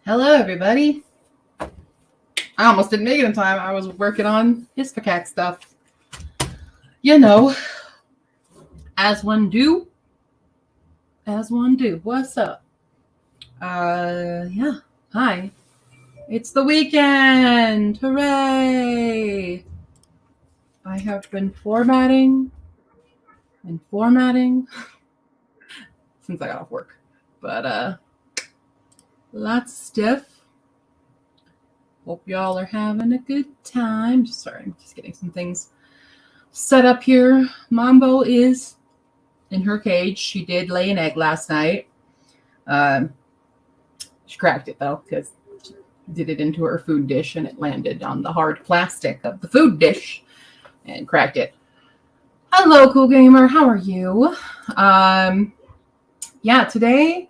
Hello, everybody. I almost didn't make it in time. I was working on Histocac stuff. You know, as one do. As one do. What's up? Yeah. Hi. It's the weekend. Hooray. I have been formatting since I got off work. But, lots of stuff. Hope y'all are having a good time. Sorry, I'm just getting some things set up here. Mambo is in her cage. She did lay an egg last night. She cracked it though because she did it into her food dish and it landed on the hard plastic of the food dish and cracked it. Hello, Cool Gamer. How are you? Yeah, today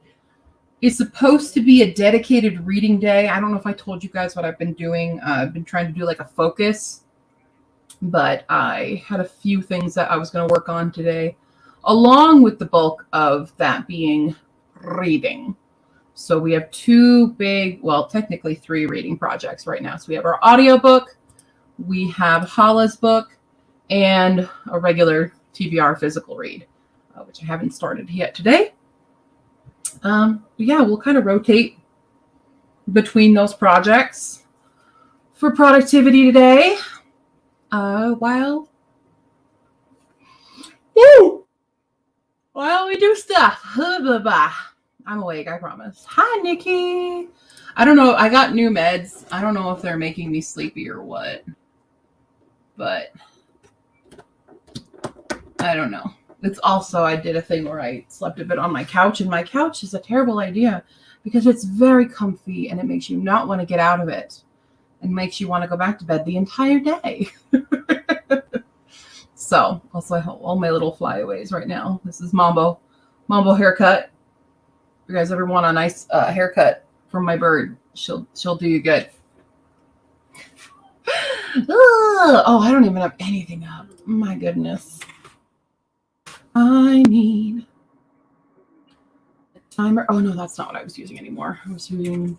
is supposed to be a dedicated reading day. I don't know if I told you guys what I've been doing. I've been trying to do like a focus, but I had a few things that I was going to work on today, along with the bulk of that being reading. So we have two big, well, technically three reading projects right now. So we have our audiobook, we have Hala's book, and a regular TBR physical read, which I haven't started yet today. Yeah, we'll kind of rotate between those projects for productivity today. While we do stuff. I'm awake, I promise. Hi, Nikki. I don't know. I got new meds. I don't know if they're making me sleepy or what, but I don't know. It's also, I did a thing where I slept a bit on my couch, and my couch is a terrible idea because it's very comfy and it makes you not want to get out of it and makes you want to go back to bed the entire day. So, also I have all my little flyaways right now. This is Mambo haircut. If you guys ever want a nice haircut from my bird, she'll do you good. Oh, I don't even have anything up. My goodness. I need a timer. Oh, no, that's not what I was using anymore. I was using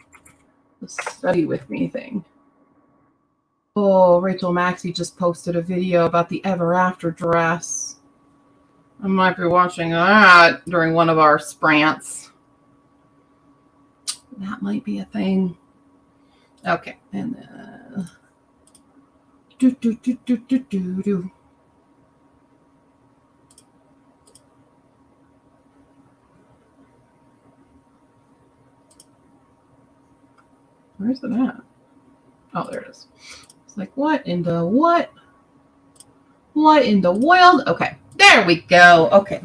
the study with me thing. Oh, Rachel Maxey just posted a video about the Ever After dress. I might be watching that during one of our sprants. That might be a thing. Okay, and then do. Where's it at? Oh, there it is. It's like, what in the what? What in the world? Okay, there we go. Okay,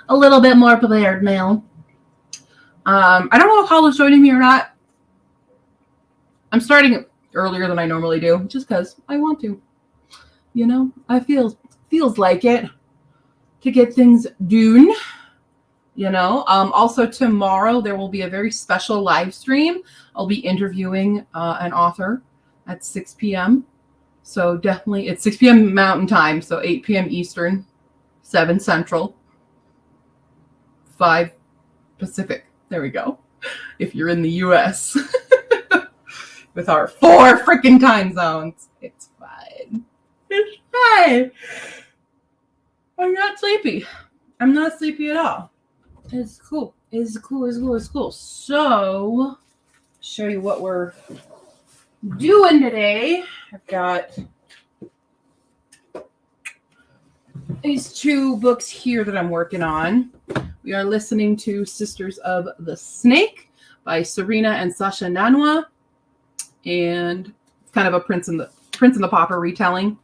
a little bit more prepared now. I don't know if Hala's joining me or not. I'm starting earlier than I normally do, just because I want to. You know, I feels like it to get things done. You know, also tomorrow there will be a very special live stream. I'll be interviewing an author at 6 p.m. So definitely, it's 6 p.m. Mountain Time, so 8 p.m. Eastern, 7 Central, 5 Pacific. There we go. If you're in the U.S. with our 4 freaking time zones, it's fine. It's fine. I'm not sleepy. I'm not sleepy at all. It's cool. It's cool. So, show you what we're doing today. I've got these 2 books here that I'm working on. We are listening to Sisters of the Snake by Serena and Sasha Nanwa, and it's kind of a Prince and the Pauper retelling.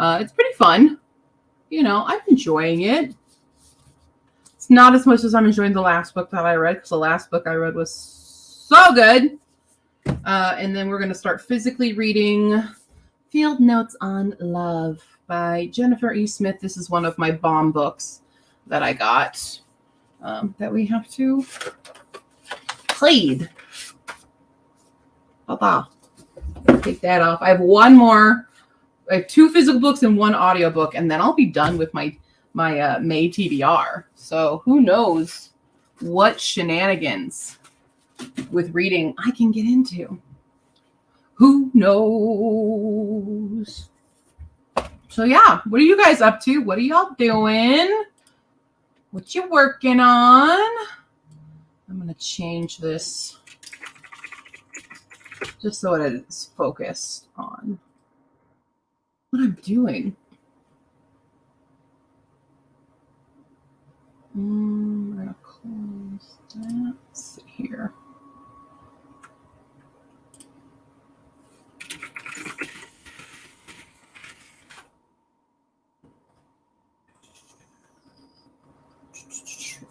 It's pretty fun. You know, I'm enjoying it. It's not as much as I'm enjoying the last book that I read, because the last book I read was so good. And then we're going to start physically reading Field Notes on Love by Jennifer E. Smith. This is one of my bomb books that I got that we have to plead. Papa, take that off. I have one more. I have 2 physical books and 1 audiobook, and then I'll be done with my May TBR. So who knows what shenanigans with reading I can get into. Who knows? So yeah, what are you guys up to? What are y'all doing? What you working on? I'm going to change this just so it is focused on what I'm doing. I'm going to close that. Let's see here.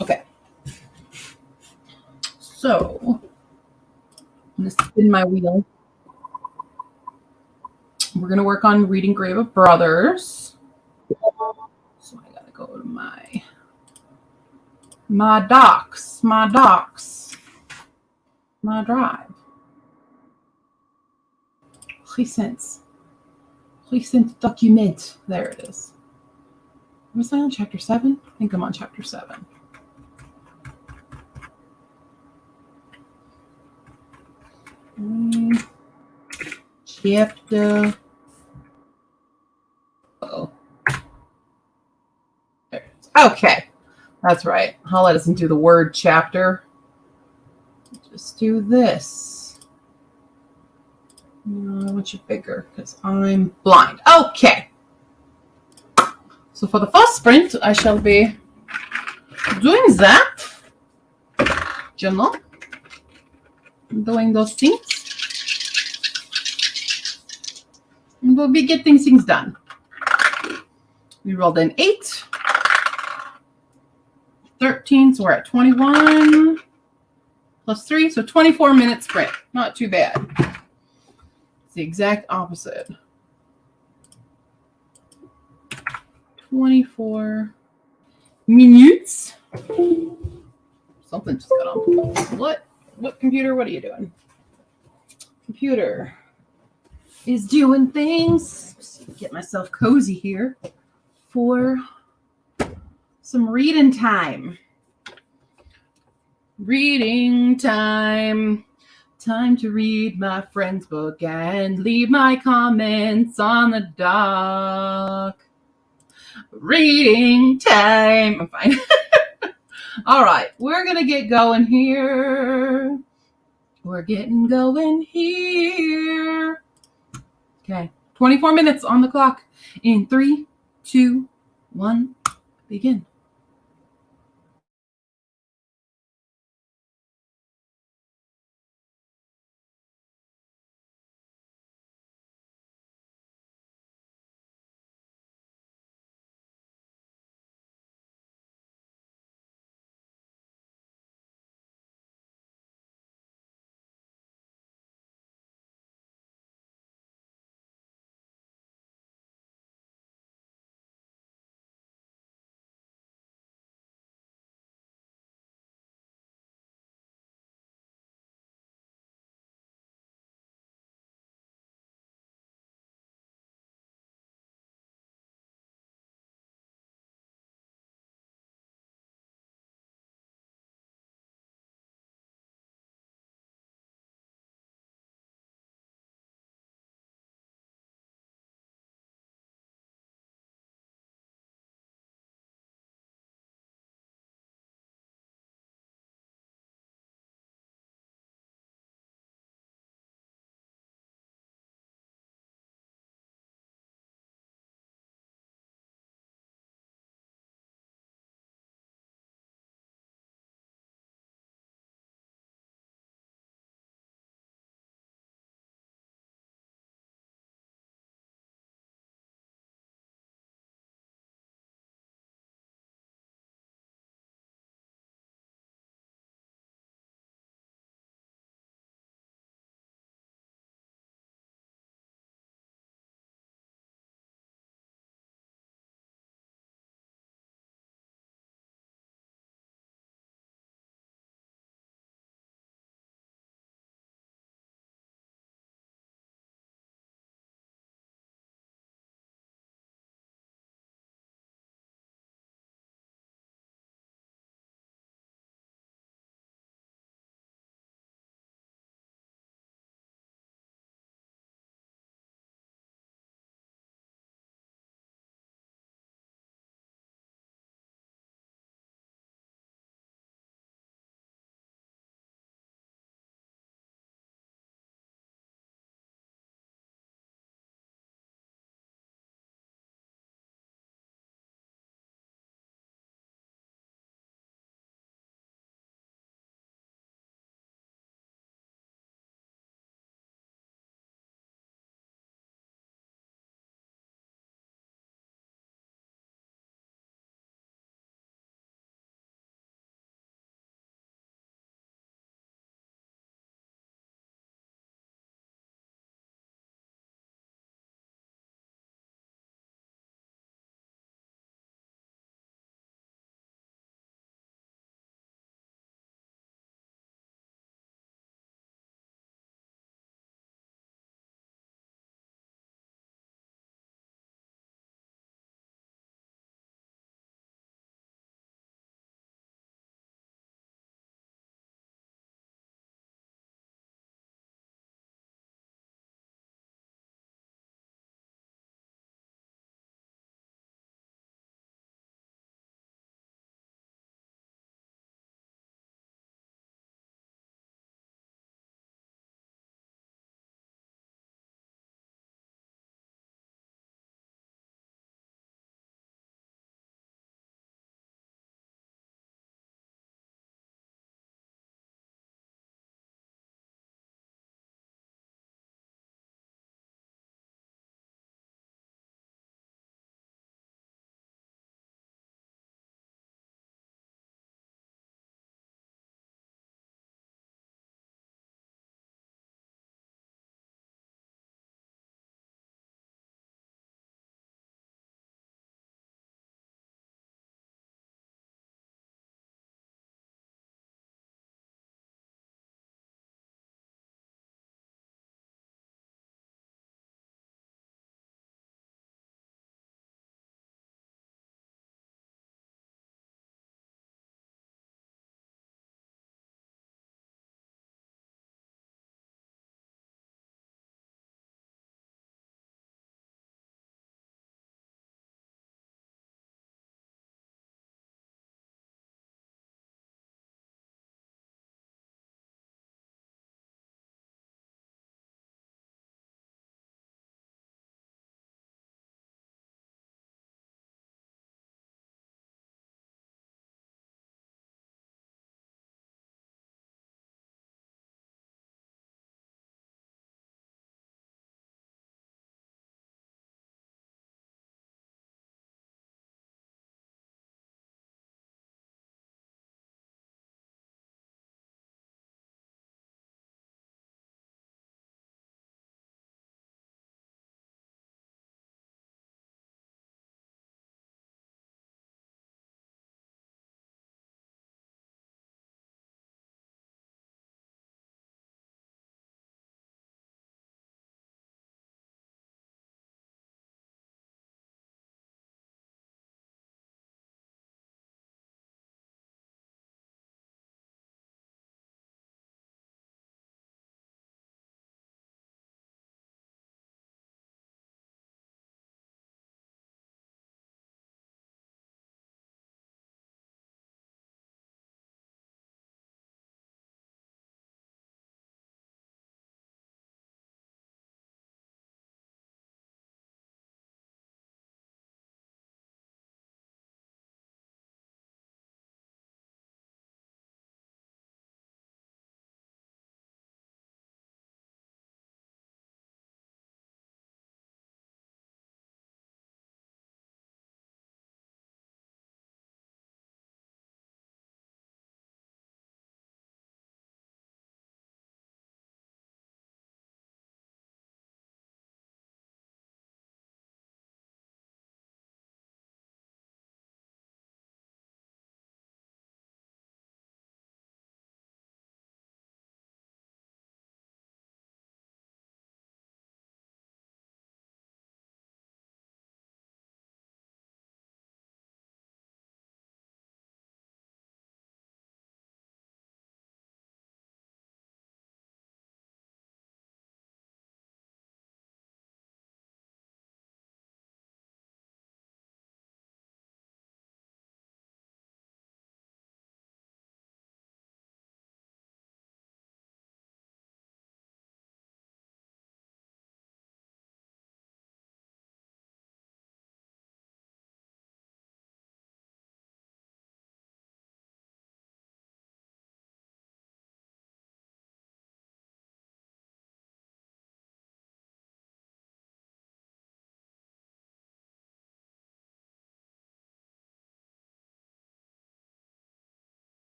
Okay. So I'm going to spin my wheel. We're going to work on reading Grave of Brothers. So I got to go to my docs, my drive. Recent document. There it is. Was I on chapter 7? I think I'm on chapter 7. Chapter. Oh. There it is. Okay. That's right. Hala doesn't do the word chapter. Just do this. No, I want you bigger because I'm blind. Okay. So for the first sprint, I shall be doing that. You know? Doing those things. And we'll be getting things done. We rolled an 8. 13, so we're at 21. Plus 3, so 24 minute sprint. Not too bad. It's the exact opposite. 24 minutes. Something just got on. What computer? What are you doing? Computer is doing things. Just get myself cozy here for some reading time. Reading time. Time to read my friend's book and leave my comments on the doc. Reading time. I'm fine. All right, we're going to get going here. We're getting going here. Okay, 24 minutes on the clock. In 3, 2, 1, begin.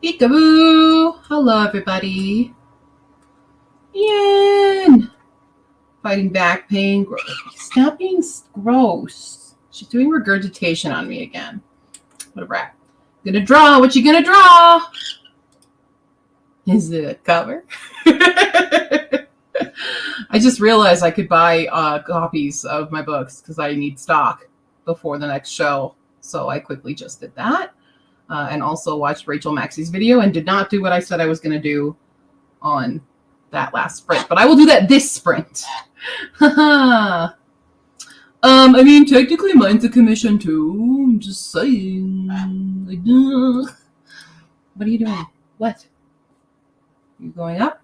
Peekaboo! Hello, everybody. Ian! Fighting back pain. Stop being gross. She's doing regurgitation on me again. What a brat. Gonna draw. What you gonna draw? Is it a cover? I just realized I could buy copies of my books because I need stock before the next show. So I quickly just did that. And also watched Rachel Maxey's video and did not do what I said I was going to do on that last sprint. But I will do that this sprint. I mean, technically mine's a commission too. I'm just saying. What are you doing? What? You going up?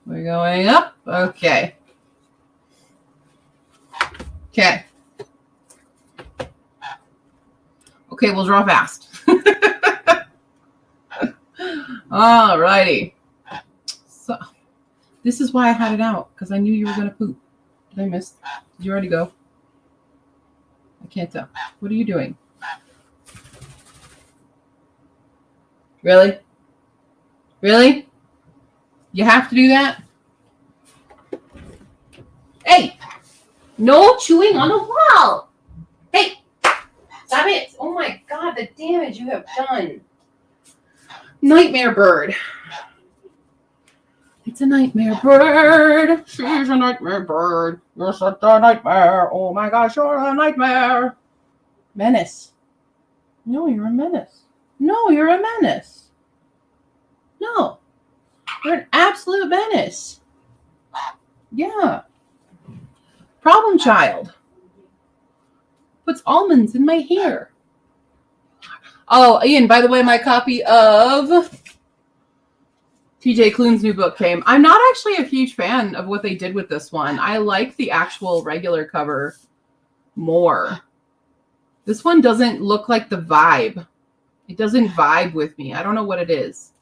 We're going up? Okay. Okay. Okay, we'll draw fast. Alrighty. So, this is why I had it out, because I knew you were going to poop. Did I miss? Did you already go? I can't tell. What are you doing? Really? Really? You have to do that? Hey! No chewing on the wall! Hey! Stop it! Oh my god, the damage you have done. Nightmare bird. It's a nightmare bird. She's a nightmare bird. You're such a nightmare. Oh my gosh, you're a nightmare. Menace. No, you're a menace. No, you're a menace. No. You're an absolute menace. Yeah. Problem child. Puts almonds in my hair. Oh, Ian, by the way, my copy of TJ Klune's new book came. I'm not actually a huge fan of what they did with this one. I like the actual regular cover more. This one doesn't look like the vibe. It doesn't vibe with me. I don't know what it is.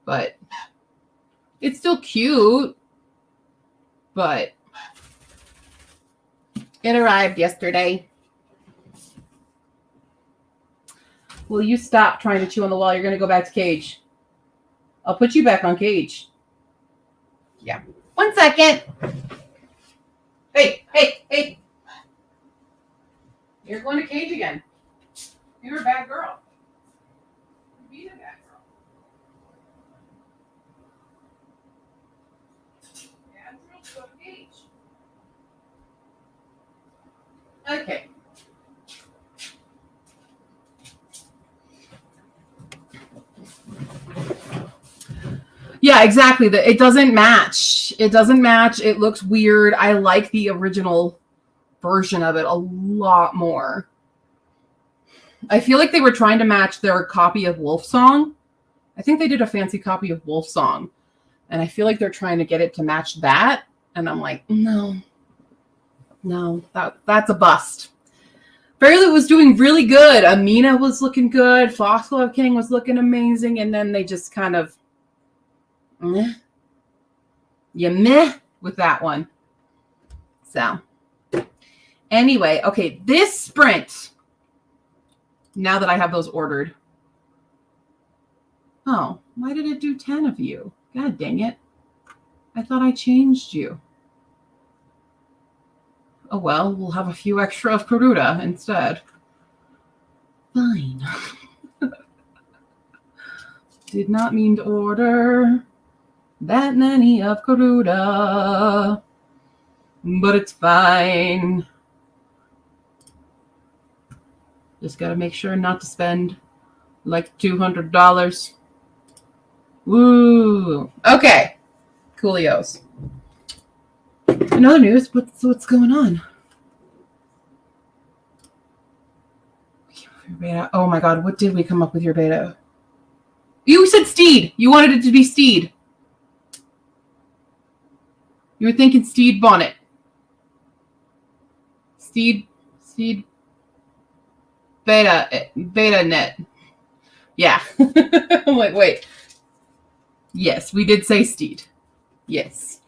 But it's still cute. But it arrived yesterday. Will you stop trying to chew on the wall? You're going to go back to cage. I'll put you back on cage. Yeah. 1 second. Hey, hey, hey. You're going to cage again. You're a bad girl. Be a bad girl. Bad girl, go to cage. Okay. Yeah, exactly. It doesn't match. It doesn't match. It looks weird. I like the original version of it a lot more. I feel like they were trying to match their copy of Wolfsong. I think they did a fancy copy of Wolfsong. And I feel like they're trying to get it to match that. And I'm like, no, that's a bust. Fairly was doing really good. Amina was looking good. Foxglove King was looking amazing. And then they just kind of meh. You meh with that one. So anyway, okay, this sprint, now that I have those ordered. Oh, why did it do 10 of you? God dang it. I thought I changed you. Oh well, we'll have a few extra of Karuta instead. Fine. Did not mean to order that many of Karuta, but it's fine. Just gotta make sure not to spend like $200. Woo! Okay, coolios. In other news, what's going on? Beta. Oh my god, what did we come up with your beta? You said Steed. You wanted it to be Steed. You were thinking Steed Bonnet. Steed Beta net. Yeah. I'm like, wait. Yes, we did say Steed. Yes.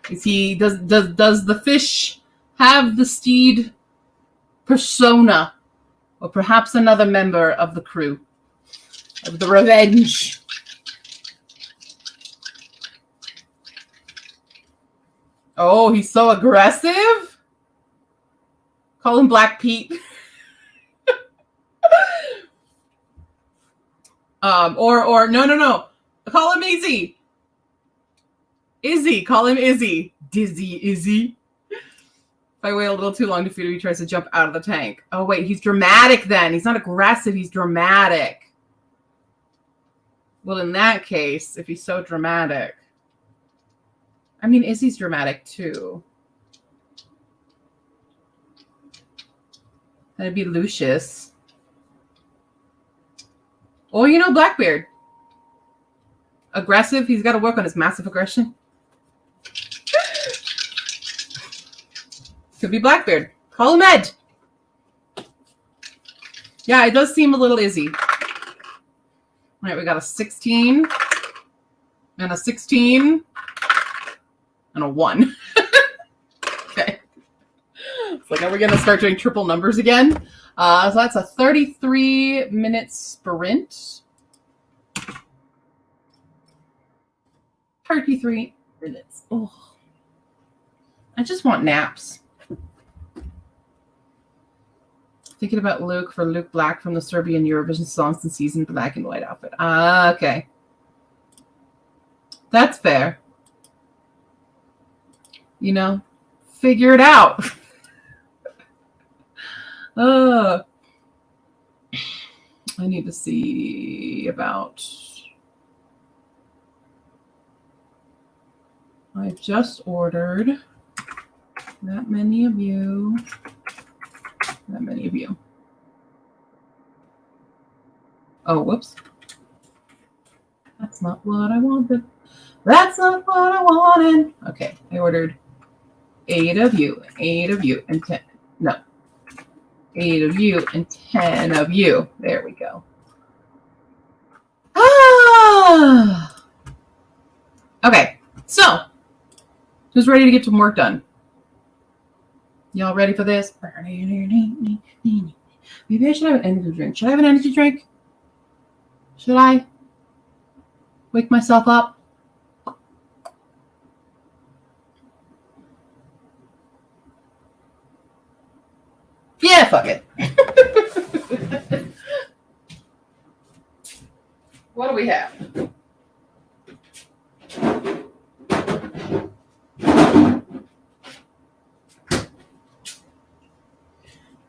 Is he does the fish have the Steed persona? Or perhaps another member of the crew of the Revenge. Oh, he's so aggressive? Call him Black Pete. Or no. Call him Izzy. Izzy. Call him Izzy. Dizzy Izzy. If I wait a little too long to feed him, he tries to jump out of the tank. Oh, wait, he's dramatic then. He's not aggressive, he's dramatic. Well, in that case, if he's so dramatic. I mean, Izzy's dramatic too. That'd be Lucius. Or, you know, Blackbeard. Aggressive, he's got to work on his massive aggression. Could be Blackbeard. Call him Ed. Yeah, it does seem a little Izzy. All right, we got a 16 and a 16 and a 1. Okay. It's like, are we going to start doing triple numbers again? So that's a 33-minute sprint. 33 minutes. Oh, I just want naps. Thinking about Luke for Luke Black from the Serbian Eurovision Songs and Season Black and White outfit. Ah, okay. That's fair. You know, figure it out. I need to see about... I've just ordered that many of you. That many of you. Oh, whoops. That's not what I wanted. That's not what I wanted. Okay, I ordered 8 of you, 8 of you, and 10. No. 8 of you and 10 of you. There we go. Ah! Okay, so who's ready to get some work done? Y'all ready for this? Maybe I should have an energy drink. Should I have an energy drink? Should I wake myself up? Yeah, fuck it. What do we have?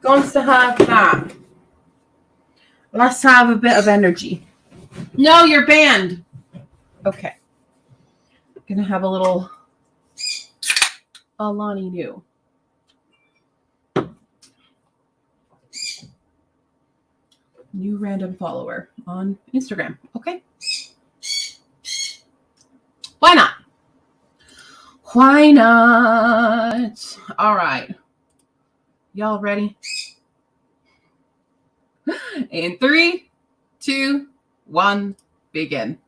Going to have that. Let's have a bit of energy. No, you're banned. Okay. Gonna have a little Alani Nu. New random follower on Instagram. Okay. Why not? Why not? All right. Y'all ready? In 3, 2, 1, begin.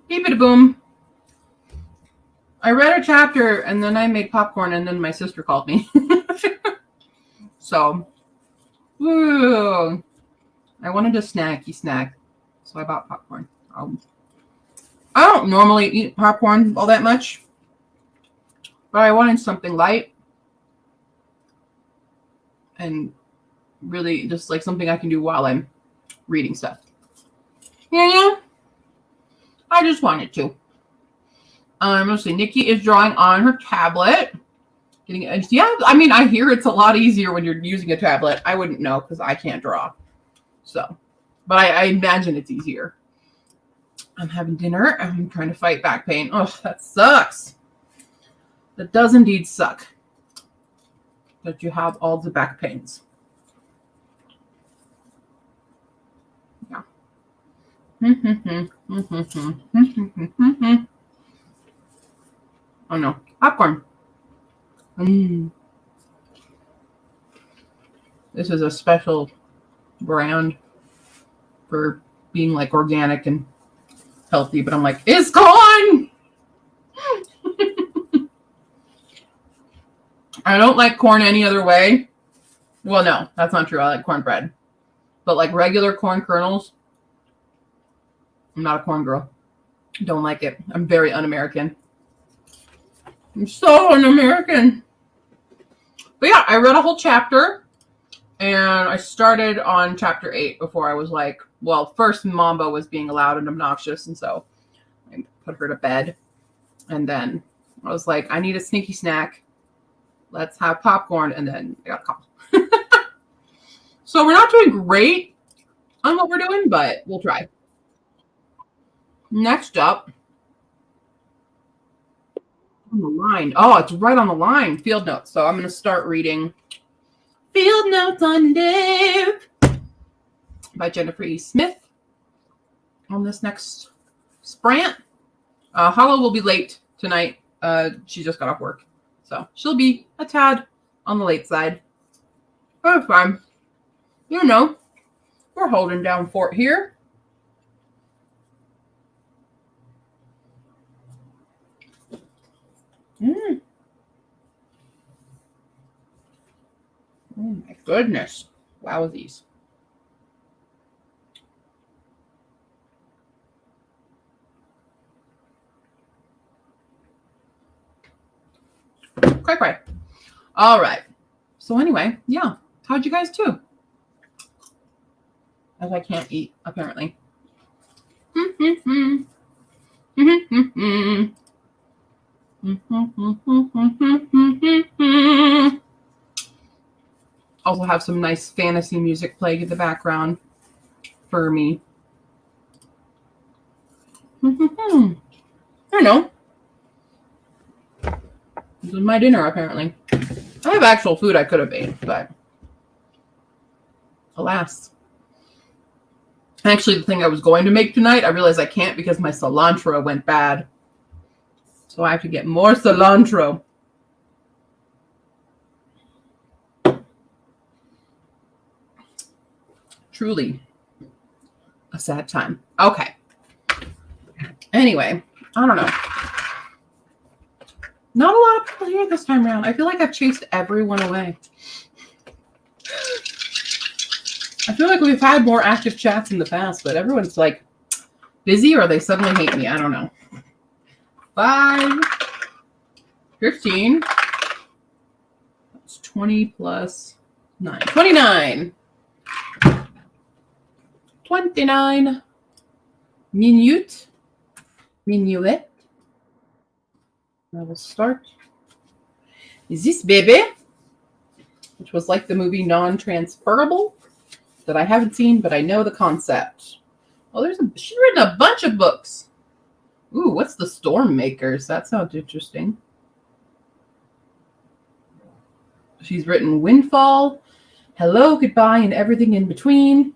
Keep it a boom. I read a chapter and then I made popcorn and then my sister called me. So, ooh, I wanted a snacky snack. So I bought popcorn. I don't normally eat popcorn all that much, but I wanted something light and really just like something I can do while I'm reading stuff. Yeah, I just wanted to. Let's see. Nikki is drawing on her tablet. Yeah, I mean, I hear it's a lot easier when you're using a tablet. I wouldn't know because I can't draw. So, but I imagine it's easier. I'm having dinner. I'm trying to fight back pain. Oh, that sucks. That does indeed suck. That you have all the back pains. Yeah. Oh no, popcorn. This is a special brand for being like organic and healthy, but I'm like, it's gone. I don't like corn any other way. Well, no, that's not true. I like cornbread. But like regular corn kernels, I'm not a corn girl. Don't like it. I'm very un-American. I'm so un-American. But yeah, I read a whole chapter and I started on chapter 8 before I was like, well, first Mamba was being loud and obnoxious. And so I put her to bed. And then I was like, I need a sneaky snack. Let's have popcorn. And then I got a call. So we're not doing great on what we're doing, but we'll try. Next up, on the line. Oh, it's right on the line. Field notes. So I'm going to start reading Field Notes on Live by Jennifer E. Smith on this next sprint. Hollow will be late tonight. She just got off work. So she'll be a tad on the late side. But it's fine. You know, we're holding down fort here. Oh my goodness. Wowzies. Cray. All right. So anyway, yeah. How'd you guys do? As I can't eat, apparently. Also have some nice fantasy music playing in the background for me. I know. This is my dinner, apparently. I have actual food I could have made, but alas. Actually, the thing I was going to make tonight, I realized I can't because my cilantro went bad. So I have to get more cilantro. Truly a sad time. Okay. Anyway, I don't know. Not a lot of people here this time around. I feel like I've chased everyone away. I feel like we've had more active chats in the past, but everyone's like busy or they suddenly hate me. I don't know. 5, 15. That's 20 plus 9. 29. 29 minutes. Minuet. I will start. Is this baby? Which was like the movie Non-Transferable that I haven't seen, but I know the concept. Oh, she's written a bunch of books. Ooh, what's the Storm Makers? That sounds interesting. She's written Windfall, Hello, Goodbye, and Everything in Between,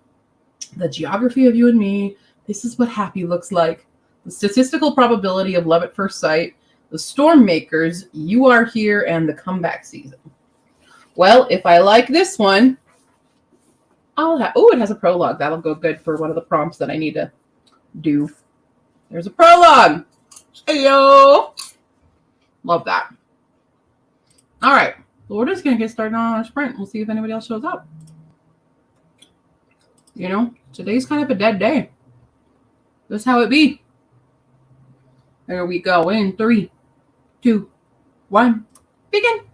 The Geography of You and Me, This Is What Happy Looks Like, The Statistical Probability of Love at First Sight, The Storm Makers, You Are Here, and The Comeback Season. Well, if I like this one, I'll have... Oh, it has a prologue. That'll go good for one of the prompts that I need to do. There's a prologue. Hey, yo. Love that. All right. Well, we're just going to get started on our sprint. We'll see if anybody else shows up. You know, today's kind of a dead day. That's how it be. There we go. In 3, 2, 1. Begin.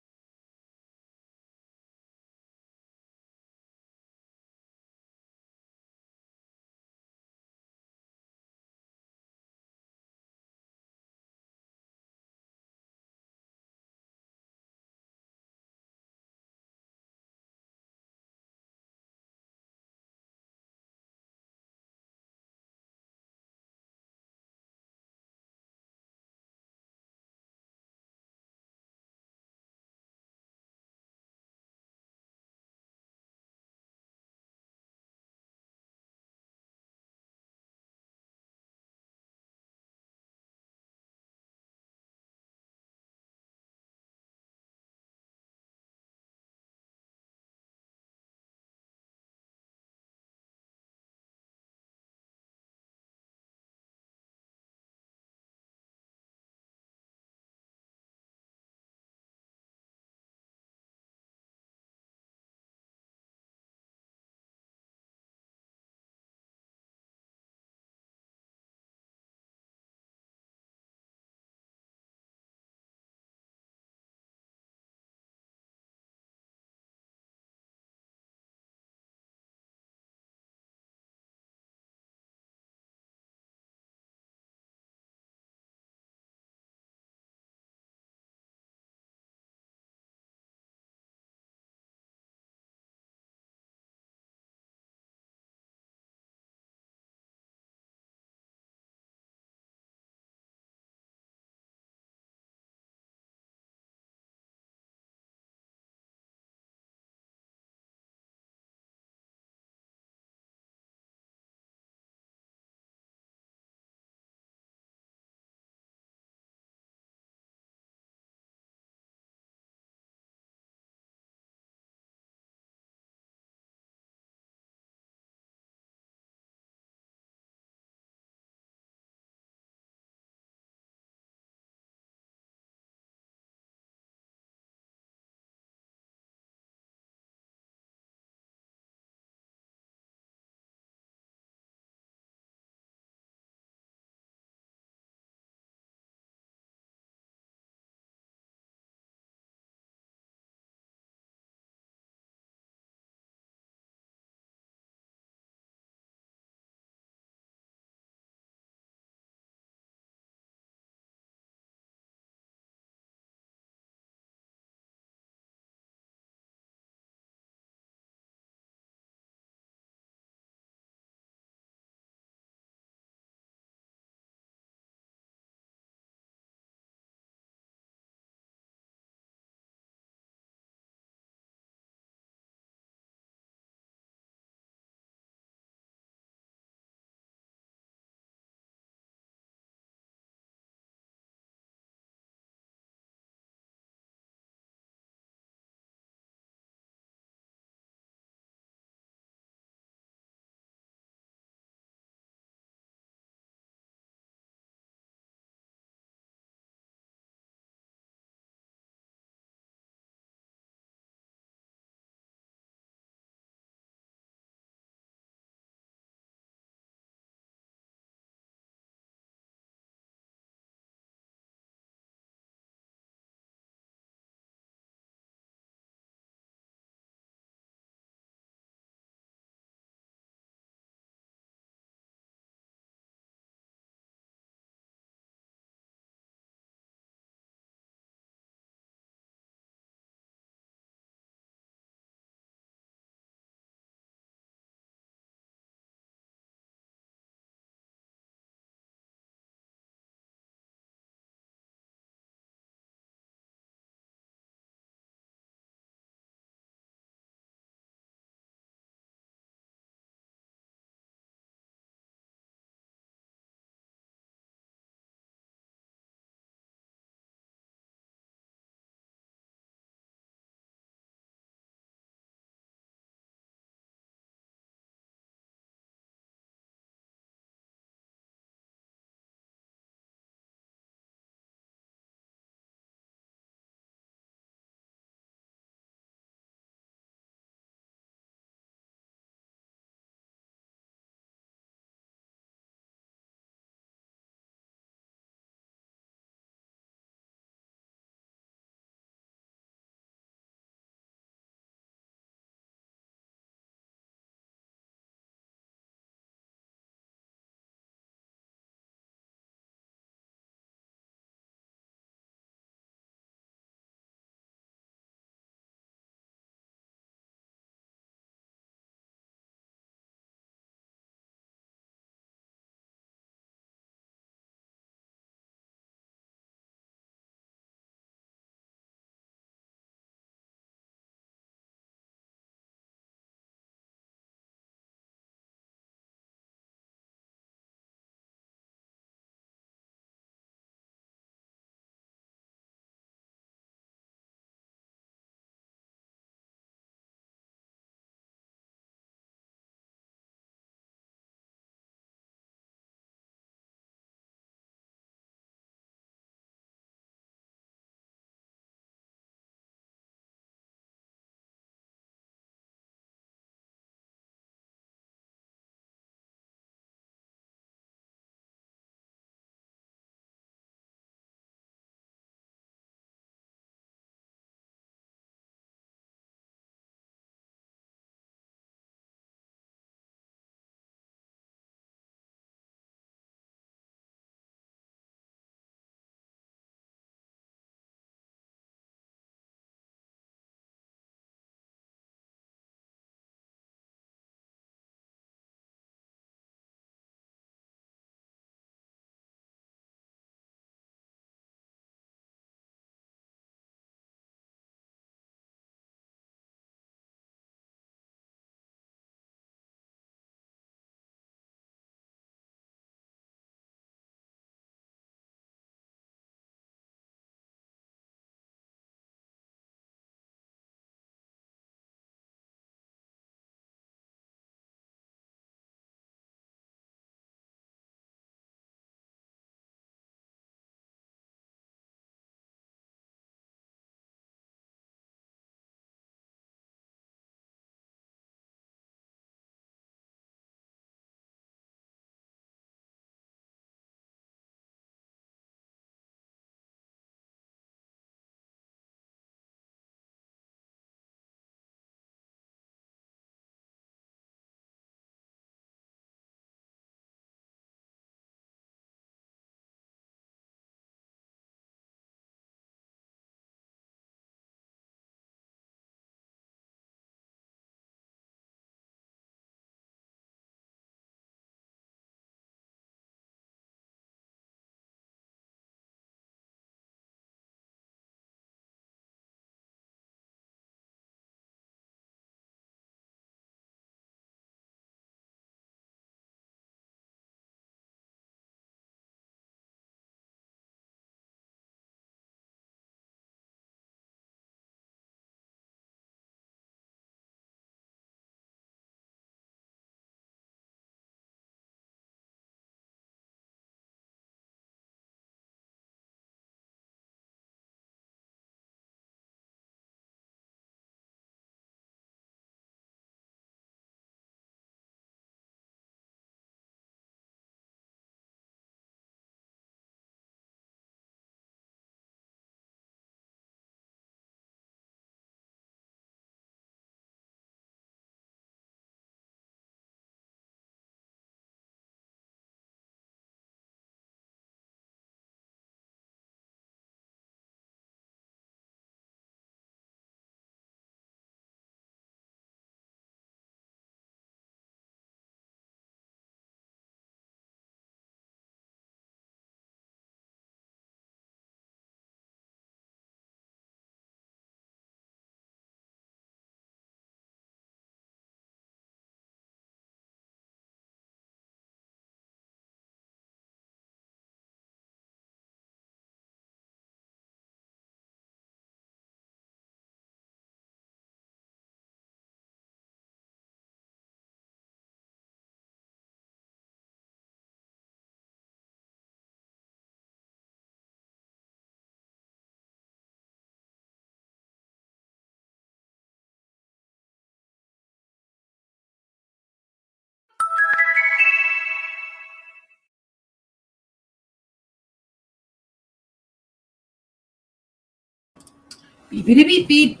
Beepity beep beep.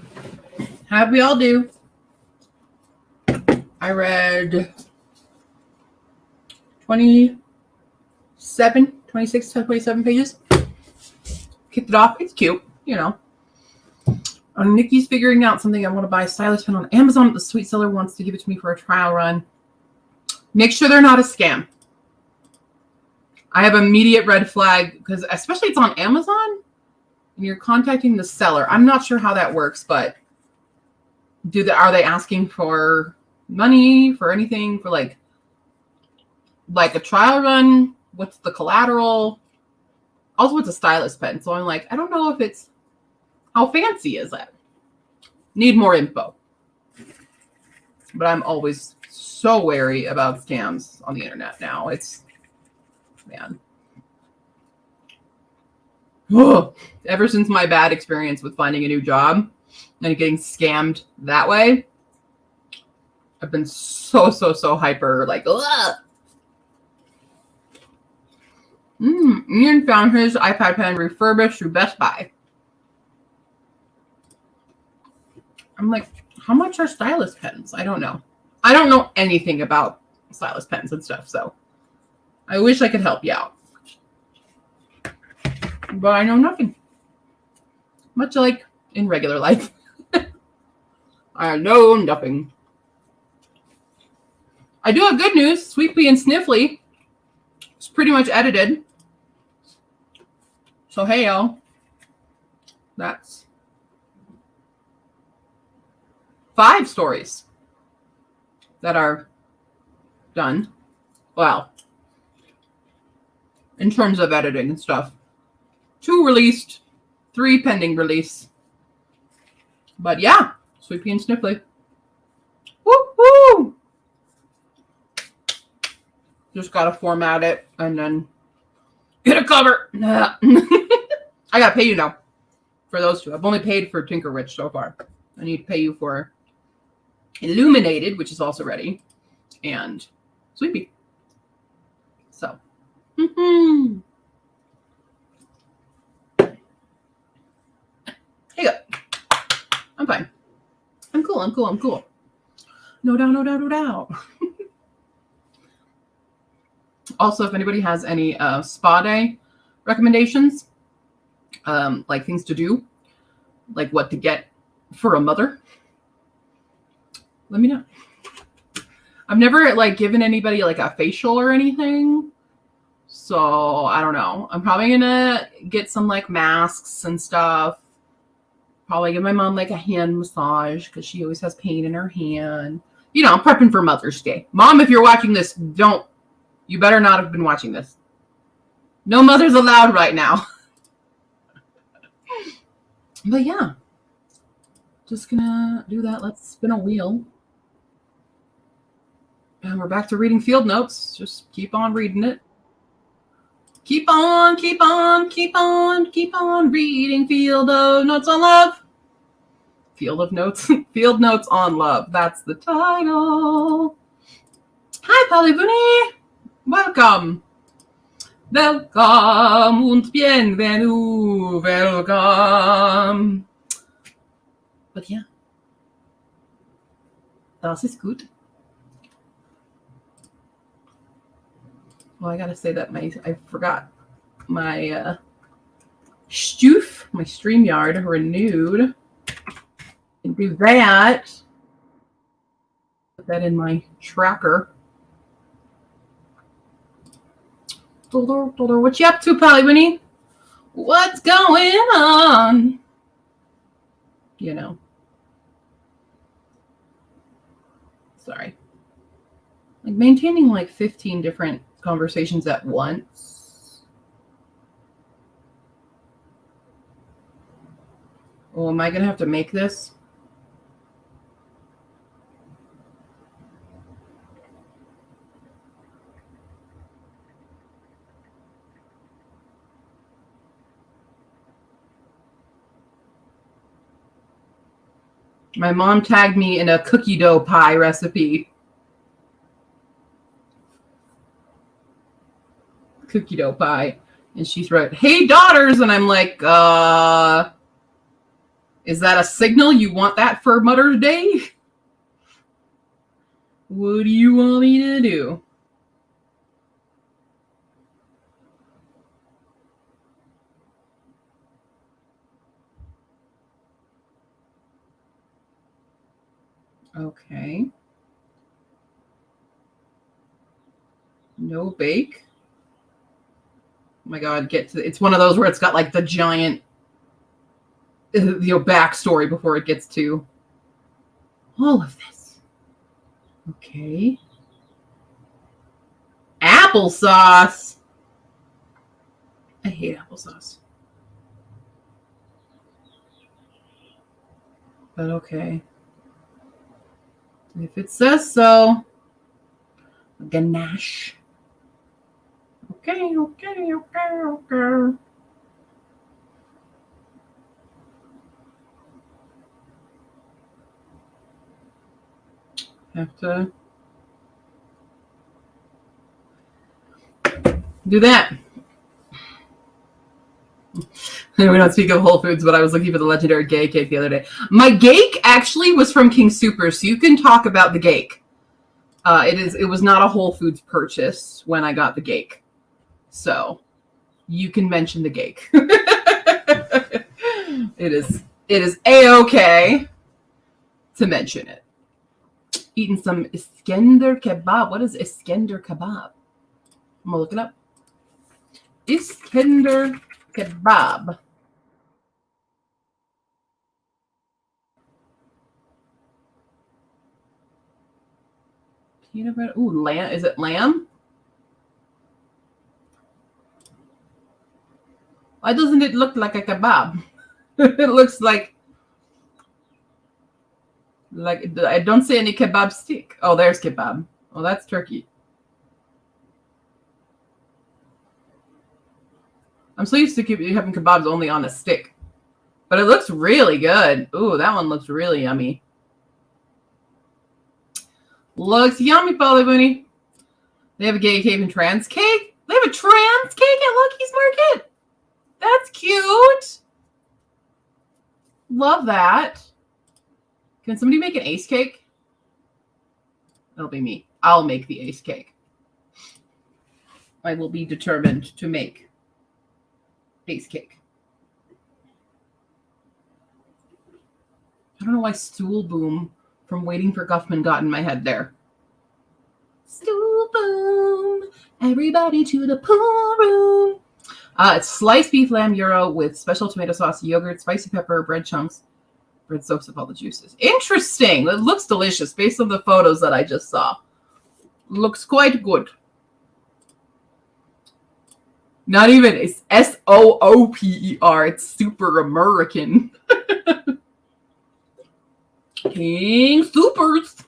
How we all do? I read 26 to 27 pages. Kicked it off. It's cute, you know. Nikki's figuring out something. I want to buy a stylus pen on Amazon. The sweet seller wants to give it to me for a trial run. Make sure they're not a scam. I have immediate red flag because especially it's on Amazon and you're contacting the seller. I'm not sure how that works, but are they asking for money for anything for like a trial run? What's the collateral? Also, it's a stylus pen. So I'm like, I don't know if it's, how fancy is that? Need more info. But I'm always so wary about scams on the internet now. It's, man. Ugh. Ever since my bad experience with finding a new job and getting scammed that way, I've been so hyper, like, ugh. Ian found his iPad pen refurbished through Best Buy. I'm like, how much are stylus pens? I don't know. I don't know anything about stylus pens and stuff, so I wish I could help you out. But I know nothing. Much like in regular life. I know nothing. I do have good news. Sweet Pea and Sniffly is pretty much edited. So hey y'all. That's 5 stories that are done. Well, in terms of editing and stuff. 2 released, 3 pending release. But yeah, Sweet Pea and Sniffly. Woo-hoo! Just gotta format it and then get a cover. I gotta pay you now for those 2. I've only paid for Tinker Witch so far. I need to pay you for Illuminated, which is also ready, and Sweet Pea. So, Hey, go. I'm fine. I'm cool. No doubt. Also, if anybody has any spa day recommendations, like things to do, like what to get for a mother, let me know. I've never like given anybody like a facial or anything, so I don't know. I'm probably gonna get some like masks and stuff. Probably give my mom like a hand massage because she always has pain in her hand. You know, I'm prepping for Mother's Day. Mom, if you're watching this, you better not have been watching this. No mothers allowed right now. But yeah, just gonna do that. Let's spin a wheel. And we're back to reading field notes. Just keep on reading it. Keep on reading Field of Notes on Love. Field Notes on Love. That's the title. Hi, Polyvuni. Welcome und bienvenue. Welcome. But yeah, das ist gut. Well, I gotta say that I forgot my Stoof, my StreamYard renewed. And do that. Put that in my tracker. What you up to, Polly? What's going on? You know. Sorry. Like maintaining like 15 different conversations at once. Oh, am I going to have to make this? My mom tagged me in a cookie dough pie recipe. Cookie dough pie. And she's wrote, "Hey, daughters." And I'm like, Is that a signal you want that for Mother's Day? What do you want me to do? Okay. No bake. Oh my God, it's one of those where it's got like the giant backstory before it gets to all of this. Okay. Applesauce. I hate applesauce. But okay. If it says so. Ganache. Okay. Have to do that. We don't speak of Whole Foods, but I was looking for the legendary gay cake the other day. My gake actually was from King Soopers, so you can talk about the gake. It was not a Whole Foods purchase when I got the gake, so you can mention the gake. It is a-okay to mention it. Eating some Iskender kebab. What is Iskender kebab? I'm gonna look it up. Iskender kebab. Peanut butter. Ooh, lamb. Is it lamb? Why doesn't it look like a kebab? It looks like I don't see any kebab stick. Oh, there's kebab. Oh, that's turkey. I'm so used to having kebabs only on a stick. But it looks really good. Ooh, that one looks really yummy. Looks yummy, Polly Bunny. They have a gay cake and trans cake. They have a trans cake at Lucky's Market. That's cute. Love that. Can somebody make an ace cake? That'll be me. I'll make the ace cake. I will be determined to make ace cake. I don't know why Stool Boom from Waiting for Guffman got in my head there. Stool Boom, everybody to the pool room. It's sliced beef lamb gyro with special tomato sauce, yogurt, spicy pepper, bread chunks. Bread soaks up all the juices. Interesting. It looks delicious based on the photos that I just saw. Looks quite good. Not even, it's Sooper. It's super American. King Soopers.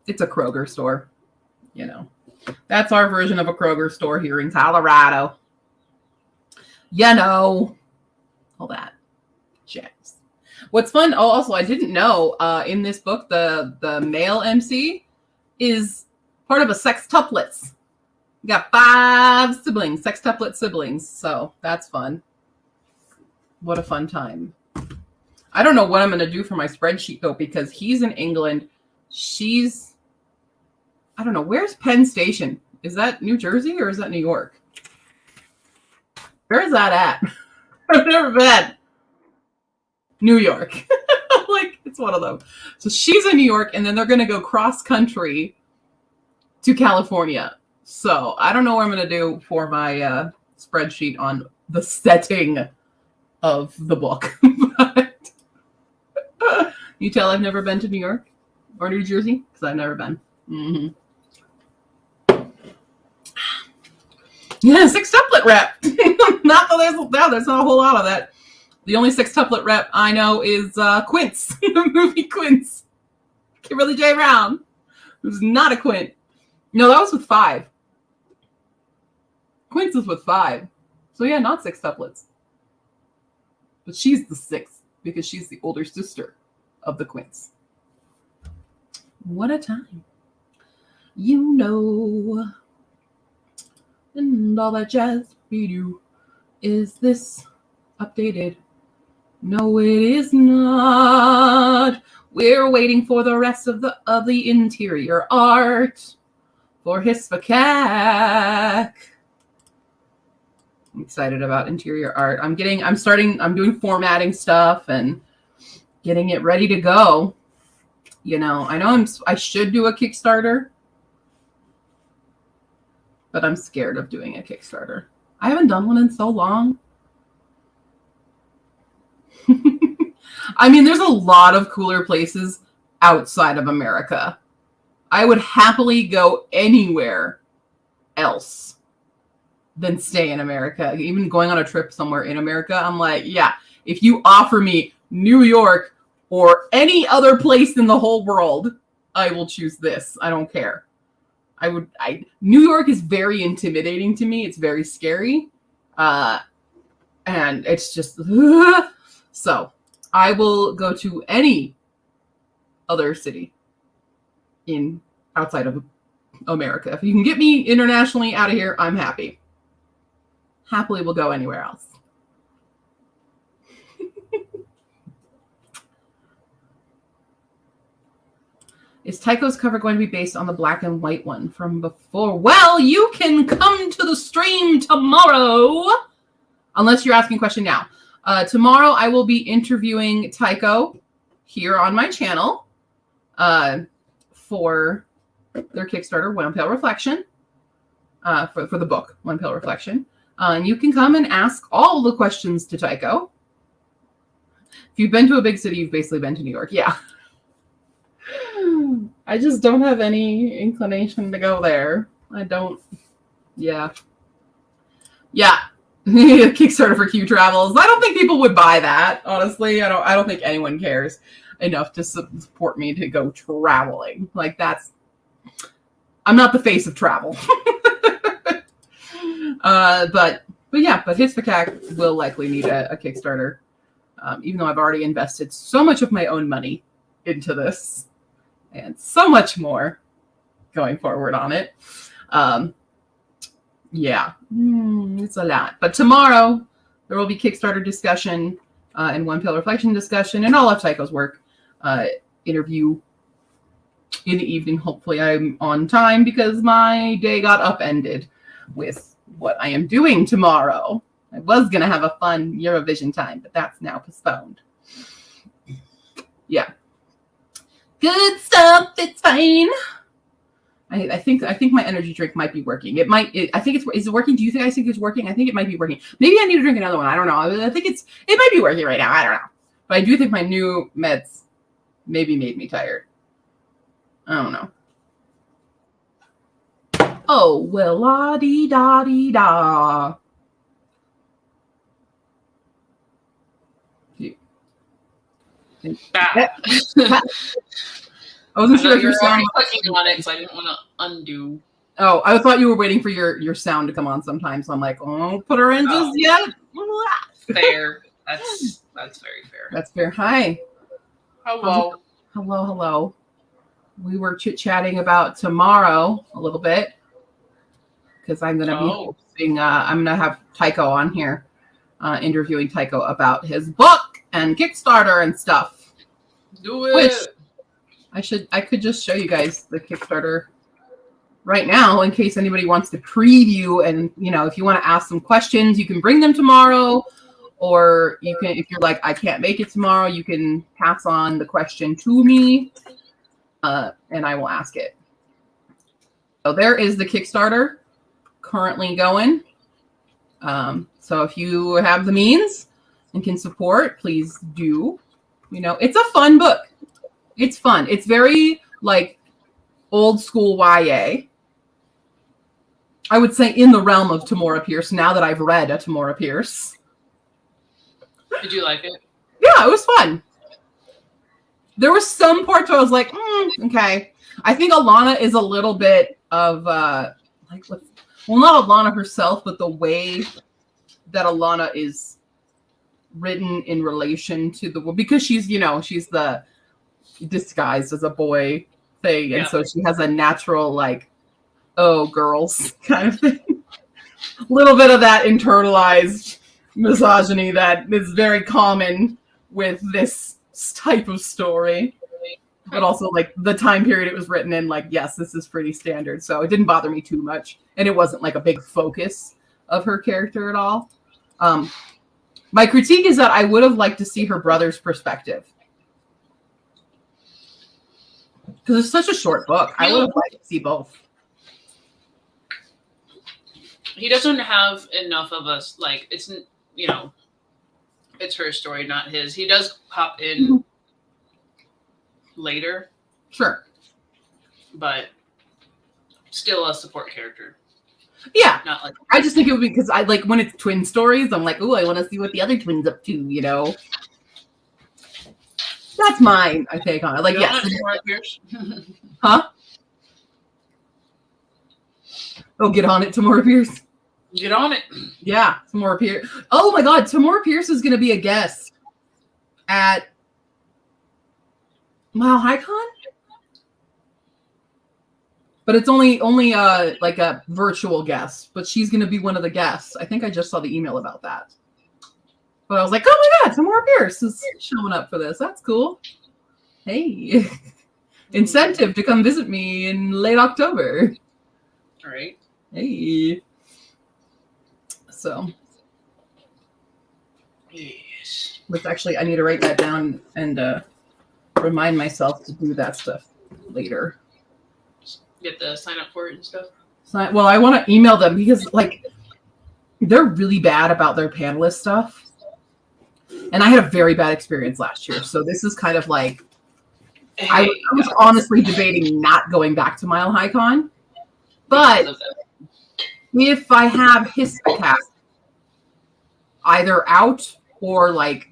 It's a Kroger store. You know, that's our version of a Kroger store here in Colorado. You know, all that jazz. What's fun, also, I didn't know in this book, the male MC is part of a sextuplets. You got 5 siblings, sextuplet siblings. So that's fun. What a fun time. I don't know what I'm going to do for my spreadsheet, though, because he's in England. She's, I don't know, where's Penn Station? Is that New Jersey or is that New York? Where is that at? I've never been. New York. Like, it's one of them. So she's in New York, and then they're going to go cross country to California. So I don't know what I'm going to do for my spreadsheet on the setting of the book. But you tell I've never been to New York or New Jersey because I've never been. Mm-hmm. Yeah, sextuplet rep. Not that there's not a whole lot of that. The only sextuplet rep I know is Quince, the movie Quince. Kimberly J. Brown, who's not a Quint. No, that was with 5. Quince is with 5. So yeah, not sextuplets. But she's the 6th because she's the older sister of the Quince. What a time. You know. And all that jazz we do is this updated No, it is not. We're waiting for the rest of the interior art for Hispakac. I'm excited about interior art. I'm doing formatting stuff and getting it ready to go. You know, I should do a Kickstarter, but I'm scared of doing a Kickstarter. I haven't done one in so long. I mean, there's a lot of cooler places outside of America. I would happily go anywhere else than stay in America. Even going on a trip somewhere in America, I'm like, yeah, if you offer me New York or any other place in the whole world, I will choose this. I don't care. New York is very intimidating to me. It's very scary. And it's just, so I will go to any other city outside of America. If you can get me internationally out of here, I'm happy. Happily will go anywhere else. Is Tycho's cover going to be based on the black and white one from before? Well, you can come to the stream tomorrow. Unless you're asking a question now. Tomorrow I will be interviewing Tycho here on my channel for their Kickstarter, One Pale Reflection, for the book, One Pale Reflection. And you can come and ask all the questions to Tycho. If you've been to a big city, you've basically been to New York. Yeah. I just don't have any inclination to go there. I don't. Yeah. Yeah. Kickstarter for Q Travels. I don't think people would buy that, honestly. I don't think anyone cares enough to support me to go traveling. Like, I'm not the face of travel. But Hispakac will likely need a Kickstarter, even though I've already invested so much of my own money into this and so much more going forward on it. Yeah, it's a lot. But tomorrow there will be Kickstarter discussion and One Pale Reflection discussion and all of Tycho's work interview in the evening. Hopefully I'm on time because my day got upended with what I am doing tomorrow. I was going to have a fun Eurovision time, but that's now postponed. Yeah. Good stuff. It's fine. I think my energy drink might be working. Is it working? Do you think it's working? I think it might be working. Maybe I need to drink another one. I don't know. I think it might be working right now. I don't know. But I do think my new meds maybe made me tired. I don't know. Oh, well, la-dee-da-dee-da. I wasn't sure if your sound was clicking on it, so I didn't want to undo. Oh, I thought you were waiting for your sound to come on sometime, so I'm like, oh, put her in just yet. Fair. That's very fair. That's fair. Hi. Hello. Hello. We were chit-chatting about tomorrow a little bit because I'm going to be hosting, I'm going to have Tycho on here, interviewing Tycho about his book and Kickstarter and stuff. Do it. I could just show you guys the Kickstarter right now in case anybody wants to preview, and if you want to ask some questions, you can bring them tomorrow, or you can, if you're like, I can't make it tomorrow, you can pass on the question to me, and I will ask it. So there is the Kickstarter currently going. So if you have the means and can support, please do. It's a fun book. It's fun. It's very old school YA. I would say in the realm of Tamora Pierce, now that I've read a Tamora Pierce. Did you like it? Yeah, it was fun. There were some parts where I was like, okay. I think Alana is a little bit of not Alana herself, but the way that Alana is written in relation to because she's the disguised as a boy thing, and so she has a natural girls kind of thing. A little bit of that internalized misogyny that is very common with this type of story. But also, like, the time period it was written in, like, yes, this is pretty standard. So it didn't bother me too much. And it wasn't, like, a big focus of her character at all. My critique is that I would have liked to see her brother's perspective. Because it's such a short book. I would have liked to see both. He doesn't have enough of us, like, it's, you know, it's her story, not his. He does pop in later. Sure. But still a support character. Yeah. Not like I just think it would be because I like when it's twin stories, I'm like, oh, I want to see what the other twin's up to, you know? That's mine, I take on it. Like, yes. Huh? Oh, get on it, Tamora Pierce. Get on it. Yeah, Tamora Pierce. Oh my God, Tamora Pierce is going to be a guest at Mile High Con? But it's only like a virtual guest, but she's going to be one of the guests. I think I just saw the email about that. But I was like, oh my God, Tamora Pierce is showing up for this. That's cool. Hey, incentive to come visit me in late October. All right. Hey. So. Yes. Which actually, I need to write that down and remind myself to do that stuff later. Get the sign up for it and stuff. Well, I want to email them because, like, they're really bad about their panelist stuff. And I had a very bad experience last year. So this is kind of like, I was honestly debating not going back to Mile High Con. But if I have Hispacast either out or like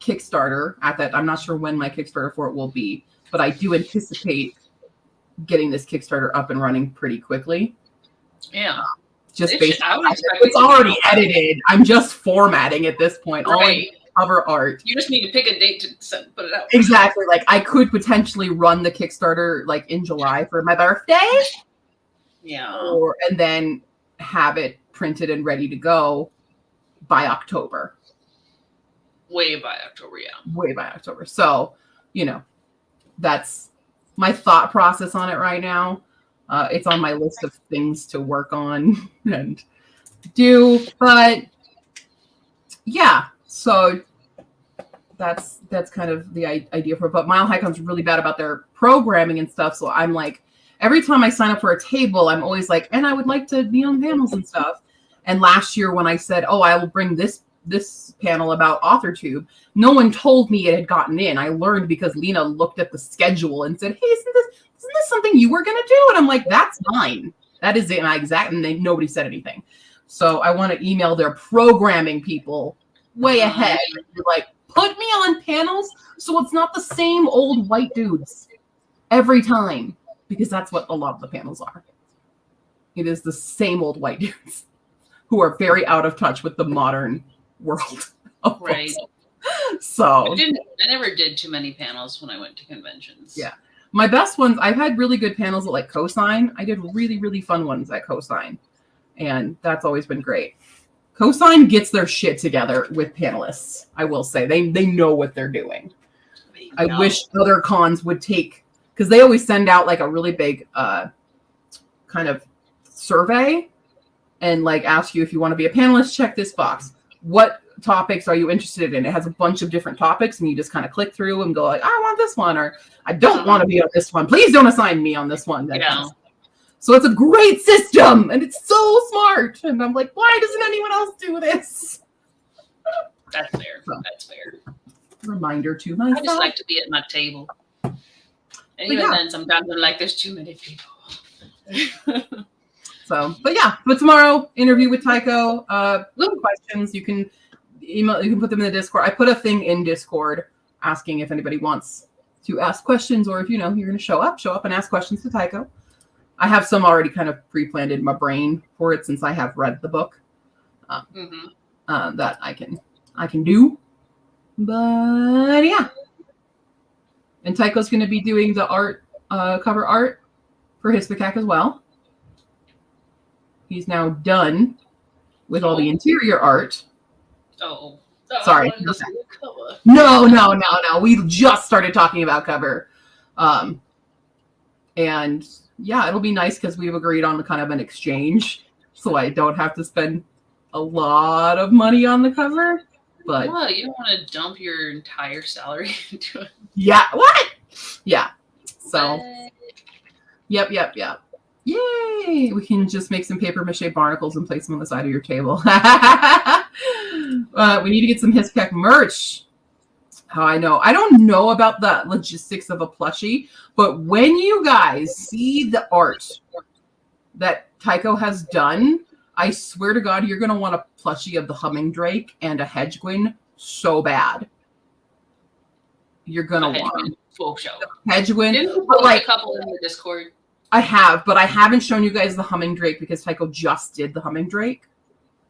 Kickstarter at that, I'm not sure when my Kickstarter for it will be, but I do anticipate getting this Kickstarter up and running pretty quickly. Yeah. Just based on it's already edited. I'm just formatting at this point. Right. All cover art. You just need to pick a date to put it out. Exactly. Like I could potentially run the Kickstarter like in July for my birthday. Yeah. And then have it printed and ready to go by October. Way by October, yeah. Way by October. So, you know, that's my thought process on it right now. It's on my list of things to work on and do. But yeah, so that's kind of the idea for it. But Mile High Con's really bad about their programming and stuff. So I'm like, every time I sign up for a table, I'm always like, and I would like to be on panels and stuff. And last year when I said, oh, I will bring this panel about AuthorTube, no one told me it had gotten in. I learned because Lena looked at the schedule and said, hey, isn't this something you were going to do? And I'm like, that's mine. That is it. And nobody said anything. So I want to email their programming people way ahead. Like, put me on panels so it's not the same old white dudes every time. Because that's what a lot of the panels are. It is the same old white dudes who are very out of touch with the modern world. Right. So I never did too many panels when I went to conventions. Yeah. My best ones, I've had really good panels at like Cosign. I did really, really fun ones at Cosign. And that's always been great. Cosign gets their shit together with panelists, I will say. They know what they're doing. I wish other cons would take, because they always send out like a really big kind of survey and like ask you if you want to be a panelist, check this box. What topics are you interested in? It has a bunch of different topics and you just kind of click through and go like, I want this one, or I don't want to be on this one. Please don't assign me on this one. So it's a great system and it's so smart. And I'm like, why doesn't anyone else do this? That's fair. That's fair. Reminder to myself. I just like to be at my table. And even then, sometimes I'm like, there's too many people. So, but yeah, but tomorrow, interview with Tycho. Little questions. You can email, you can put them in the Discord. I put a thing in Discord asking if anybody wants to ask questions, or if, you know, you're going to show up and ask questions to Tycho. I have some already kind of pre-planned in my brain for it since I have read the book that I can do. But yeah. And Tycho's going to be doing the art, cover art for Hispacast as well. He's now done with all the interior art. Oh. Sorry. I wanted to see the cover. No. We just started talking about cover. And yeah, it'll be nice because we've agreed on kind of an exchange. So I don't have to spend a lot of money on the cover. But What? You don't want to dump your entire salary into it? yeah, what? Yeah. So What? yep. Yay! We can just make some paper mache barnacles and place them on the side of your table. We need to get some Hispec merch. How I know. I don't know about the logistics of a plushie, but when you guys see the art that Tycho has done, I swear to God, you're going to want a plushie of the Humming Drake and a Hedgewin so bad. You're going to want them. Full show. Hedgewin. Didn't you But post like, a couple in the Discord? I have, but I haven't shown you guys the Humming Drake because Tycho just did the Humming Drake.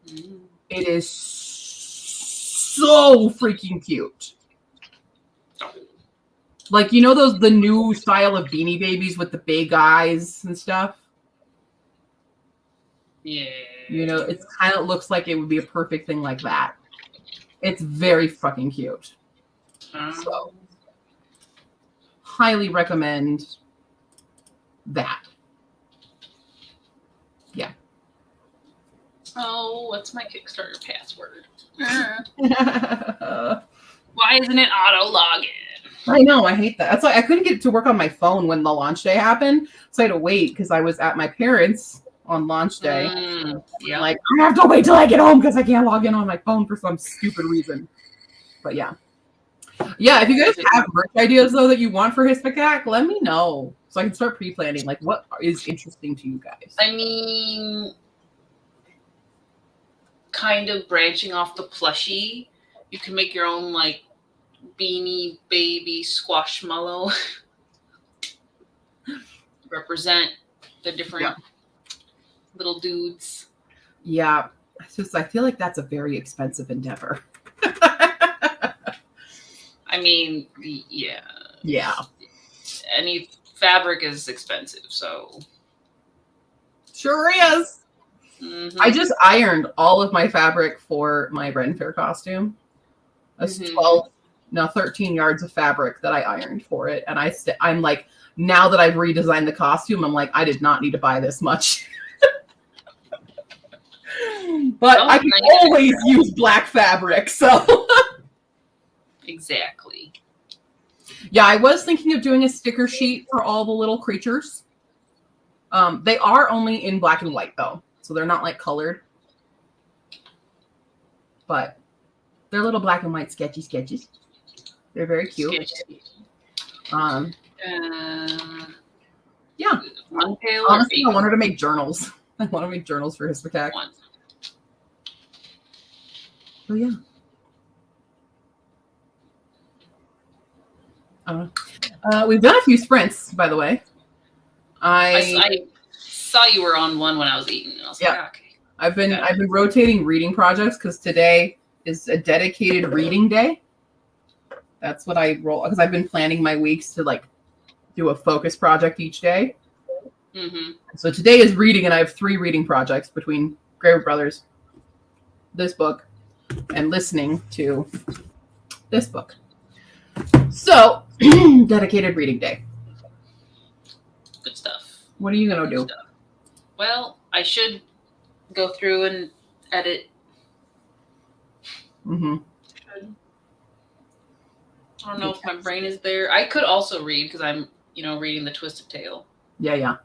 Mm. It is so freaking cute. Like, you know the new style of Beanie Babies with the big eyes and stuff? Yeah. You know, it kind of looks like it would be a perfect thing like that. It's very fucking cute. So, highly recommend that. Yeah. Oh, what's my Kickstarter password? Why isn't it auto login? I know, I hate that. That's why I couldn't get it to work on my phone when the launch day happened. So I had to wait because I was at my parents' on launch day. Yeah. Like, I have to wait till I get home because I can't log in on my phone for some stupid reason. But yeah. Yeah, if you guys have merch ideas, though, that you want for Hispec, let me know. So I can start pre-planning. Like, what is interesting to you guys? I mean, kind of branching off the plushie, you can make your own, like, Beanie Baby Squashmallow. Represent the different little dudes. Yeah. It's just, I feel like that's a very expensive endeavor. I mean, yeah. Yeah. Any fabric is expensive, so. Sure is. Mm-hmm. I just ironed all of my fabric for my Ren Fair costume. That's 13 yards of fabric that I ironed for it. And I'm like, now that I've redesigned the costume, I'm like, I did not need to buy this much. But I can always use black fabric, so. Exactly. Yeah, I was thinking of doing a sticker sheet for all the little creatures. They are only in black and white, though. So they're not, like, colored. But they're little black and white sketches. They're very cute. Yeah. One tail. Honestly, I wanted to make journals. I want to make journals for his spectac. Oh yeah. We've done a few sprints, by the way. I saw you were on one when I was eating. And I was like, okay. I've been rotating reading projects because today is a dedicated reading day. That's what I roll because I've been planning my weeks to like do a focus project each day. Mm-hmm. So today is reading, and I have 3 reading projects between Graver Brothers, this book, and listening to this book. So, dedicated reading day. Good stuff. What are you going to do? Well, I should go through and edit. Mm-hmm. I don't know if my brain is there. I could also read because I'm, reading The Twisted Tale. Yeah.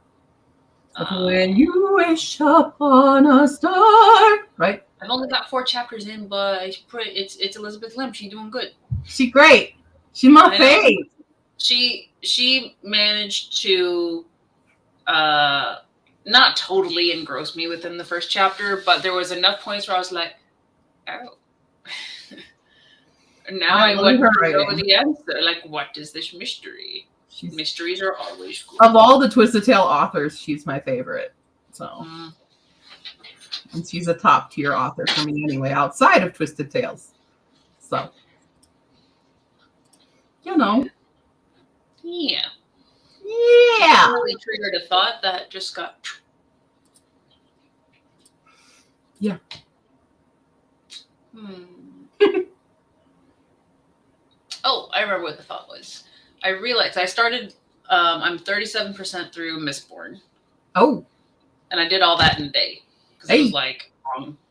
When you wish upon a star, right? I've only got 4 chapters in, but it's Elizabeth Lim. She's doing good. She's great. She's my fave. She managed to not totally engross me within the first chapter, but there was enough points where I was like, oh. Now I want to know the answer. Like, what is this mystery? Mysteries are always good. Of all the Twisted Tale authors, she's my favorite. So, and she's a top tier author for me anyway, outside of Twisted Tales. So, Yeah. Yeah. Really triggered a thought that just got. Yeah. remember what the thought was. I realized I started. I'm 37% through Mistborn, Oh, and I did all that in a day because it Hey. was like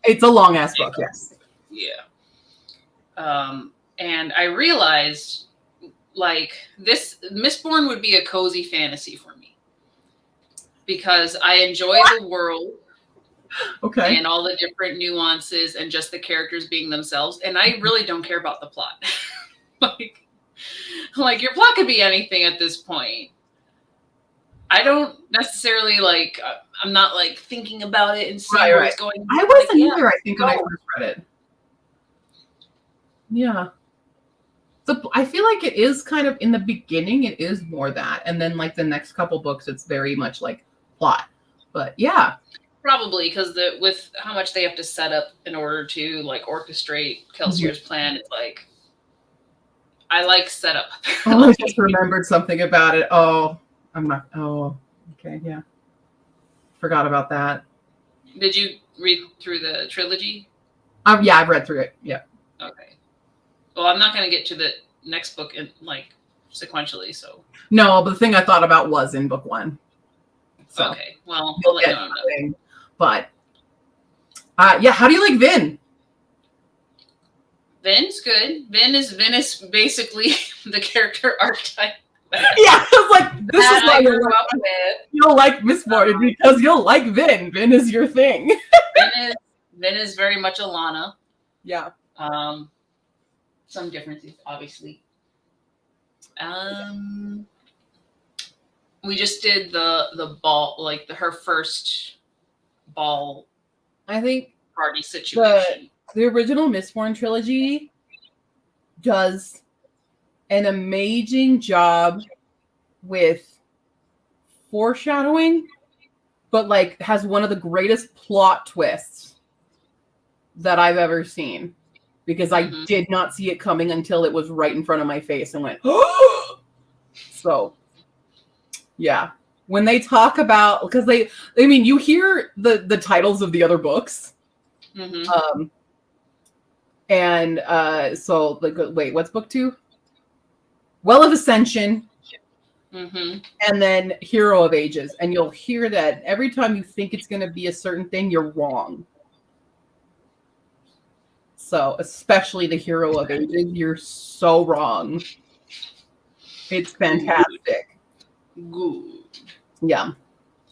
it's a long ass book. Yes. yeah. And I realized like this Mistborn would be a cozy fantasy for me because I enjoy the world. Okay. And all the different nuances and just the characters being themselves. And I really don't care about the plot. like your plot could be anything at this point. I don't necessarily like, I'm not like thinking about it and seeing where it's going. I wasn't either, I think, when I first read it. Yeah. So I feel like it is kind of, in the beginning, it is more that. And then like the next couple books, it's very much like plot. But yeah. Probably because with how much they have to set up in order to like orchestrate Kelsier's plan, it's like I like setup. Oh, I just remembered something about it. Oh, I'm not. Oh, okay, yeah. Forgot about that. Did you read through the trilogy? Yeah, I've read through it. Yeah. Okay. Well, I'm not going to get to the next book in like sequentially, so. No, but the thing I thought about was in book 1. So okay. Well, I'll let you know. But yeah, how do you like Vin? Vin's good. Vin is basically the character archetype. Yeah, I was like, this is why you'll like Mistborn because you'll like Vin. Vin is your thing. Vin is very much Alana. Yeah. Some differences, obviously. We just did the ball, like her first ball. I think party situation. The original Mistborn trilogy does an amazing job with foreshadowing, but like has one of the greatest plot twists that I've ever seen because I did not see it coming until it was right in front of my face and went, oh! So, yeah. When they talk about, because you hear the titles of the other books. Mm-hmm. So like, wait, what's book 2? Well of Ascension. Mm-hmm. And then Hero of Ages. And you'll hear that every time you think it's going to be a certain thing, you're wrong. So, especially the Hero of Ages, you're so wrong. It's fantastic. Good. Yeah.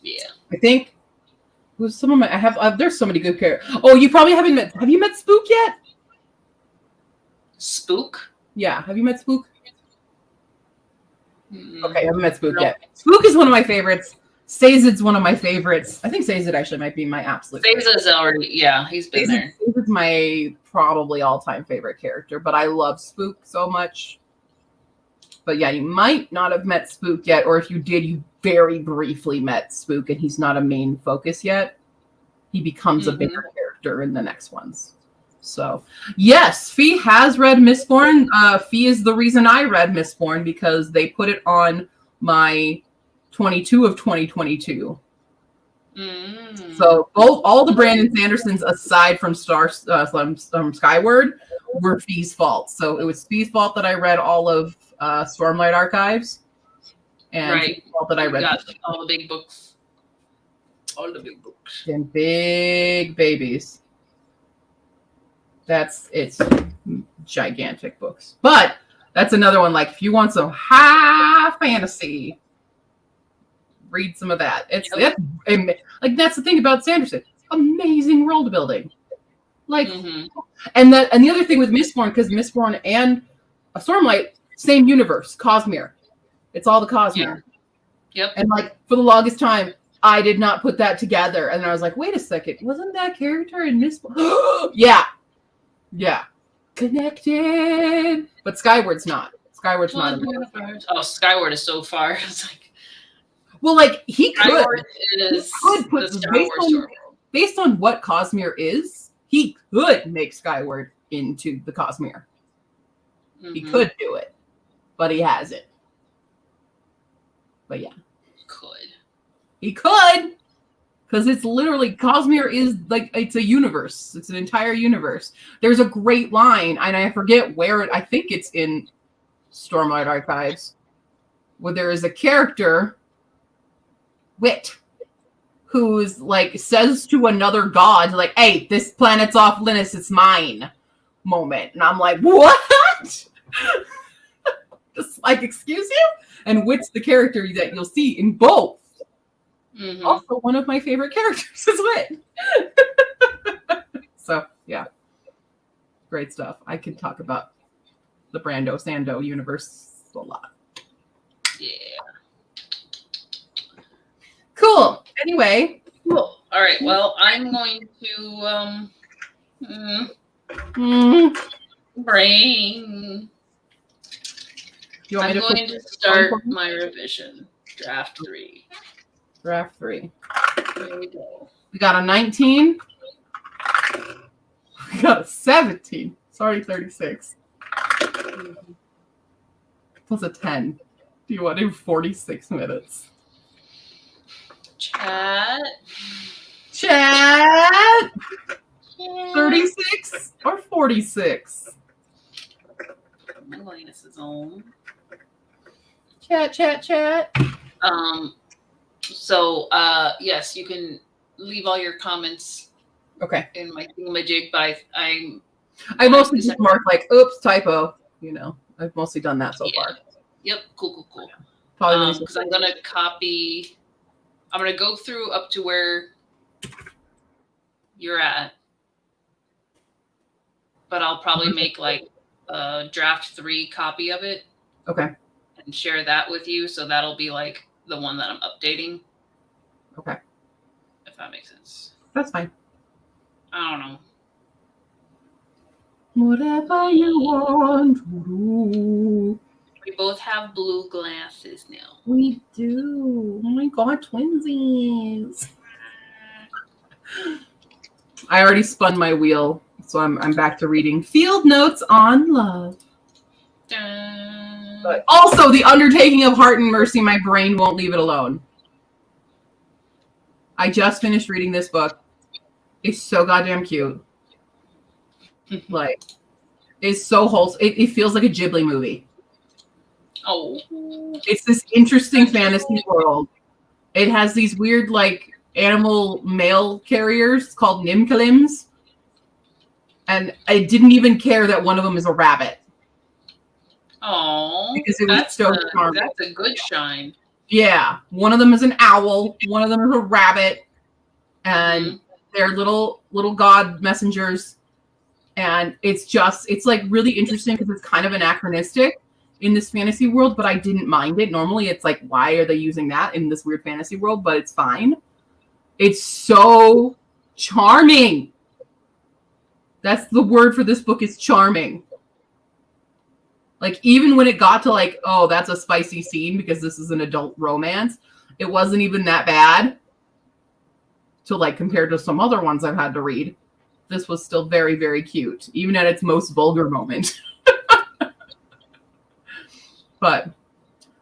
Yeah. I think who's some of my there's so many good characters. Oh, you probably haven't met. Have you met Spook yet? Spook? Yeah. Have you met Spook? Mm-hmm. Okay, I haven't met Spook yet. Spook is one of my favorites. Sazed's one of my favorites. I think Sazed actually might be my absolute favorite. Sazed's already, yeah, he's been there. Sazed's my probably all-time favorite character, but I love Spook so much. But yeah, you might not have met Spook yet, or if you did, you very briefly met Spook, and he's not a main focus yet. He becomes a bigger character in the next ones. So, yes, Fee has read Mistborn. Fee is the reason I read Mistborn because they put it on my 22 of 2022. So all the Brandon Sandersons aside from Skyward were Fee's fault. So it was Fee's fault that I read all of Stormlight Archives, and Fee's fault that I read all the big books. All the big books. And big babies. It's gigantic books. But that's another one. Like if you want some high fantasy, read some of that. That's the thing about Sanderson. Amazing world building. Like and the other thing with Mistborn, because Mistborn and Stormlight, same universe, Cosmere. It's all the Cosmere. Yep. And like for the longest time, I did not put that together. And I was like, wait a second, wasn't that character in Mistborn? Yeah. Connected. But Skyward's not. Skyward's not in there. Oh, Skyward is so far. It's like, well, like he Skyward could. Is he could put based on what Cosmere is, he could make Skyward into the Cosmere. He could do it, but he hasn't. But yeah. He could. Because it's literally, Cosmere is like, it's a universe. It's an entire universe. There's a great line, and I forget where I think it's in Stormlight Archives, where there is a character, Wit, who's like says to another god, like, "Hey, this planet's off limits, it's mine." Moment, and I'm like, "What?" Just like, excuse you? And Wit's the character that you'll see in both. Mhm. Also, one of my favorite characters is Wit. So yeah, great stuff. I could talk about the Brando Sando universe a lot. Yeah. Cool. Anyway, Cool. All right. Well, I'm going to brain. You want I'm me to going to start my revision. Draft 3. Draft 3. There we go. We got a 19. We got a 17. Sorry, 36. Plus a 10. Do you want to do 46 minutes? Chat. 36 or 46? My Linus is on. Chat. So yes, you can leave all your comments Okay. in my thingamajig, but I mostly just mark like, oops, typo. You know, I've mostly done that so far. Yep. Cool. Probably Because I'm gonna copy. I'm gonna go through up to where you're at, but I'll probably make like a draft 3 copy of it. Okay. And share that with you, so that'll be like the one that I'm updating. Okay. If that makes sense. That's fine. I don't know. Whatever you want to do. We both have blue glasses now. We do. Oh my god, twinsies. I already spun my wheel, so I'm back to reading Field Notes on Love. Dun. But also The Undertaking of Heart and Mercy, my brain won't leave it alone. I just finished reading this book. It's so goddamn cute. Like, it's so wholesome. It feels like a Ghibli movie. Oh. It's this interesting fantasy world. It has these weird, like, animal mail carriers called Nimkalims. And I didn't even care that one of them is a rabbit. Oh. Because it was so charming. That's a good shine. Yeah. One of them is an owl. One of them is a rabbit. And they're little god messengers. And it's like really interesting because it's kind of anachronistic in this fantasy world, but I didn't mind it. Normally it's like, why are they using that in this weird fantasy world? But it's fine. It's so charming. That's the word for this book, is charming. Like, even when it got to like, oh, that's a spicy scene because this is an adult romance, it wasn't even that bad. To like, compared to some other ones I've had to read. This was still very, very cute, even at its most vulgar moment. But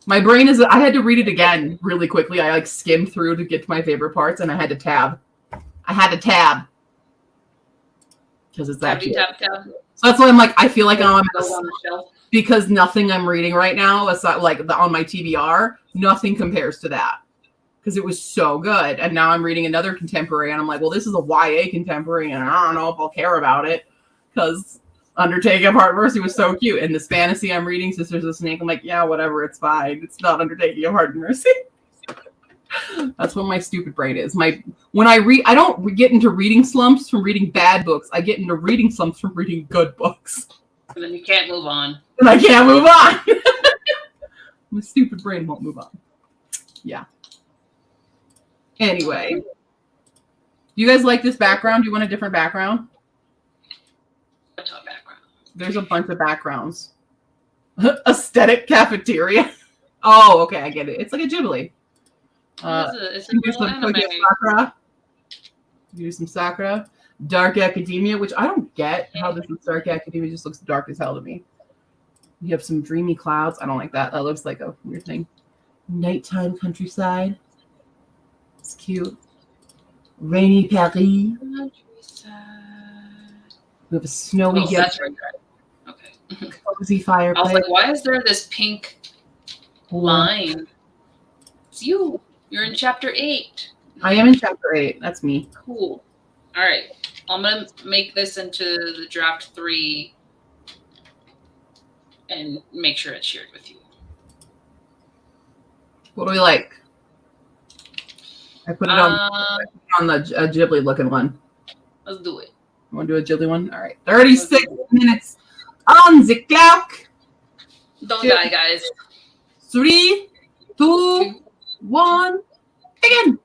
my brain I had to read it again really quickly. I like skimmed through to get to my favorite parts, and I had to tab. Because it's that cute. Tab. So that's why I'm like, I feel like I'm on the shelf. Because nothing I'm reading right now, aside like on my TBR, nothing compares to that. Because it was so good. And now I'm reading another contemporary, and I'm like, well, this is a YA contemporary, and I don't know if I'll care about it. Because Undertaking of Heart and Mercy was so cute. And this fantasy I'm reading, Sisters of Snake, I'm like, yeah, whatever, it's fine. It's not Undertaking of Heart and Mercy. That's what my stupid brain is. When I read, I don't get into reading slumps from reading bad books. I get into reading slumps from reading good books. And then you can't move on. And I can't move on. My stupid brain won't move on. Yeah. Anyway. Do you guys like this background? Do you want a different background? What's our background? There's a bunch of backgrounds. Aesthetic cafeteria. Oh, okay, I get it. It's like a Ghibli. It's a little anime. Sakura. You do some Sakura. Dark Academia, which I don't get how this is Dark Academia. It just looks dark as hell to me. You have some dreamy clouds. I don't like that. That looks like a weird thing. Nighttime countryside. It's cute. Rainy Paris. Countryside. We have a snowy That's right. Okay. Okay. Cozy I was fireplace. like, why is there this pink line? It's you. You're in chapter 8. I am in chapter 8. That's me. Cool. All right. I'm going to make this into the draft 3 and make sure it's shared with you. What do we like? I put it on the Ghibli looking one. Let's do it. You want to do a Ghibli one? All right. 36 minutes on the clock. Don't die, guys. 3, 2, 1. Begin.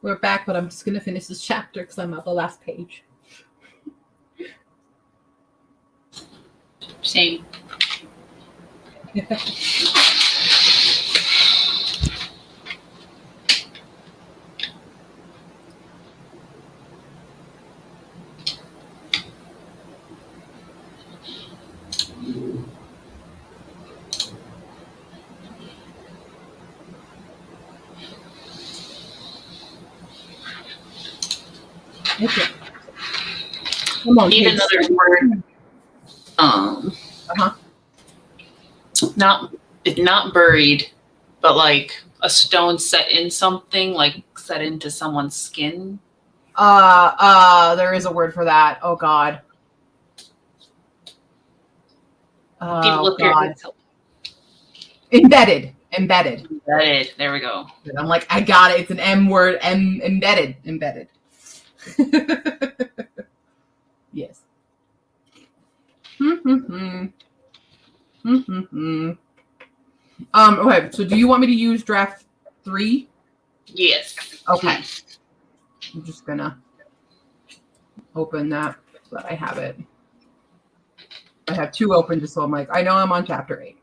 We're back, but I'm just gonna finish this chapter because I'm at the last page. Same. Okay. Come on, Need kids. another word. Uh-huh. Not buried, but like a stone set in something, like set into someone's skin. There is a word for that. Oh God. People Oh look here. God. Embedded. Embedded. There we go. I'm like, I got it. It's an M word. Embedded. Yes. Okay, so do you want me to use draft 3? Yes. Okay. I'm just gonna open that so that I have it. I have 2 open just so I'm like, I know I'm on chapter 8.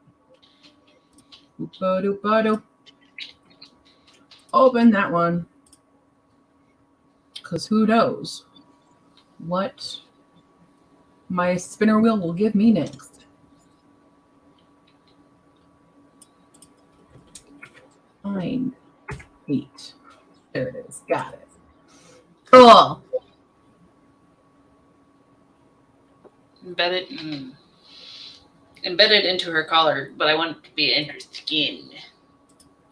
Oop-a-doop-a-doop. Open that one. Because who knows what my spinner wheel will give me next. Find 8. There it is. Got it. Cool. Embedded into her collar, but I want it to be in her skin.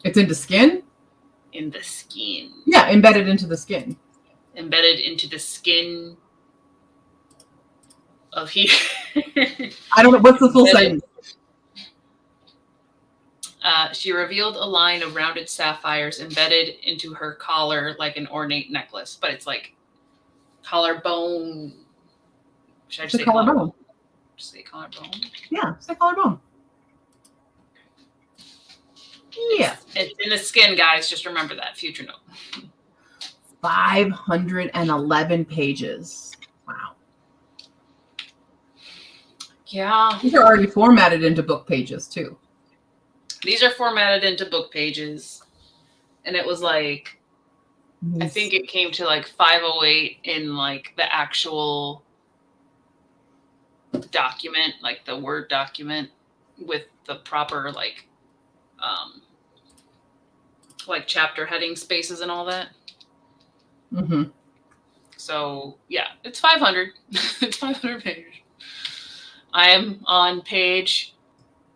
It's into skin? In the skin. Yeah, embedded into the skin. Embedded into the skin of he. I don't know. What's the full sentence? She revealed a line of rounded sapphires embedded into her collar like an ornate necklace, but it's like collarbone. Should I just say collarbone? Just say collarbone. Yeah, say collarbone. Yeah. It's in the skin, guys. Just remember that. Future note. 511 pages. Wow. Yeah. These are already formatted into book pages, too. These are formatted into book pages. And it was like, I think it came to like 508 in like the actual document, like the Word document with the proper like chapter heading spaces and all that. Mm-hmm. So yeah, it's 500. It's 500 pages. I am on page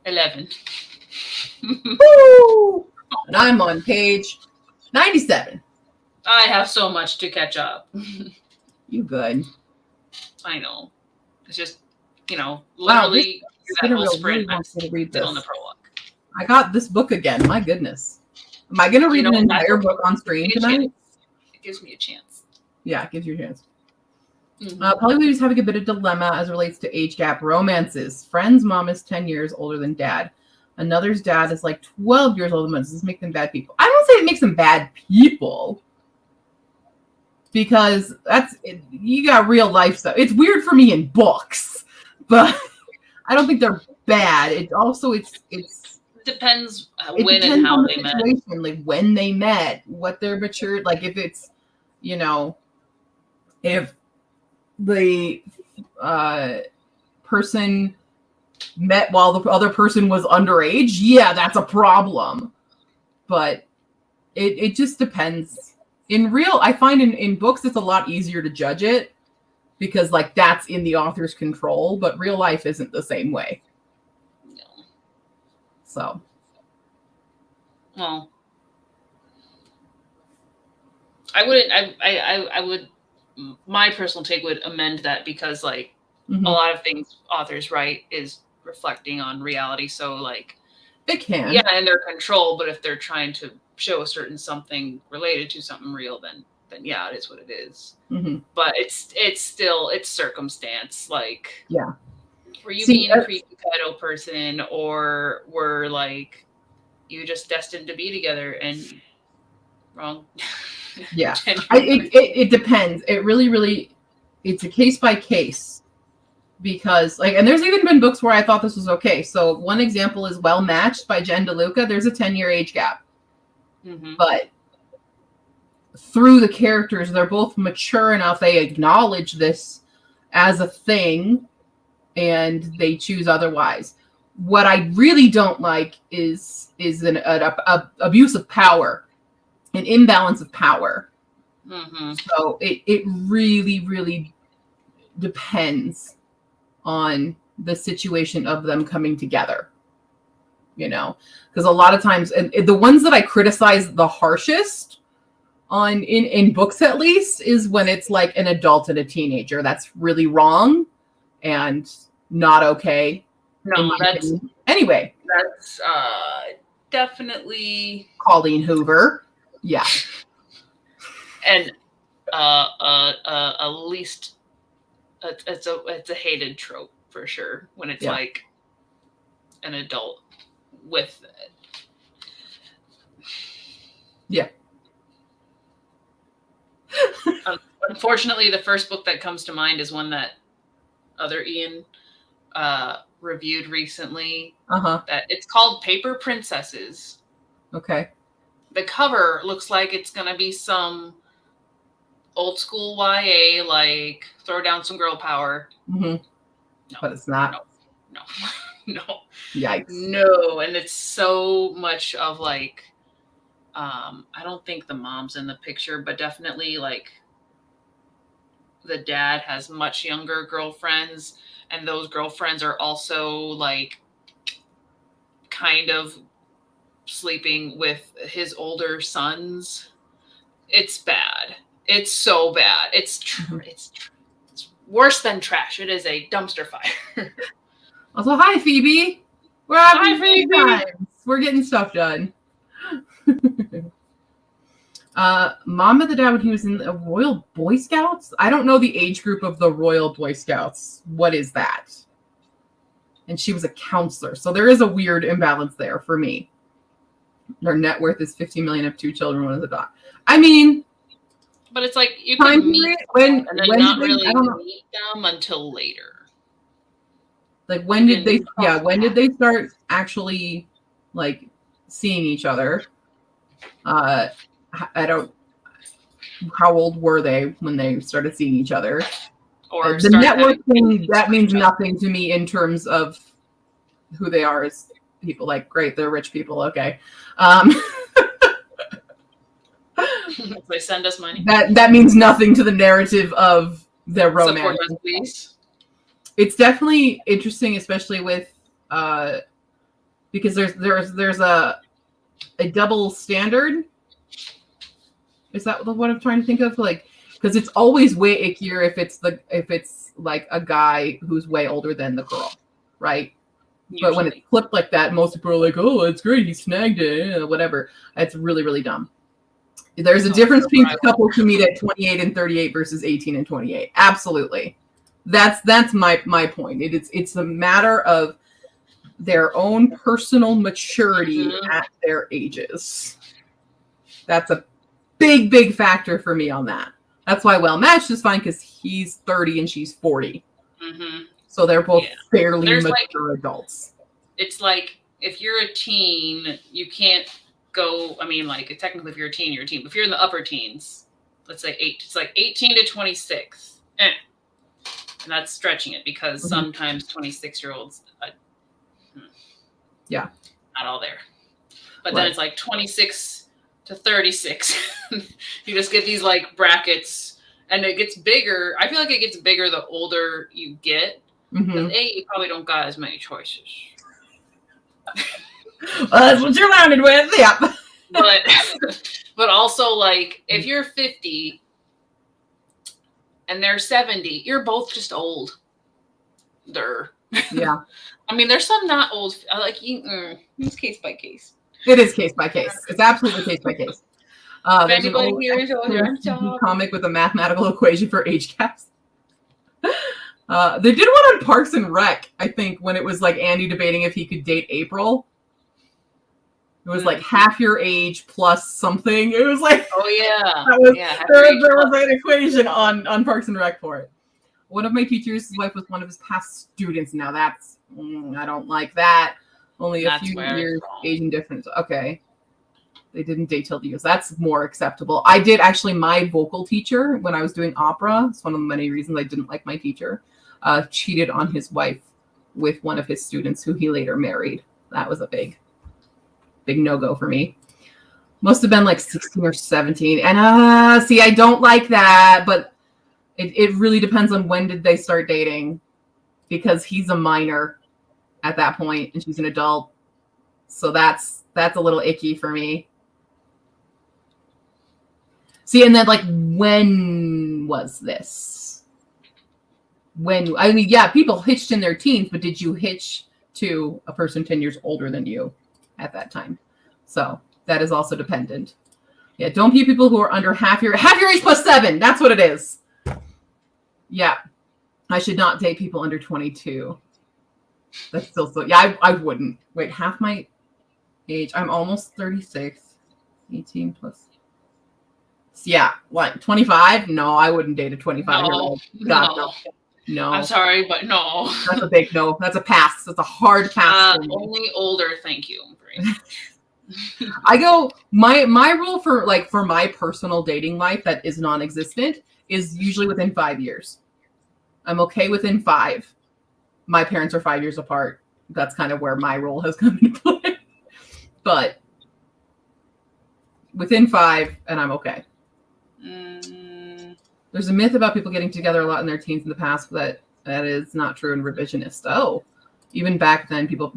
11. Woo! And I'm on page 97. I have so much to catch up. You good. I know. It's just, literally that whole sprint. I'm still in the prologue. I got this book again. My goodness. Am I going to read an entire book on stream tonight? It gives me a chance. Yeah, it gives you a chance. Mm-hmm. Polly is having a bit of dilemma as relates to age gap romances. Friend's mom is 10 years older than dad. Another's dad is like 12 years older than them. Does this make them bad people? I don't say it makes them bad people. Because you got real life stuff. It's weird for me in books, but I don't think they're bad. It depends when and how they met. Like when they met, what they're matured. Like if it's, if the person met while the other person was underage, yeah, that's a problem. But it just depends. I find in books it's a lot easier to judge it because like that's in the author's control, but real life isn't the same way. No. So. Well, I would, my personal take would amend that because like a lot of things authors write is reflecting on reality. So like it can. Yeah, in their control, but if they're trying to show a certain something related to something real, then yeah, it is what it is. Mm-hmm. But it's circumstance. Like, yeah, were you being a creepy pedo person, or were like you just destined to be together? And wrong. Yeah. Genuinely. It depends. It really, it's a case by case. Because and there's even been books where I thought this was okay. So one example is Well Matched by Jen DeLuca. There's a 10-year age gap. Mm-hmm. But through the characters, they're both mature enough. They acknowledge this as a thing and they choose otherwise. What I really don't like is an abuse of power, an imbalance of power. Mm-hmm. So it really depends on the situation of them coming together, because a lot of times, and the ones that I criticize the harshest on in books at least is when it's like an adult and a teenager. That's really wrong and not okay. No, that's anyway. That's definitely Colleen Hoover. Yeah. And at least it's a hated trope for sure when it's like an adult with it. Yeah. Unfortunately, the first book that comes to mind is one that other Ian reviewed recently. That it's called Paper Princesses. Okay. The cover looks like it's gonna be some old school YA, like throw down some girl power. Mm-hmm. No, but it's not. No. Yikes. No, and it's so much of like, I don't think the mom's in the picture, but definitely like the dad has much younger girlfriends, and those girlfriends are also like kind of sleeping with his older sons. It's bad. It's so bad. It's worse than trash. It is a dumpster fire. Also, hi Phoebe. We're having Phoebe times. We're getting stuff done. Mom of the dad when he was in the Royal Boy Scouts. I don't know the age group of the Royal Boy Scouts. What is that? And she was a counselor, so there is a weird imbalance there for me. Their net worth is $50 million of 2 children, one is a dog. I mean, but it's like you can meet them and then not really meet them until later. Like when did they? Yeah, when did they start actually like seeing each other? I don't. How old were they when they started seeing each other? Or the network thing that means nothing to me in terms of who they are as people. Like, great, they're rich people. Okay. They send us money. That means nothing to the narrative of their romance. Support us, please. It's definitely interesting, especially with because there's a double standard. Is that what I'm trying to think of? Like, because it's always way ickier if it's like a guy who's way older than the girl, right? Usually. But when it's flipped like that, most people are like, "Oh, it's great, he snagged it," whatever. It's really dumb. There's a difference between couples who meet at 28 and 38 versus 18 and 28. Absolutely. That's my point. It's a matter of their own personal maturity at their ages. That's a big factor for me on that. That's why Well Matched is fine, because he's 30 and she's 40. Mm-hmm. So they're both fairly mature adults. It's like if you're a teen, you can't go. I mean, like technically, if you're a teen, you're a teen. But if you're in the upper teens, let's say 8, it's like 18 to 26. And that's stretching it because sometimes 26-year-olds, not all there. But then it's like 26 to 36. You just get these like brackets, and it gets bigger. I feel like it gets bigger the older you get. Because you probably don't got as many choices. Well, that's what you're landed with, yeah. But also, like, if you're 50 and they're 70, you're both just old. Yeah. I mean, there's some not old. Like, it's case by case. It is case by case. It's absolutely case by case. There's an old comic with a mathematical equation for age gaps. They did one on Parks and Rec, I think, when it was like Andy debating if he could date April. It was like half your age plus something. It was like, oh yeah, there was an equation on Parks and Rec for it. One of my teachers' wife was one of his past students. Now that's, I don't like that. Only a few years Asian difference. Okay. They didn't date till the years. That's more acceptable. I did actually, my vocal teacher, when I was doing opera, it's one of the many reasons I didn't like my teacher, cheated on his wife with one of his students who he later married. That was a big no-go for me. Must have been like 16 or 17. And see, I don't like that, but it really depends on when did they start dating, because he's a minor at that point and she's an adult. So that's a little icky for me. See, and then like, when was this? I mean, yeah, people hitched in their teens, but did you hitch to a person 10 years older than you at that time? So that is also dependent. Yeah, don't be people who are under half your age plus 7. That's what it is. Yeah, I should not date people under 22. That's still so. Yeah, I wouldn't. Wait, half my age. I'm almost 36. 18 plus. Yeah, what? 25? No, I wouldn't date a 25-year-old. No. I'm sorry, but no. That's a big no. That's a pass. That's a hard pass. Only older, thank you. I go, my rule for my personal dating life that is non-existent is usually within 5 years. I'm okay within 5. My parents are 5 years apart. That's kind of where my role has come into play. But within 5, and I'm okay. There's a myth about people getting together a lot in their teens in the past, but that is not true and revisionist. Oh, even back then, people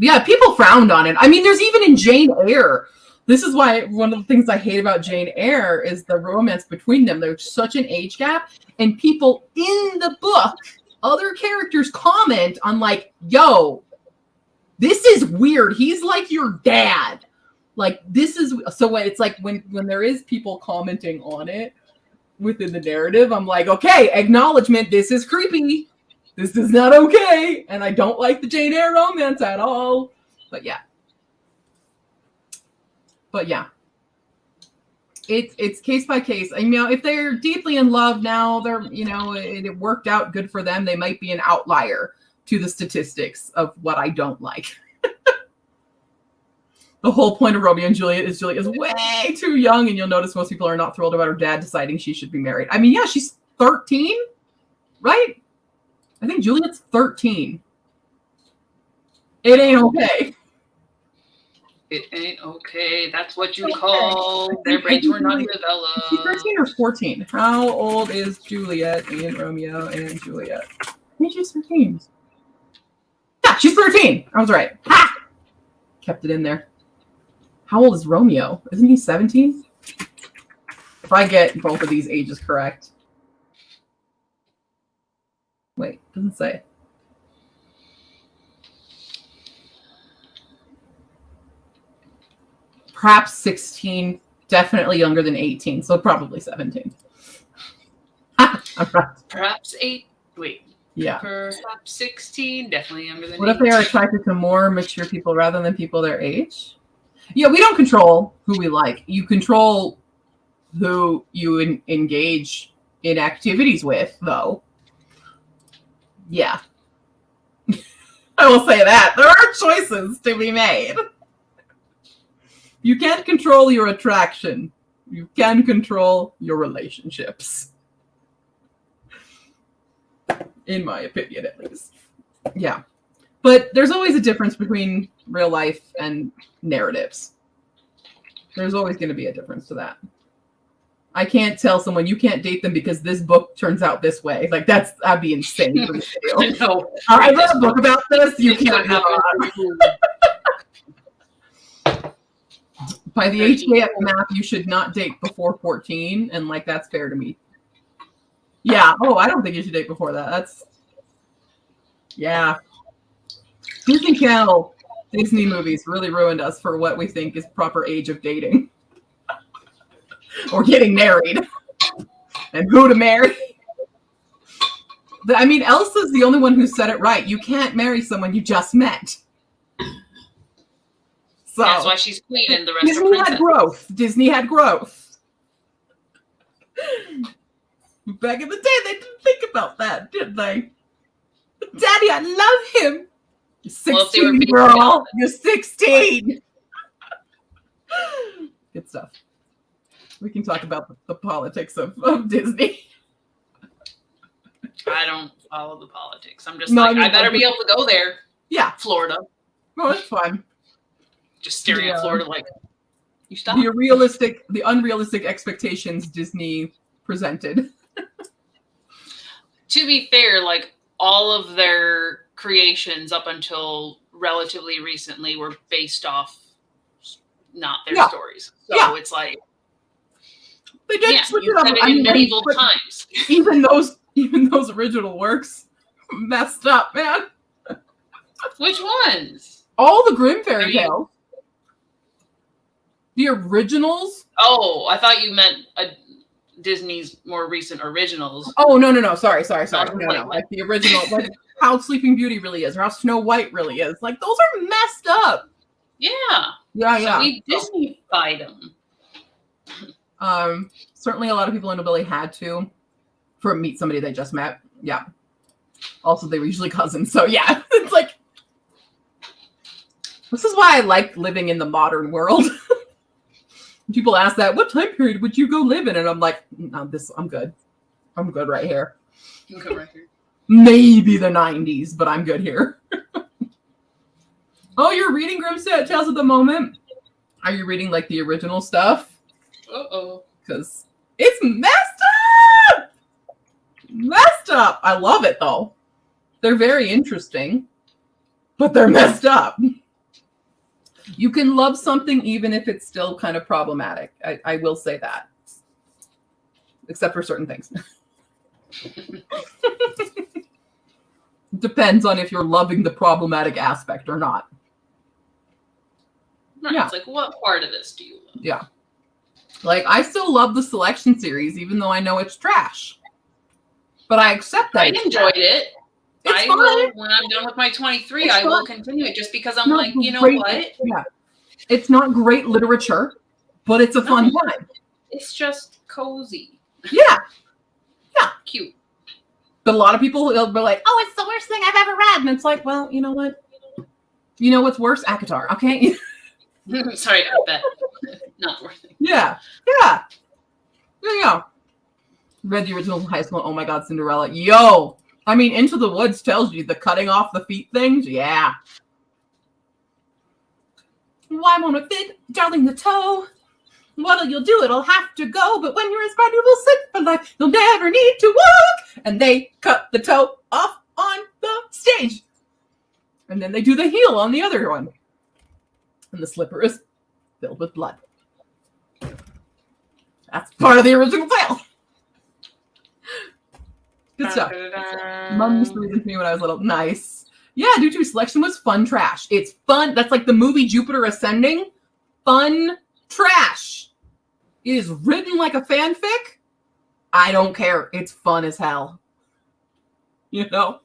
frowned on it. I mean, there's even in Jane Eyre. This is why one of the things I hate about Jane Eyre is the romance between them. There's such an age gap, and people in the book, other characters comment on like, yo, this is weird. He's like your dad. Like, this is, so when it's like when there is people commenting on it within the narrative, I'm like, okay, acknowledgement, this is creepy. This is not okay. And I don't like the Jane Eyre romance at all. But yeah. It's case by case. And, if they're deeply in love now, they're, it worked out good for them. They might be an outlier to the statistics of what I don't like. The whole point of Romeo and Juliet is way too young, and you'll notice most people are not thrilled about her dad deciding she should be married. I mean, yeah, she's 13, right? I think Juliet's 13. It ain't okay. It ain't okay. That's what you call their brains were not developed. She's 13 or 14. How old is Juliet in Romeo and Juliet? I think she's 13. Yeah, she's 13. I was right. Ha! Kept it in there. How old is Romeo? Isn't he 17? If I get both of these ages correct. Wait, doesn't say. Perhaps 16, definitely younger than 18, so probably 17. Perhaps 8. Wait. Yeah. Perhaps 16, definitely younger than 18. What if they are attracted to more mature people rather than people their age? Yeah, we don't control who we like. You control who you engage in activities with, though. Yeah. I will say that. There are choices to be made. You can't control your attraction. You can control your relationships. In my opinion, at least. Yeah. But there's always a difference between real life and narratives. There's always going to be a difference to that. I can't tell someone you can't date them because this book turns out this way. Like, that'd be insane for me to do. I know. I read a book about this. You can't have By the HKF map, you should not date before 14, and like that's fair to me. Yeah. Oh, I don't think you should date before that. That's yeah. Disney Channel, Disney movies really ruined us for what we think is proper age of dating. Or getting married. And who to marry. I mean, Elsa's the only one who said it right. You can't marry someone you just met. So that's why she's queen and the rest are Disney princesses. had growth. Disney had growth. Back in the day, they didn't think about that, did they? Daddy, I love him. You're 16, girl. You're 16. Good stuff. We can talk about the politics of Disney. I don't follow the politics. I'm just I better be able to go there. Yeah. Florida. Oh, that's fine. Just staring at Florida like, you stop. The unrealistic expectations Disney presented. To be fair, like all of their creations up until relatively recently were based off not their stories. So it's like they did switch it up. In medieval times. Even those original works messed up, man. Which ones? All the Grimm fairy tales. The originals. Oh, I thought you meant Disney's more recent originals. Oh, no. Sorry. No. Like the original, like how Sleeping Beauty really is, or how Snow White really is. Like those are messed up. Yeah. Yeah. So we Disney-fied them. Certainly a lot of people in Nobility had to meet somebody they just met. Yeah. Also, they were usually cousins. So yeah, it's like, this is why I like living in the modern world. People ask that, what time period would you go live in? And I'm like, no, I'm good. I'm good right here. I'm good right here. Maybe the 90s, but I'm good here. Oh, you're reading Grimm's Tales at the moment? Are you reading like the original stuff? Uh-oh. Because it's messed up! Messed up! I love it though. They're very interesting, but they're messed up. You can love something even if it's still kind of problematic. I will say that. Except for certain things. Depends on if you're loving the problematic aspect or not. Right. Yeah. It's like, what part of this do you love? Yeah. Like, I still love the Selection series, even though I know it's trash. But I accept that. I enjoyed it. It's fun. Will, when I'm done with my 23, I will continue it just because I'm like, you know what? Yeah. It's not great literature, but it's a fun time. It's just cozy. Yeah. Yeah. Cute. But a lot of people will be like, oh, it's the worst thing I've ever read. And it's like, well, you know what? You know what's worse? ACOTAR, okay? Sorry, I bet. Not worth it. Yeah. Yeah. There you go. Read the original high school. Oh my God, Cinderella. Yo. I mean, Into the Woods tells you the cutting off the feet things. Yeah. Why won't it fit, darling, the toe? What'll you do? It'll have to go. But when you're a spider, you will sit for life. You'll never need to walk. And they cut the toe off on the stage. And then they do the heel on the other one. And the slipper is filled with blood. That's part of the original tale. Good stuff. Mom used to read it to me when I was little. Nice. Yeah, due to Selection was fun trash. It's fun. That's like the movie Jupiter Ascending. Fun trash. It is written like a fanfic. I don't care. It's fun as hell. You know?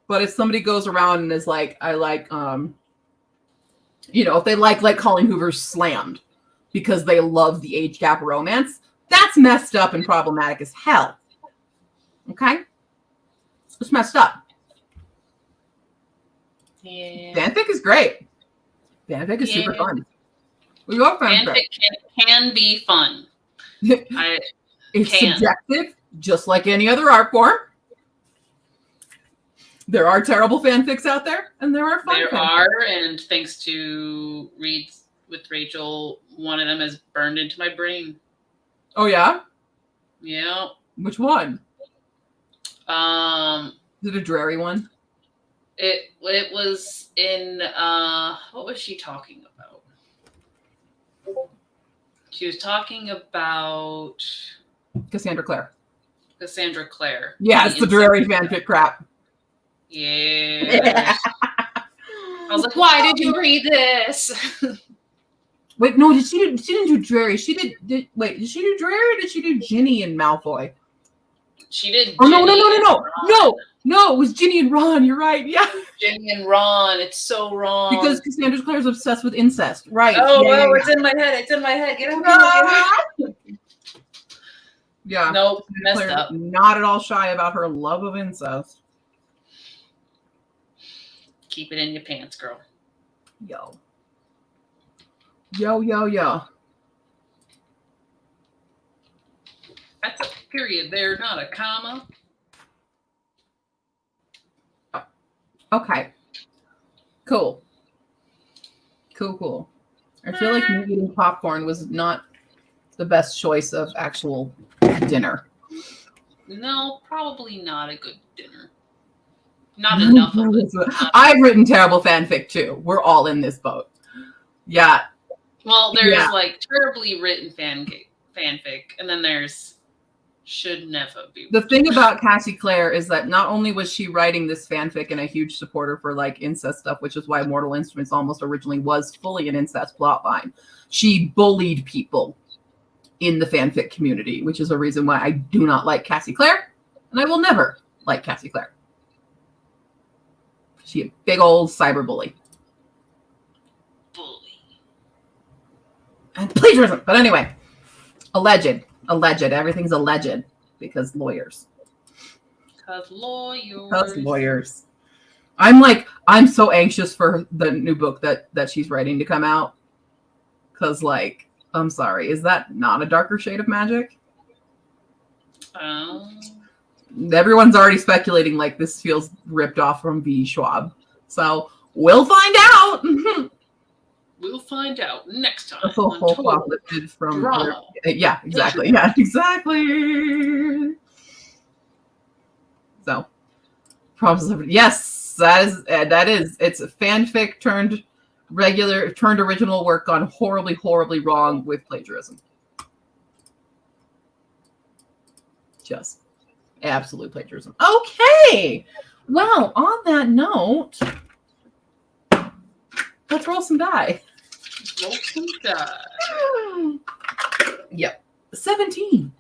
But if somebody goes around and is like, I like, if they like Colleen Hoover's Slammed because they love the age gap romance, that's messed up and problematic as hell. Okay? It's messed up. Yeah. Fanfic is great. Fanfic is super fun. We love fanfic. Fanfic can be fun. It's subjective, just like any other art form. There are terrible fanfics out there, and there are fun fanfics. There are, and thanks to Reads with Rachel, one of them is burned into my brain. Oh, yeah? Yeah. Which one? Is it a dreary one? It was in, what was she talking about? She was talking about... Cassandra Clare. Yeah, it's the dreary fanfic crap. Yeah. I was like, why did you read this? Wait, no, she didn't do dreary. Did she do dreary or did she do Ginny and Malfoy? She did. Oh, no. No, it was Ginny and Ron. You're right. Yeah. Ginny and Ron. It's so wrong. Because Cassandra Clare is obsessed with incest. Right. Oh, yeah, well, it's in my head. It's in my head. Get out. Yeah. Nope. Messed Claire, up. not at all shy about her love of incest. Keep it in your pants, girl. Yo. Yo, yo, yo. That's a period there, not a comma. Okay. Cool. Cool. I feel like me eating popcorn was not the best choice of actual dinner. No, probably not a good dinner. Not enough of it. I've written terrible fanfic too. We're all in this boat. Yeah. Well, there's like terribly written fanfic, and then there's should never be. The thing about Cassie Clare is that not only was she writing this fanfic and a huge supporter for like incest stuff, which is why Mortal Instruments almost originally was fully an incest plotline, she bullied people in the fanfic community, which is a reason why I do not like Cassie Clare, and I will never like Cassie Clare. She a big old cyberbully. And plagiarism. But anyway, alleged. Everything's alleged because lawyers. Because lawyers. I'm so anxious for the new book that she's writing to come out. Because, like, I'm sorry, is that not a darker shade of magic? Everyone's already speculating like this feels ripped off from V. Schwab. So we'll find out. We'll find out next time. That's a whole plot lifted from drama. Yeah, exactly. Yeah, exactly. So, yes, that is. It's a fanfic turned original work gone horribly wrong with plagiarism. Just absolute plagiarism. Okay. Well, on that note, let's roll some die. Roll some die. Yep. 17.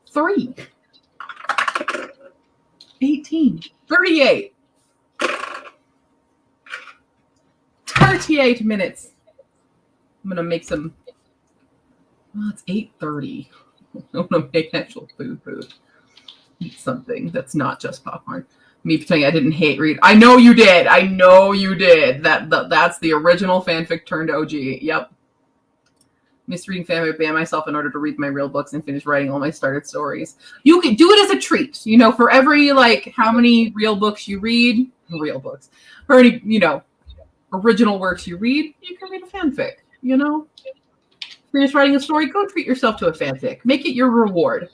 3. 18. 38. 38 minutes. I'm gonna make some. Well, it's 8:30. I'm gonna make actual food. Eat something that's not just popcorn. Me pretending I didn't read. I know you did. That's the original fanfic turned OG. Yep. Misreading fanfic, ban myself in order to read my real books and finish writing all my started stories. You can do it as a treat. You know, for every like how many real books you read, for any original works you read, you can read a fanfic. You know, finish writing a story, go treat yourself to a fanfic. Make it your reward.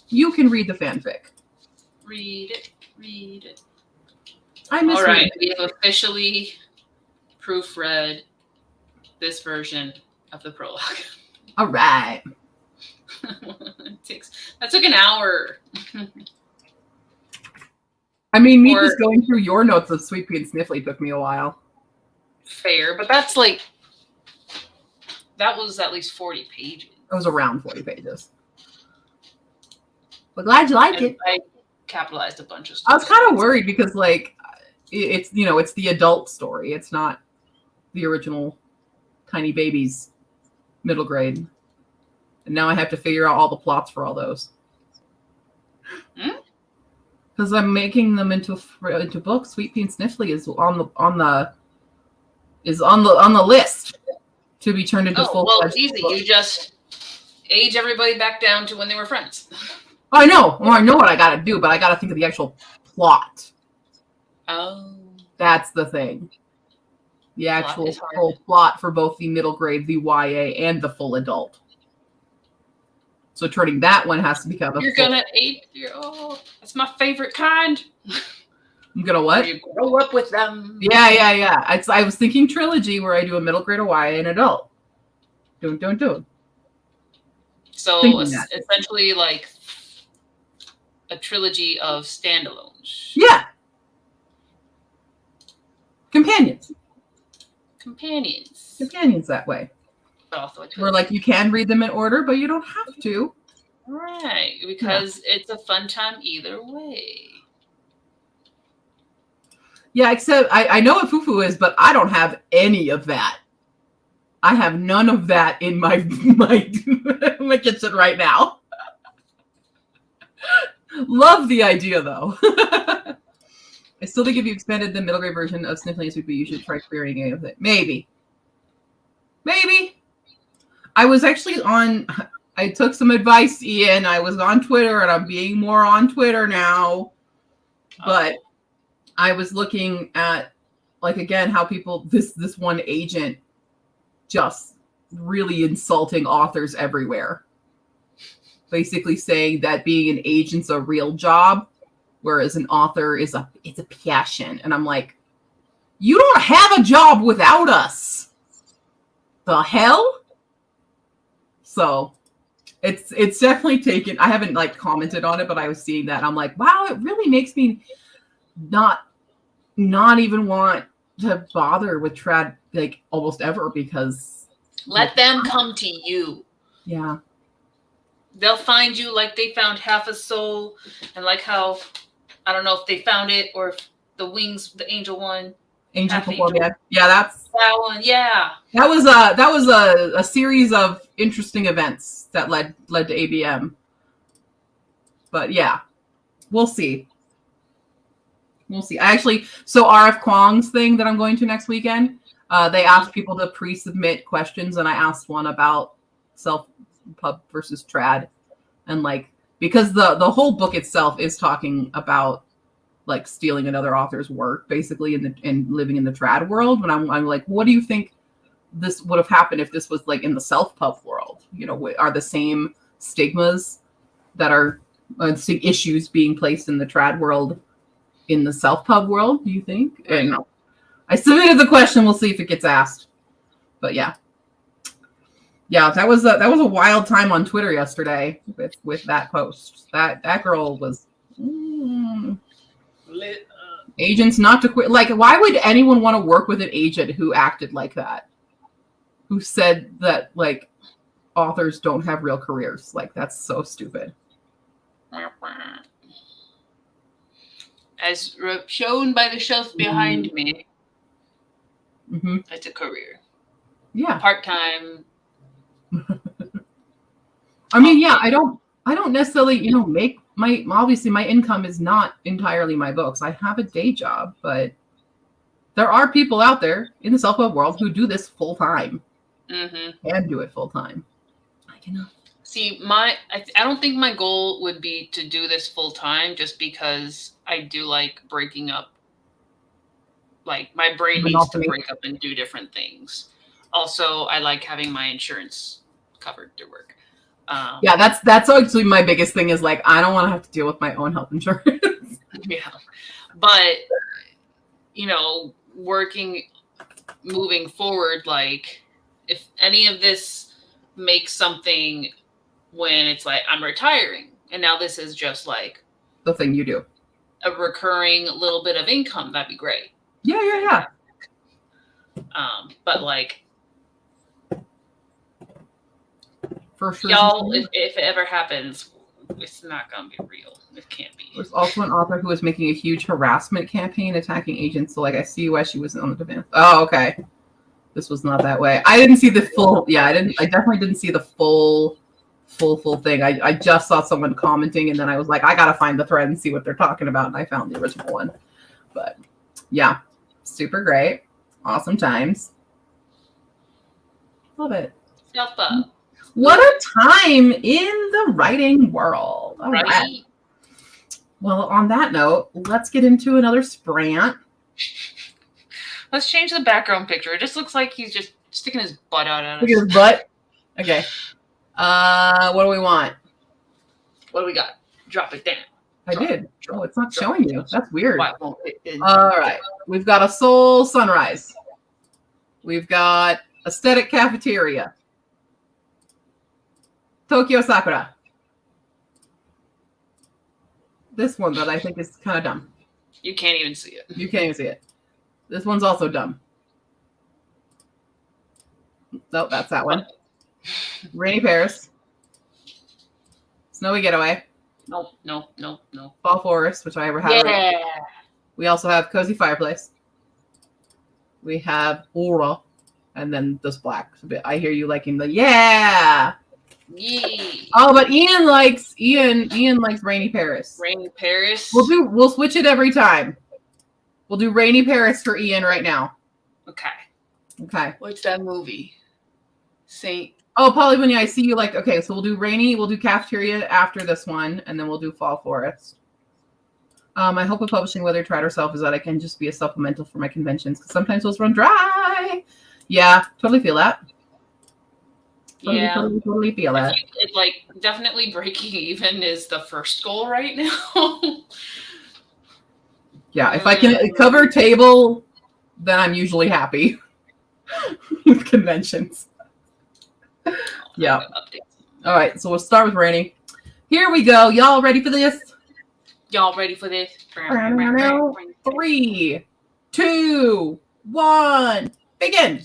You can read the fanfic. Read it. I miss. All right, we have officially proofread this version of the prologue. All right. That took an hour. I mean, me just going through your notes of Sweet Pea and Sniffly took me a while. Fair, but that was at least 40 pages. It was around 40 pages. But glad you liked it. I capitalized a bunch of stuff. I was kind of worried because, like, it's it's the adult story. It's not the original Tiny Babies middle grade. And now I have to figure out all the plots for all those. Because I'm making them into books. Sweet Pea and Sniffly is on the list to be turned into full. Well, it's easy. You just age everybody back down to when they were friends. I know. Well, I know what I got to do, but I got to think of the actual plot. Oh. That's the thing. The actual full plot for both the middle grade, the YA, and the full adult. So turning that one has to become You're gonna age. That's my favorite kind. I'm gonna what? You grow up with them. Yeah. I was thinking trilogy where I do a middle grade, a YA, and adult. Don't. So essentially, like a trilogy of standalones. Yeah. Companions that way. Where like you can read them in order, but you don't have to. Right, because it's a fun time either way. Yeah, except I know what fufu is, but I don't have any of that. I have none of that in my my kitchen right now. Love the idea though. I still think if you expanded the middle grade version of Sniffling Sweepy, you should try querying it with it. Maybe. I was actually I took some advice, Ian. I was on Twitter and I'm being more on Twitter now. But I was looking at, like, again, how people, this one agent just really insulting authors everywhere. Basically saying that being an agent's a real job, whereas an author is it's a passion. And I'm like, you don't have a job without us. The hell? So it's definitely taken. I haven't like commented on it, but I was seeing that. And I'm like, wow, it really makes me not even want to bother with trad like almost ever, because let them come to you. Yeah. They'll find you like they found Half a Soul, and like how, I don't know if they found it or if the Wings, the Angel one. Angel Before Me. Yeah, that's that one. Yeah. That was a series of interesting events that led to ABM. But yeah, we'll see. So RF Kwong's thing that I'm going to next weekend, they asked people to pre-submit questions, and I asked one about self-pub versus trad, and like, because the whole book itself is talking about like stealing another author's work, basically, and living in the trad world. When I'm like, what do you think this would have happened if this was like in the self-pub world? You know, are the same stigmas that are the issues being placed in the trad world in the self-pub world, do you think? And I submitted the question. We'll see if it gets asked. But yeah, that was a wild time on Twitter yesterday with that post. That girl was lit. Agents not to quit. Like, why would anyone want to work with an agent who acted like that? Who said that like authors don't have real careers? Like, that's so stupid. As shown by the shelf behind me, it's a career. Yeah. Part-time. I mean, yeah, I don't necessarily, make obviously my income is not entirely my books. I have a day job, but there are people out there in the self-help world who do this full time. And do it full time. I cannot. See, I don't think my goal would be to do this full time, just because I do like breaking up. Like, my brain needs to break up and do different things. Also, I like having my insurance covered through work. Yeah, that's actually my biggest thing, is like, I don't want to have to deal with my own health insurance. Yeah. But, moving forward, like, if any of this makes something when it's like I'm retiring, and now this is just like the thing you do, a recurring little bit of income, that'd be great. Yeah. But like, for sure, y'all, if it ever happens, it's not gonna be real. It can't be. There's also an author who was making a huge harassment campaign attacking agents. So like, I see why she was on the defense. Oh, okay. This was not that way. I didn't see the full. Yeah, I definitely didn't see the full thing. I just saw someone commenting, and then I was like, I gotta find the thread and see what they're talking about, and I found the original one. But yeah, super great, awesome times, love it. Self-pub. What a time in the writing world. All right. Well, on that note, let's get into another sprant. Let's change the background picture. It just looks like he's just sticking his butt out at us. Look at his butt. Okay. What do we want? What do we got? Drop it down. I did. Oh, it's not showing you. That's weird. Why won't it? All right. We've got a Soul Sunrise. We've got Aesthetic Cafeteria. Tokyo Sakura. This one that I think is kind of dumb. You can't even see it. You can't even see it. This one's also dumb. Nope, that's that one. Rainy Paris. Snowy Getaway. No. Fall Forest, which I ever had. Yeah. We also have cozy fireplace. We have aura, and then this black. I hear you liking the Yeah. Oh, but Ian likes Rainy Paris. Rainy Paris. We'll switch it every time. We'll do Rainy Paris for Ian right now. Okay. Okay. What's that movie? Saint. Oh, Polly, when I see you like, okay, so we'll do Rainy, we'll do Cafeteria after this one, and then we'll do Fall Forest. I hope with Publishing Weather Tried herself is that I can just be a supplemental for my conventions, because sometimes those run dry. Yeah, totally feel that. Totally feel that. It's like definitely breaking even is the first goal right now. Yeah, if I can cover table, then I'm usually happy with conventions. Yeah. All right, so we'll start with Rainy. Here we go. Y'all ready for this? Y'all ready for this? 3, 2, 1, begin.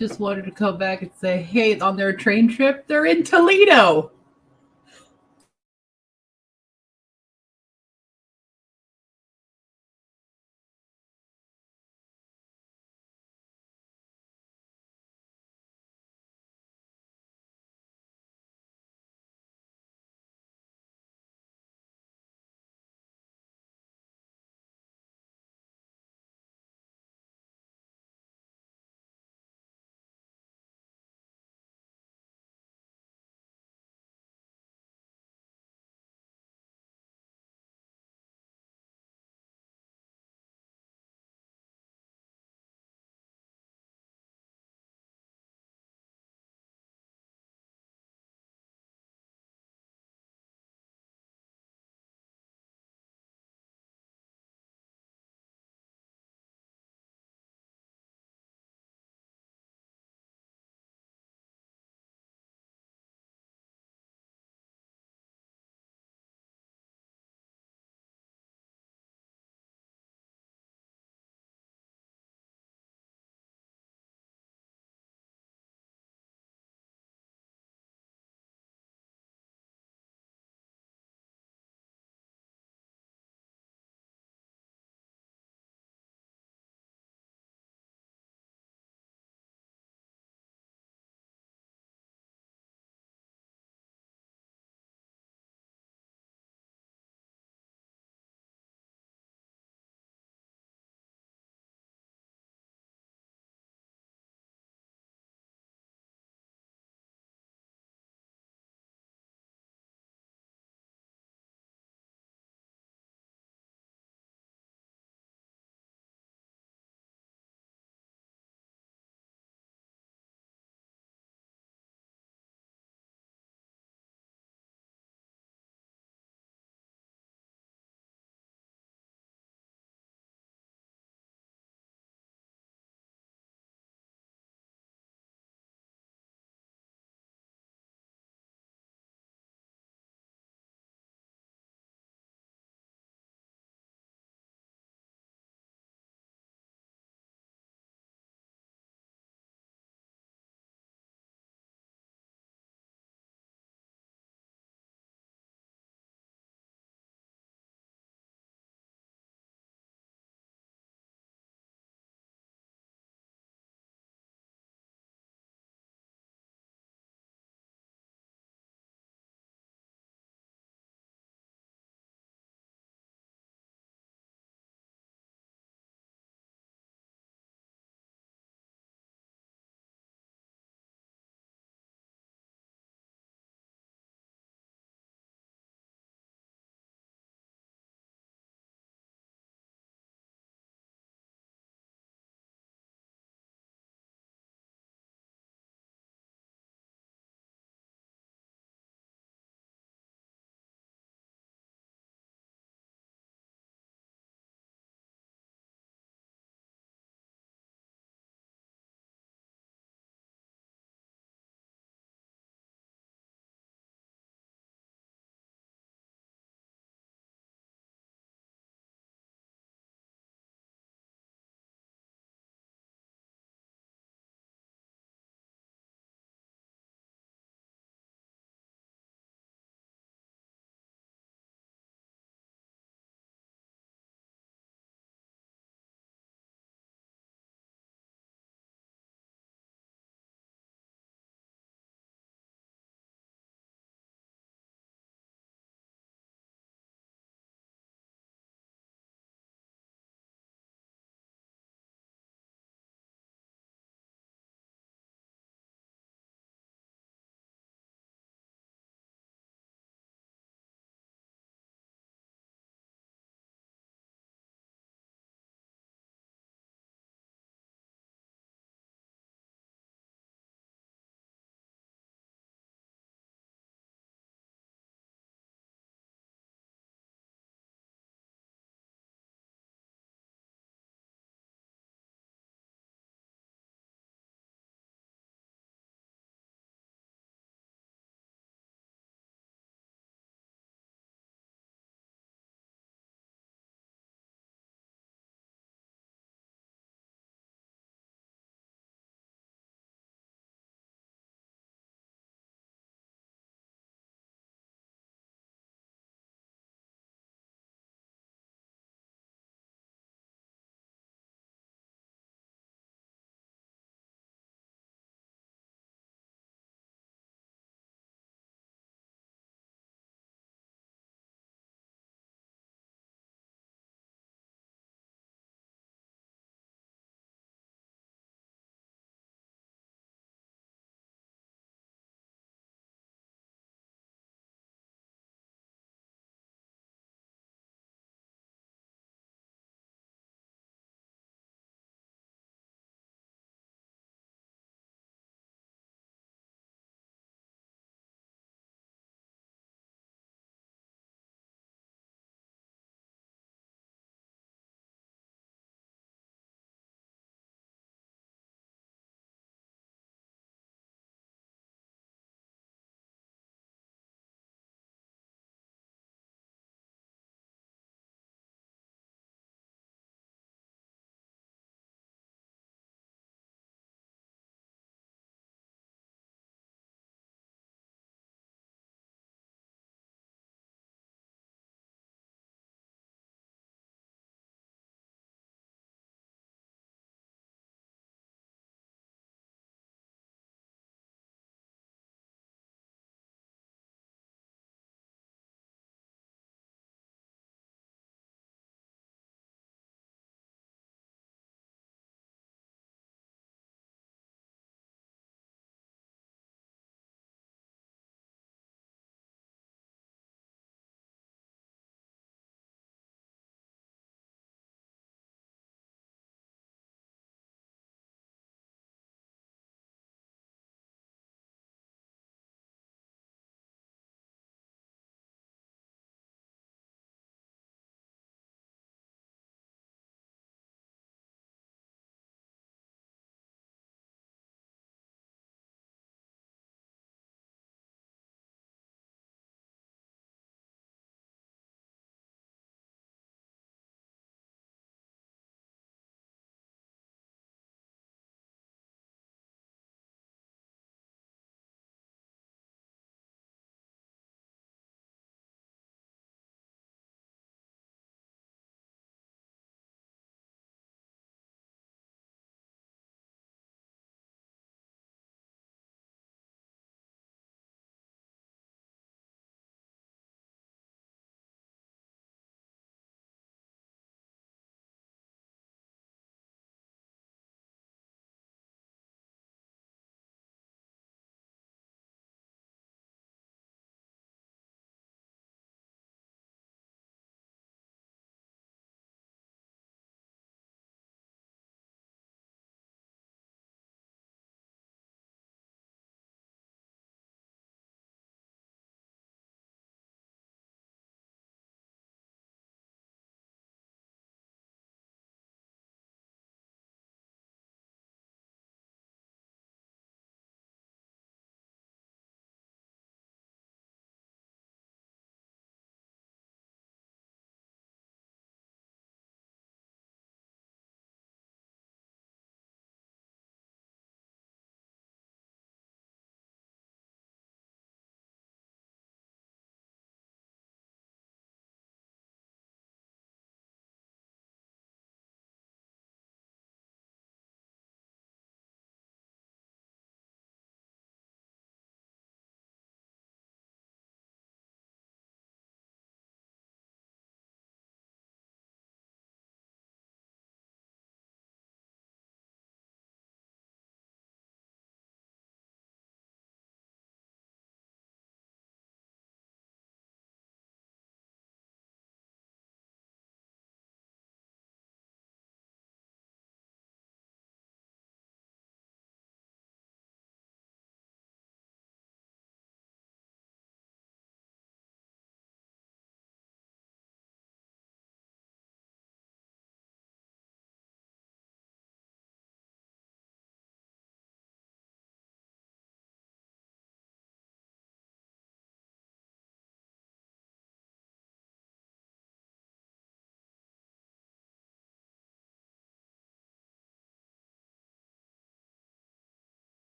just wanted to come back and say, hey, on their train trip, they're in Toledo.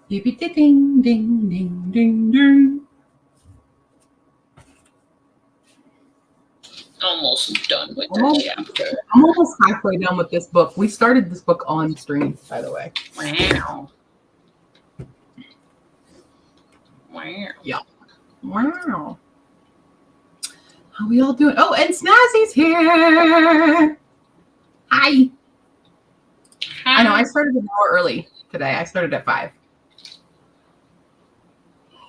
Ding, ding, ding, ding, ding. Almost done with the chapter. I'm almost halfway done with this book. We started this book on stream, by the way. Wow. Wow. Yeah. Wow. How we all doing? Oh, and Snazzy's here. Hi. I know I started an hour early today. I started at 5.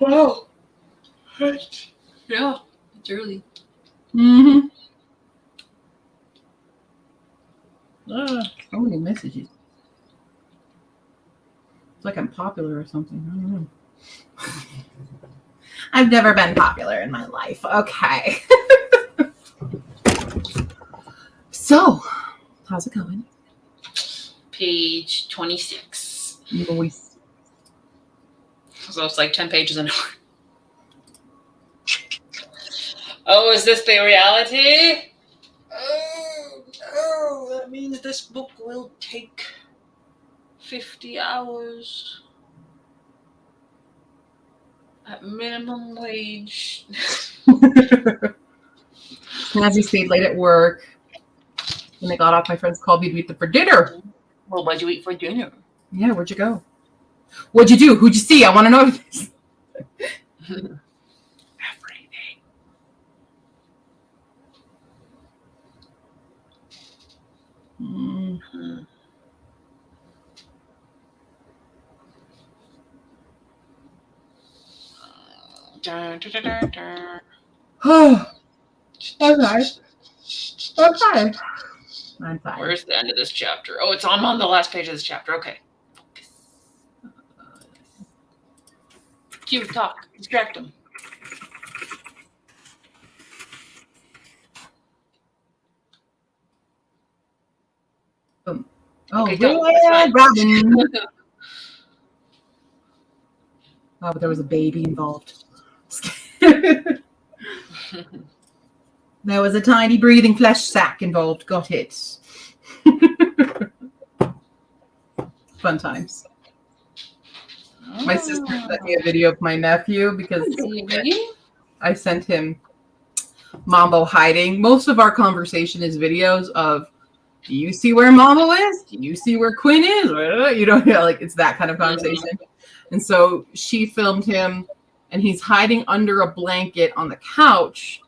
Wow. Yeah, it's early. Mm-hmm. So many messages. It's like I'm popular or something. I don't know. I've never been popular in my life. Okay. So, how's it going? Page 26. Nice. So it's like 10 pages an hour. Oh, is this the reality? Oh, that means this book will take 50 hours at minimum wage. Snazzy stayed late at work. When they got off, my friends called me to eat them for dinner. Well, what'd you eat for dinner? Yeah, where'd you go? What'd you do? Who'd you see? I want to know. Everything. Mm-hmm. Dun, dun, dun, dun, dun. Oh, okay. Okay. I'm fine. Where's the end of this chapter? Oh, I'm on the last page of this chapter. Okay. Cue, talk, distract him. Oh, Okay, yeah, Robin. Oh, but there was a baby involved. There was a tiny breathing flesh sack involved. Got it. Fun times. My sister sent me a video of my nephew because I sent him Mambo hiding. Most of our conversation is videos of, do you see where Mambo is? Do you see where Quinn is? You know, like it's that kind of conversation. And so she filmed him and he's hiding under a blanket on the couch.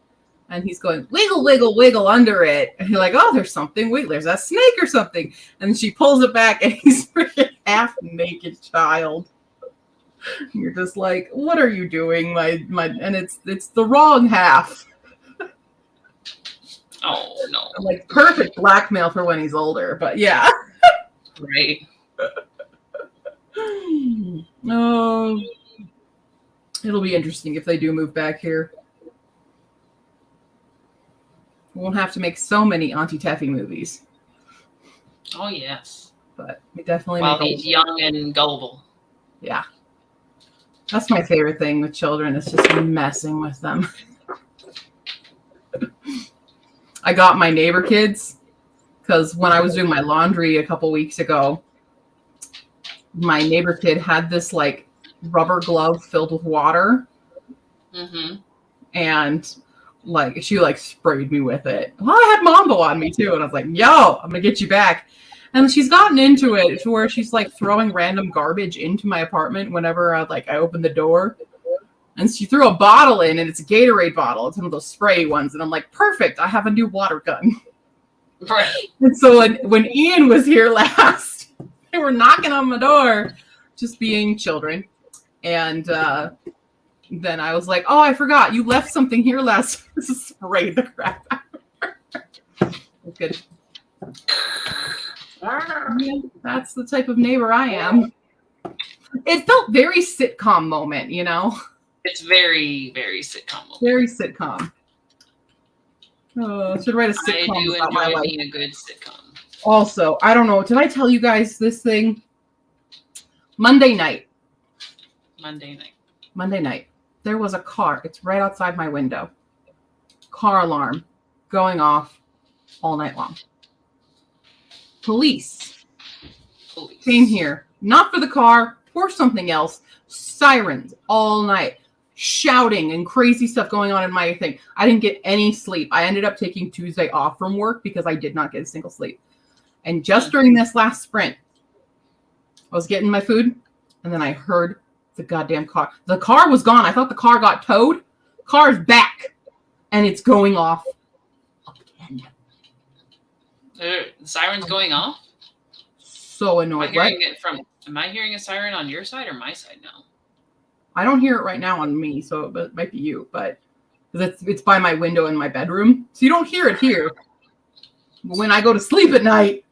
And he's going, wiggle, wiggle, wiggle under it. And you're like, oh, there's something. Wait, there's a snake or something. And she pulls it back and he's freaking half naked child. You're just like, what are you doing? And it's the wrong half. Oh, no. I'm like, perfect blackmail for when he's older. But yeah. Right. Oh, it'll be interesting if they do move back here. We won't have to make so many Auntie Teffy movies. Oh, yes. But we definitely While he's young and gullible. Yeah. That's my favorite thing with children. It's just messing with them. I got my neighbor kids because when I was doing my laundry a couple weeks ago, my neighbor kid had this like rubber glove filled with water. Mm-hmm. And like she like sprayed me with it. Well, I had Mambo on me too. And I was like, yo, I'm gonna get you back. And she's gotten into it to where she's like throwing random garbage into my apartment whenever I open the door. And she threw a bottle in, and it's a Gatorade bottle. It's one of those spray ones. And I'm like, perfect. I have a new water gun. Right. And so when Ian was here last, they were knocking on my door, just being children. And then I was like, oh, I forgot. You left something here last. Sprayed the crap out of her. Good. Yeah, that's the type of neighbor I am. It felt very sitcom moment, you know? It's very, very sitcom moment. Very sitcom. Oh, I should write a sitcom I do about my enjoy life. being a good sitcom. Also, I don't know. Did I tell you guys this thing? Monday night. There was a car. It's right outside my window. Car alarm going off all night long. Police came here, not for the car, for something else, sirens all night, shouting and crazy stuff going on in my thing. I didn't get any sleep. I ended up taking Tuesday off from work because I did not get a single sleep. And just during this last sprint, I was getting my food, and then I heard the goddamn car. The car was gone. I thought the car got towed. Car's back, and it's going off again. The siren's going off? So annoyed. Am I hearing a siren on your side or my side now? I don't hear it right now on me, so it might be you, but it's by my window in my bedroom, so you don't hear it here. But when I go to sleep at night,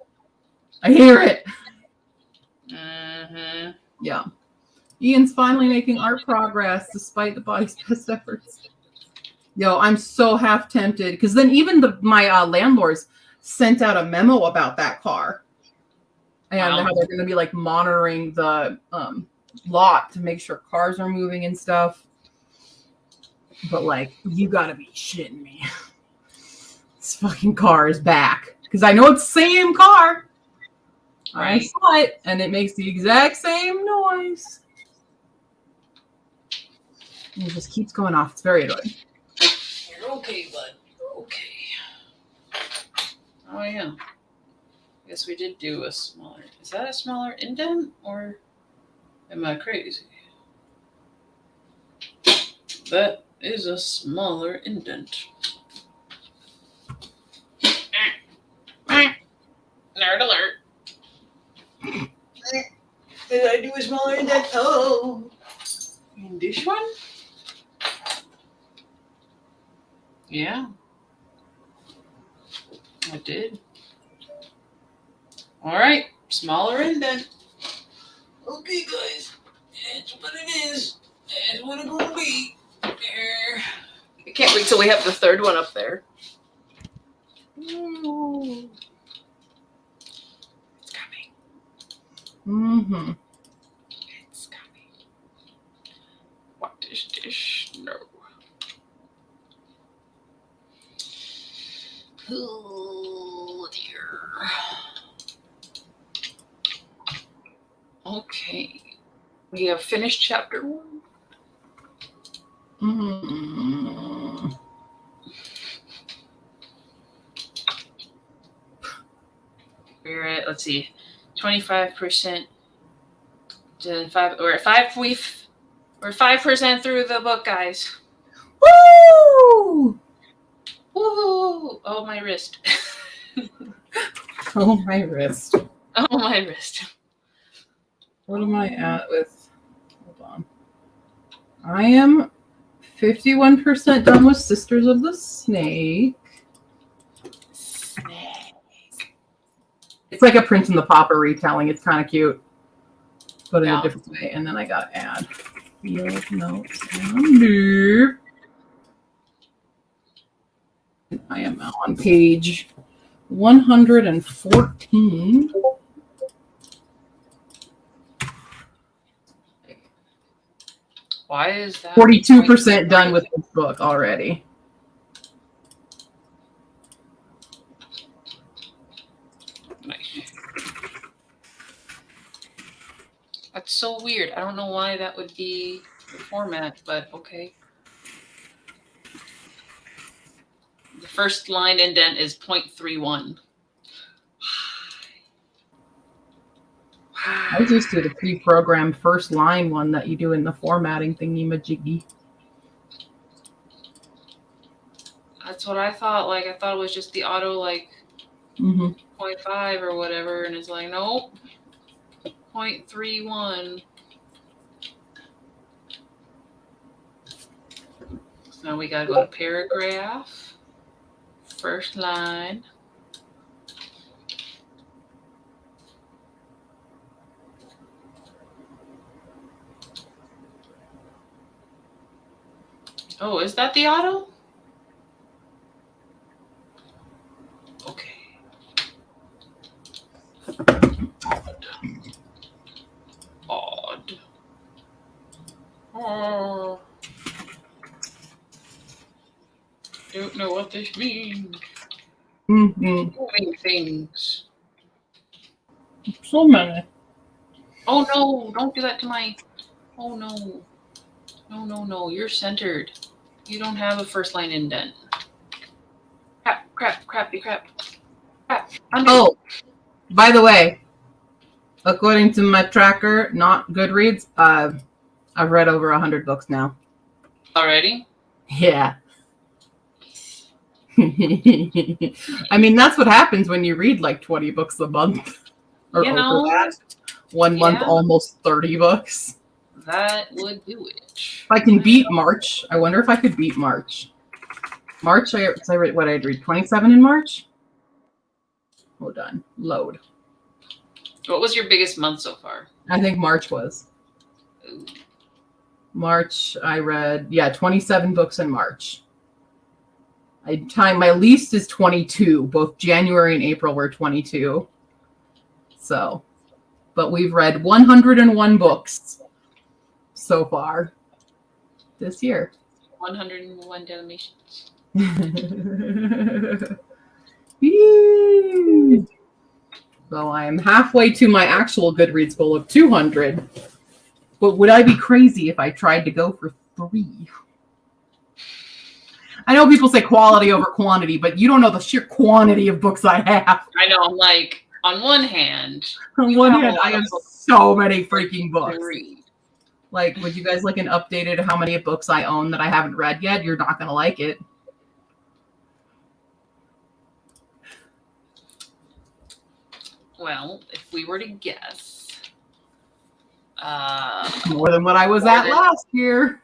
I hear it. Mm-hmm. Yeah. Ian's finally making art progress despite the body's best efforts. Yo, I'm so half tempted because then even my landlords sent out a memo about that car and how they're going to be like monitoring the lot to make sure cars are moving and stuff. But like, you got to be shitting me. This fucking car is back because I know it's the same car. Right. I saw it, and it makes the exact same noise. And it just keeps going off. It's very annoying. You're okay, bud. You're okay. Oh, yeah. I guess we did do a smaller... Is that a smaller indent, or am I crazy? That is a smaller indent. Nerd alert. Did I do a smaller indent? Oh. In this one? Yeah. I did. All right. Smaller indent. Okay, guys. That's what it is. That's what it's going to be. There. I can't wait till we have the third one up there. Ooh. It's coming. Mm-hmm. It's coming. What is this? No. Oh, dear. Okay. We have finished chapter 1. Mm-hmm. We're at, let's see, 25% to 5. We're at 5. We're 5% through the book, guys. Woo! Woo! Oh, my wrist. Oh, my wrist. Oh, my wrist. What am I at with? Hold on. I am 51% done with Sisters of the Snake. It's like a Prince and the Pauper retelling. It's kind of cute, but in a different way. And then I got to add field notes and loop. I am on page 114. Why is that? 42% done with this book already. Nice. That's so weird. I don't know why that would be the format, but okay. The first line indent is 0.31. I just did a pre-programmed first line one that you do in the formatting thingy-majiggy. That's what I thought. Like, I thought it was just the auto, like, 0.5 or whatever, and it's like, nope, 0.31. So now we gotta go to paragraph, first line. Oh, is that the auto? Okay. Odd. Oh. Don't know what this means. Mm-hmm. Moving things. So many. Oh no! Don't do that to my. Oh no! No! You're centered. You don't have a first line indent. Crap! Undo. Oh, by the way, according to my tracker, not Goodreads, I've read over 100 books now. Already? Yeah. I mean, that's what happens when you read like 20 books a month. Or You over know, that. 1 month, almost 30 books. That would do it. If I can beat March, I wonder if I could beat March. March, I read what I'd read 27 in March. Hold on, load. What was your biggest month so far? I think March was. Ooh. March, I read 27 books in March. My least is 22. Both January and April were 22. So, but we've read 101 books so far this year. 101 Dalmatians. So I am halfway to my actual Goodreads goal of 200. But would I be crazy if I tried to go for 3? I know people say quality over quantity, but you don't know the sheer quantity of books I have. I know. I'm like, on one hand, I have so many freaking books. Read. Like, would you guys like an updated how many books I own that I haven't read yet? You're not going to like it. Well, if we were to guess. More than what I was at last year.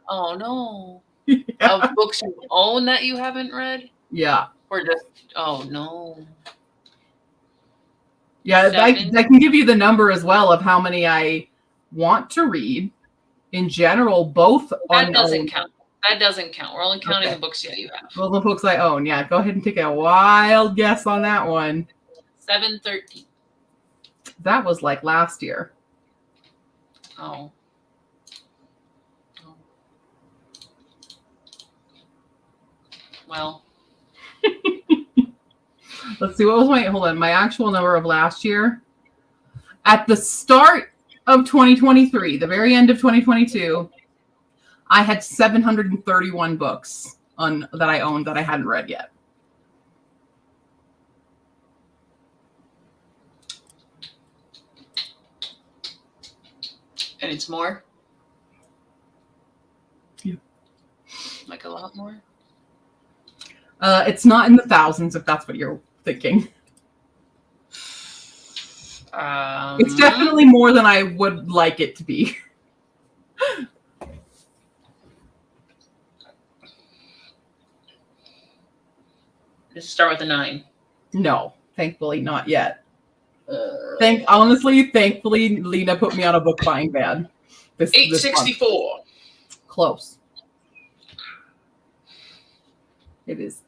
Oh, no. Yeah. Of books you own that you haven't read? Yeah. Or just, oh, no. Yeah, I can give you the number as well of how many I want to read in general, both that doesn't count. That doesn't count. We're only counting the books you have. Well, the books I own. Yeah, go ahead and take a wild guess on that one. 713. That was like last year. Oh. Well. Let's see. What was my actual number of last year? At the start of 2023, the very end of 2022, I had 731 books that I owned that I hadn't read yet. And it's more? Yeah. Like a lot more? It's not in the thousands, if that's what you're thinking. It's definitely more than I would like it to be. Does it start with a 9? No, thankfully not yet. Thankfully, Lena put me on a book buying ban. 864. Close. It is.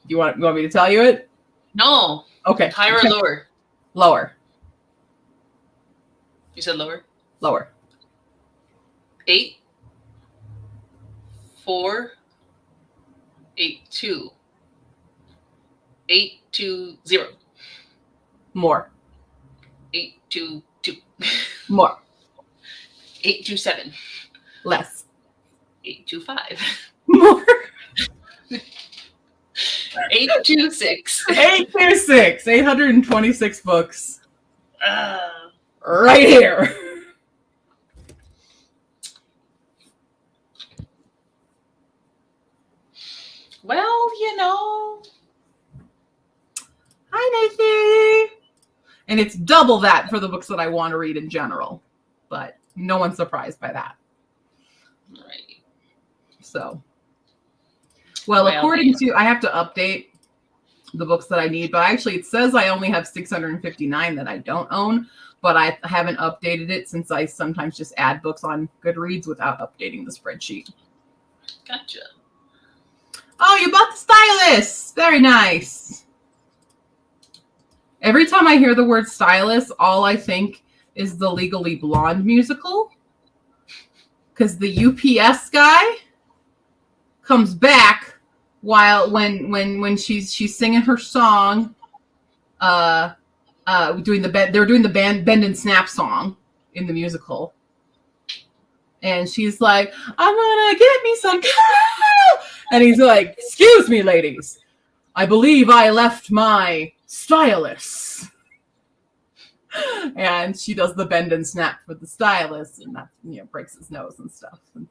You want me to tell you it? No. Okay. Higher or lower? Lower. You said lower? Lower. 8 4 8 2 8 2 0. More. 8 2 2. More. 8 2 7. Less. 8 2 5. More. 8 2 6. 826. 826 books. Right here. Well, you know. Hi, Nathan. And it's double that for the books that I want to read in general. But no one's surprised by that. Right. So. Well, according to, I have to update the books that I need, but actually it says I only have 659 that I don't own, but I haven't updated it since I sometimes just add books on Goodreads without updating the spreadsheet. Gotcha. Oh, you bought the stylus. Very nice. Every time I hear the word stylus, all I think is the Legally Blonde musical. Because the UPS guy comes back when she's singing her song, they're doing the Bend and Snap song, in the musical. And she's like, I'm gonna get me some cow. And he's like, excuse me, ladies. I believe I left my stylus. And she does the bend and snap for the stylus, and that breaks his nose and stuff. And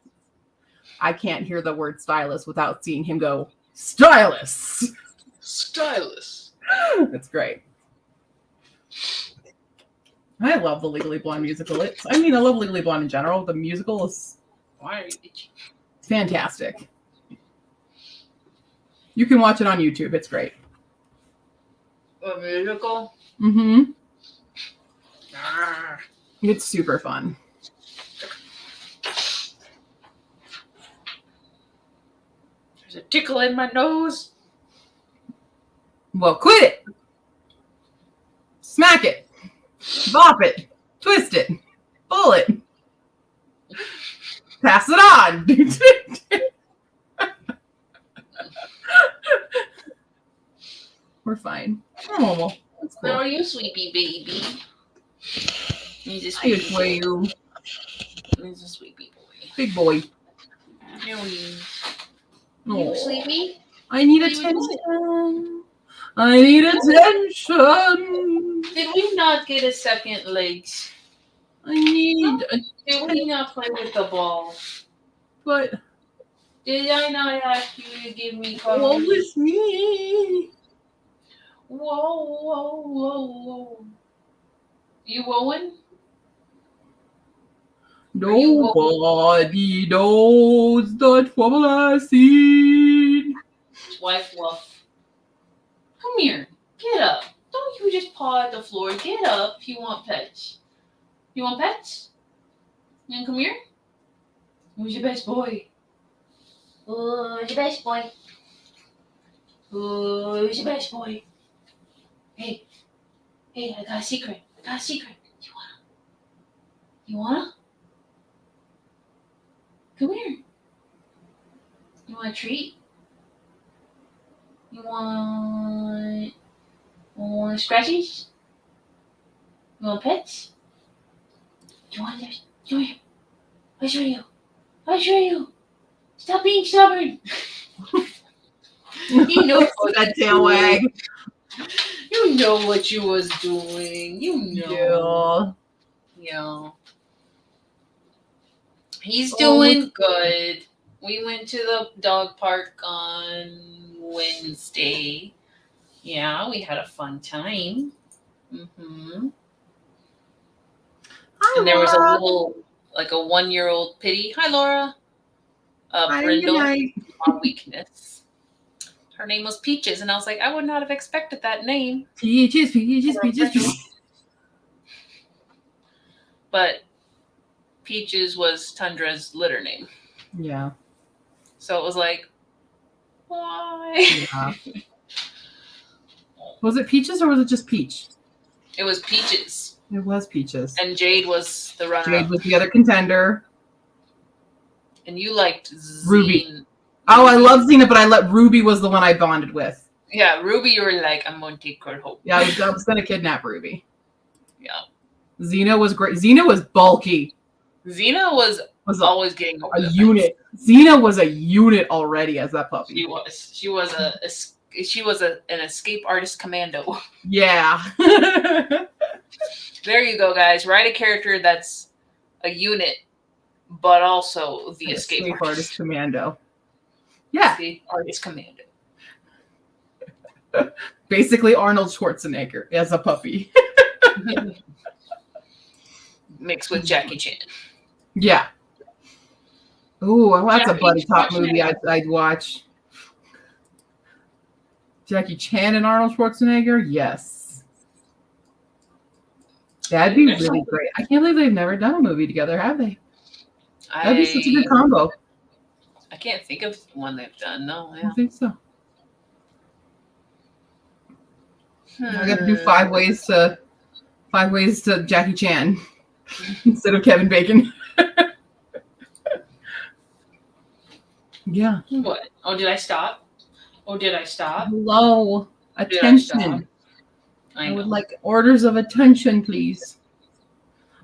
I can't hear the word stylus without seeing him go, stylus. Stylus. It's great. I love the Legally Blonde musical. I love Legally Blonde in general. The musical is fantastic. You can watch it on YouTube. It's great. A musical? Mm-hmm. It's super fun. There's a tickle in my nose. Well, quit it. Smack it. Bop it. Twist it. Pull it. Pass it on. We're fine. We're normal. That's cool. How are you, sweetie baby? He's a I sweetie just weigh you. He's a sweetie boy. Big boy. Here he is. Oh, You sleepy? I need What are you attention. I need attention. Did we not get a second legs? I need Did we not play with the ball? but Did I not ask you to give me what colors? was me? Whoa, whoa, whoa, whoa. You wooing? Nobody knows the trouble I see. Wife Wolf. Come here. Get up. Don't you just paw at the floor. Get up if you want pets. You want pets? You want to come here? Who's your best boy? Who's your best boy? Who's your best boy? Hey. Hey, I got a secret. You wanna? You wanna? Come here. You want a treat? You want scratchies? You want pets? You want this? Come here. I'll show you. Stop being stubborn. You know that tail wag. You know what you was doing. You know. Yeah. He's doing good. We went to the dog park on Wednesday. Yeah, we had a fun time. Mm-hmm. And there was a little, like a 1-year-old pitty. Hi, Laura. Brindle on weakness. Her name was Peaches, and I was like, I would not have expected that name. Peaches. But Peaches was Tundra's litter name. Yeah. So it was like, why? Yeah. Was it Peaches or was it just Peach? It was Peaches. It was Peaches. And Jade was the runner-up. Jade was the other contender. And you liked Ruby. Oh, I love Xena, but Ruby was the one I bonded with. Yeah, Ruby, you were like, I'm going to take her home. Yeah, I was going to kidnap Ruby. Yeah. Xena was great. Xena was bulky. Xena was always getting over a unit. Xena was a unit already as that puppy. She was an escape artist commando. Yeah. There you go, guys. Write a character that's a unit, but also the escape artist commando. Yeah. Escape artist commando. Basically Arnold Schwarzenegger as a puppy. Mixed with Jackie Chan. Yeah. Ooh, that's a buddy cop movie I'd watch. Jackie Chan and Arnold Schwarzenegger? Yes. That'd be really great. I can't believe they've never done a movie together, have they? That'd be such a good combo. I can't think of one they've done. No, I don't think so. I got to do 5 ways to Jackie Chan instead of Kevin Bacon. Yeah. What? Oh, did I stop? Hello. Attention. I would like orders of attention, please.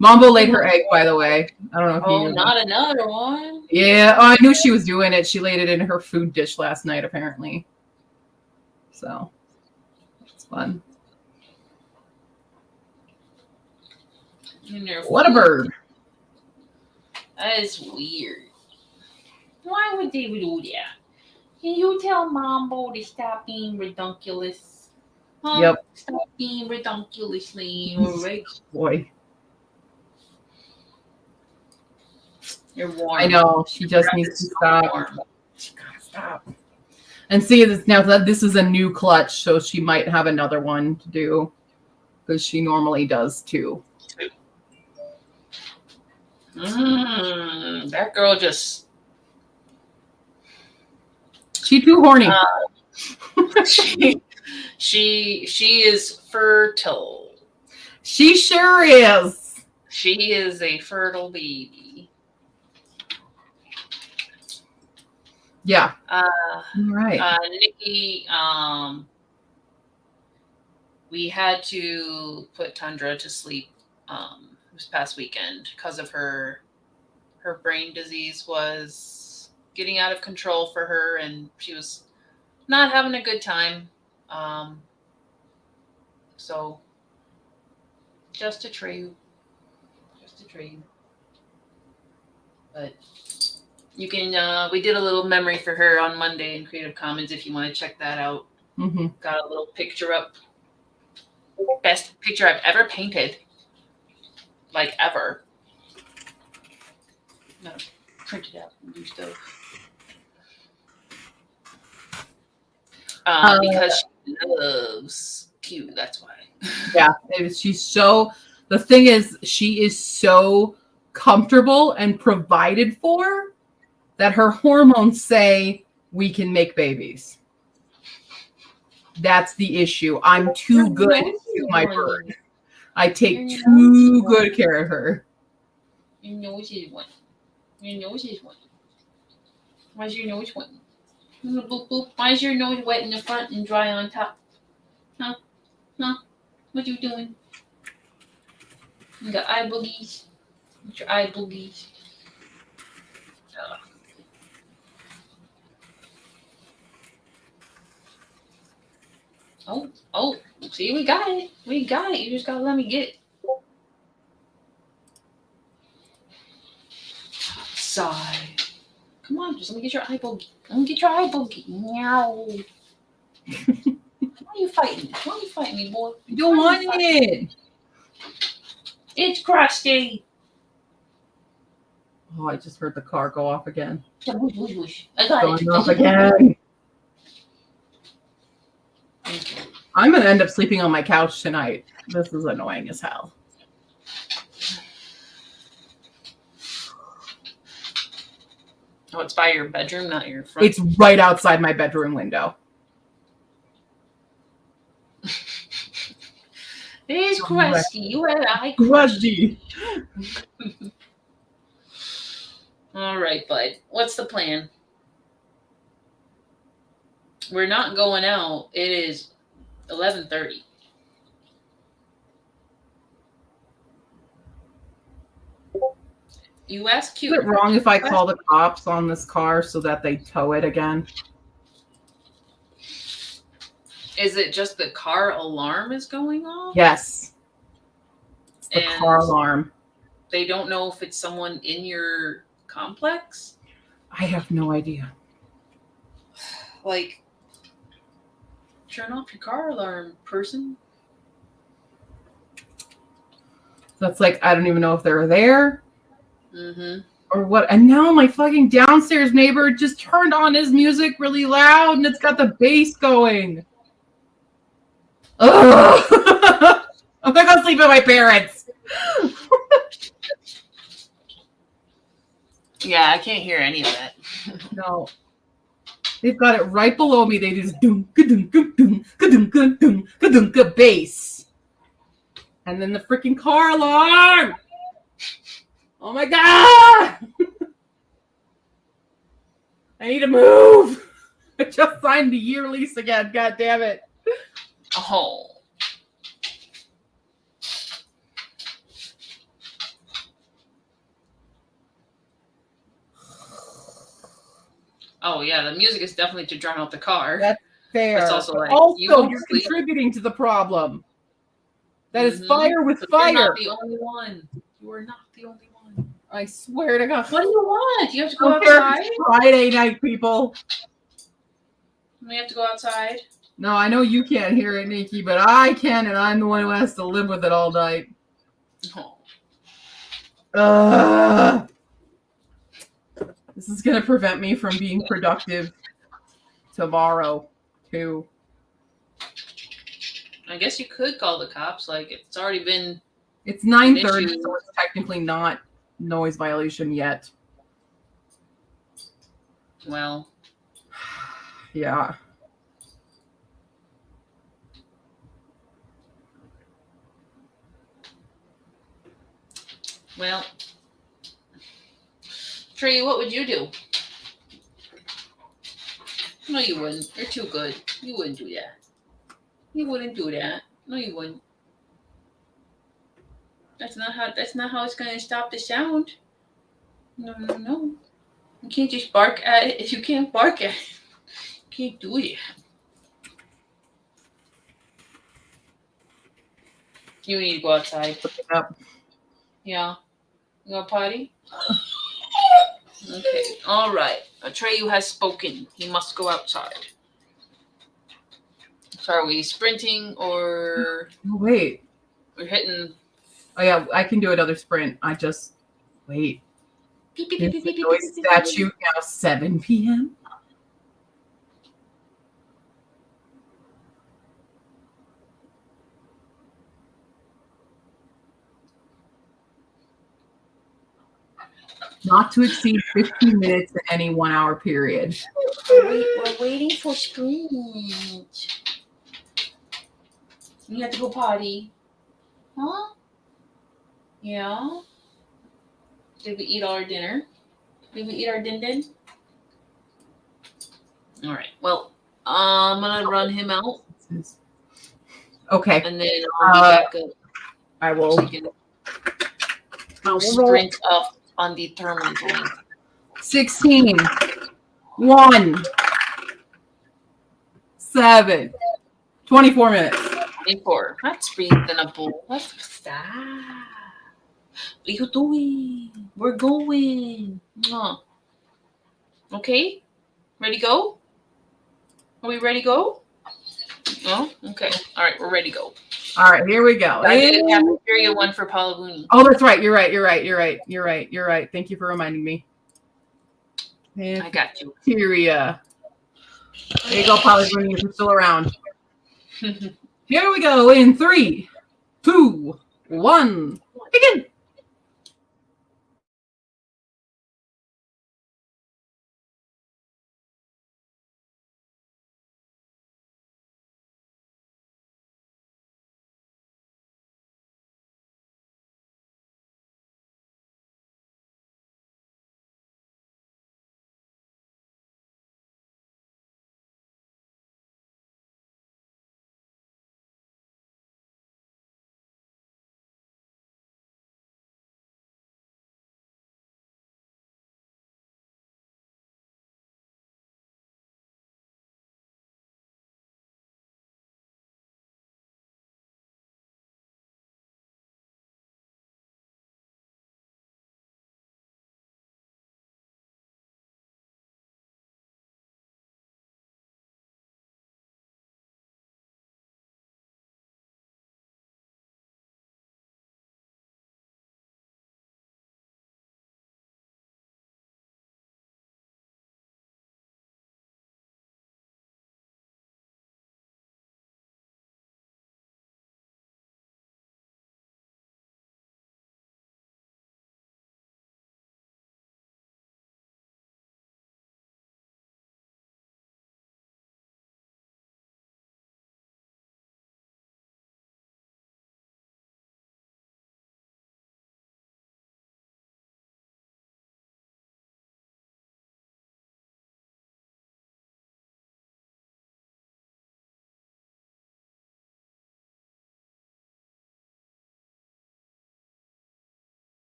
Mambo laid her egg, by the way. I don't know if you Oh, knew not that. another one. Yeah, oh, I knew she was doing it. She laid it in her food dish last night, apparently. So, it's fun. What a bird. That is weird. Why would they do that? Can you tell Mambo to stop being ridiculous? Huh? Yep. Stop being ridiculously, alright? Boy. You're warm. I know. She just Breath needs is to so stop. warm. She gotta stop. And see, now that this is a new clutch, so she might have another one to do. Because she normally does too. That girl just... She too horny. She is fertile. She sure is. She is a fertile baby. Yeah. Right. Nikki, we had to put Tundra to sleep this past weekend because of her brain disease was getting out of control for her, and she was not having a good time. So just a trade. But you can we did a little memory for her on Monday in Creative Commons if you want to check that out. Mm-hmm. Got a little picture up. Best picture I've ever painted. Like ever. No, print it out and do stuff. Because she loves Q, that's why. Yeah, she's so. The thing is, she is so comfortable and provided for that her hormones say we can make babies. That's the issue. I'm too good to my bird. I take too good care of her. Your nose is one. Why's your nose wet? Boop, boop. Why is your nose wet in the front and dry on top? Huh? What you doing? You got eye boogies. What's your eye boogies? Oh, see, we got it. You just gotta let me get it. Sigh. Come on, just let me get your eye boogie. Meow. Why are you fighting? Me, boy? I don't want it. It's crusty. Oh, I just heard the car go off again. Whoosh, whoosh, whoosh. I got Going it. off again. I'm going to end up sleeping on my couch tonight. This is annoying as hell. Oh, it's by your bedroom, not your front. It's right outside my bedroom window. It is crusty. You had eye crusty. All right, bud. What's the plan? We're not going out. It is 11:30. You ask Q. Is it wrong if I call the cops on this car so that they tow it again? Is it just the car alarm is going off? Yes. It's the car alarm. They don't know if it's someone in your complex? I have no idea. Like, turn off your car alarm, person. That's like, I don't even know if they're there. Mm-hmm. Or what. And now my fucking downstairs neighbor just turned on his music really loud and it's got the bass going. Ugh. I'm gonna go sleep with my parents. Yeah, I can't hear any of that. No. They've got it right below me. They just doom ka-doom ka-doom ka-doom ka-doom ka-doom ka bass. And then the freaking car alarm. Oh my god! I need to move. I just signed the year lease again. God damn it. Oh. Oh yeah, the music is definitely to drown out the car. That's fair. It's also But like also, you won't you're sleep. contributing to the problem. That is Mhm. fire with But fire. You're not the only one. You are not the only one. I swear to God. What do you want? You have to go Don't care if outside. it's Friday night, people. We have to go outside. No, I know you can't hear it, Nikki, but I can, and I'm the one who has to live with it all night. Oh. This is going to prevent me from being productive tomorrow, too. I guess you could call the cops. Like it's already been. It's 9:30, issue. so it's technically not noise violation yet. Well, Yeah. well. Tree, what would you do? No, you wouldn't. You're too good. You wouldn't do that. You wouldn't do that. No, you wouldn't. That's not how it's gonna stop the sound. No, no, no. You can't just bark at it if you can't bark at it. You can't do it. You need to go outside. Yep. Yeah. You want to potty? Okay. All right. Atreyu has spoken. He must go outside. So are we sprinting or Oh, wait. we're hitting? Oh, yeah, I can do another sprint. I just... Wait. Beep, beep, Is beep, the beep, beep, noise beep, beep, beep, beep. statute now 7 p.m.? Not to exceed 15 minutes in any 1 hour period. We're waiting for sprint. You have to go potty. Huh? Yeah. Did we eat all our dinner? Did we eat our din-din? All right. Well, I'm gonna run him out, Okay. and then I'll be back up. I will. So you can sprint up on the thermal zone. 16. 1. 7. 24 minutes. 24. That's reasonable. Let's stop. What are you doing? We're going. Okay. Ready to go? Are we ready to go? No? Okay. All right. We're ready to go. All right, here we go. I did a cafeteria one for Palavuni. Oh, that's right. You're right. Thank you for reminding me. I got you. Cafeteria. There you go, Palavuni, if you're still around. Here we go in 3, 2, 1. Begin.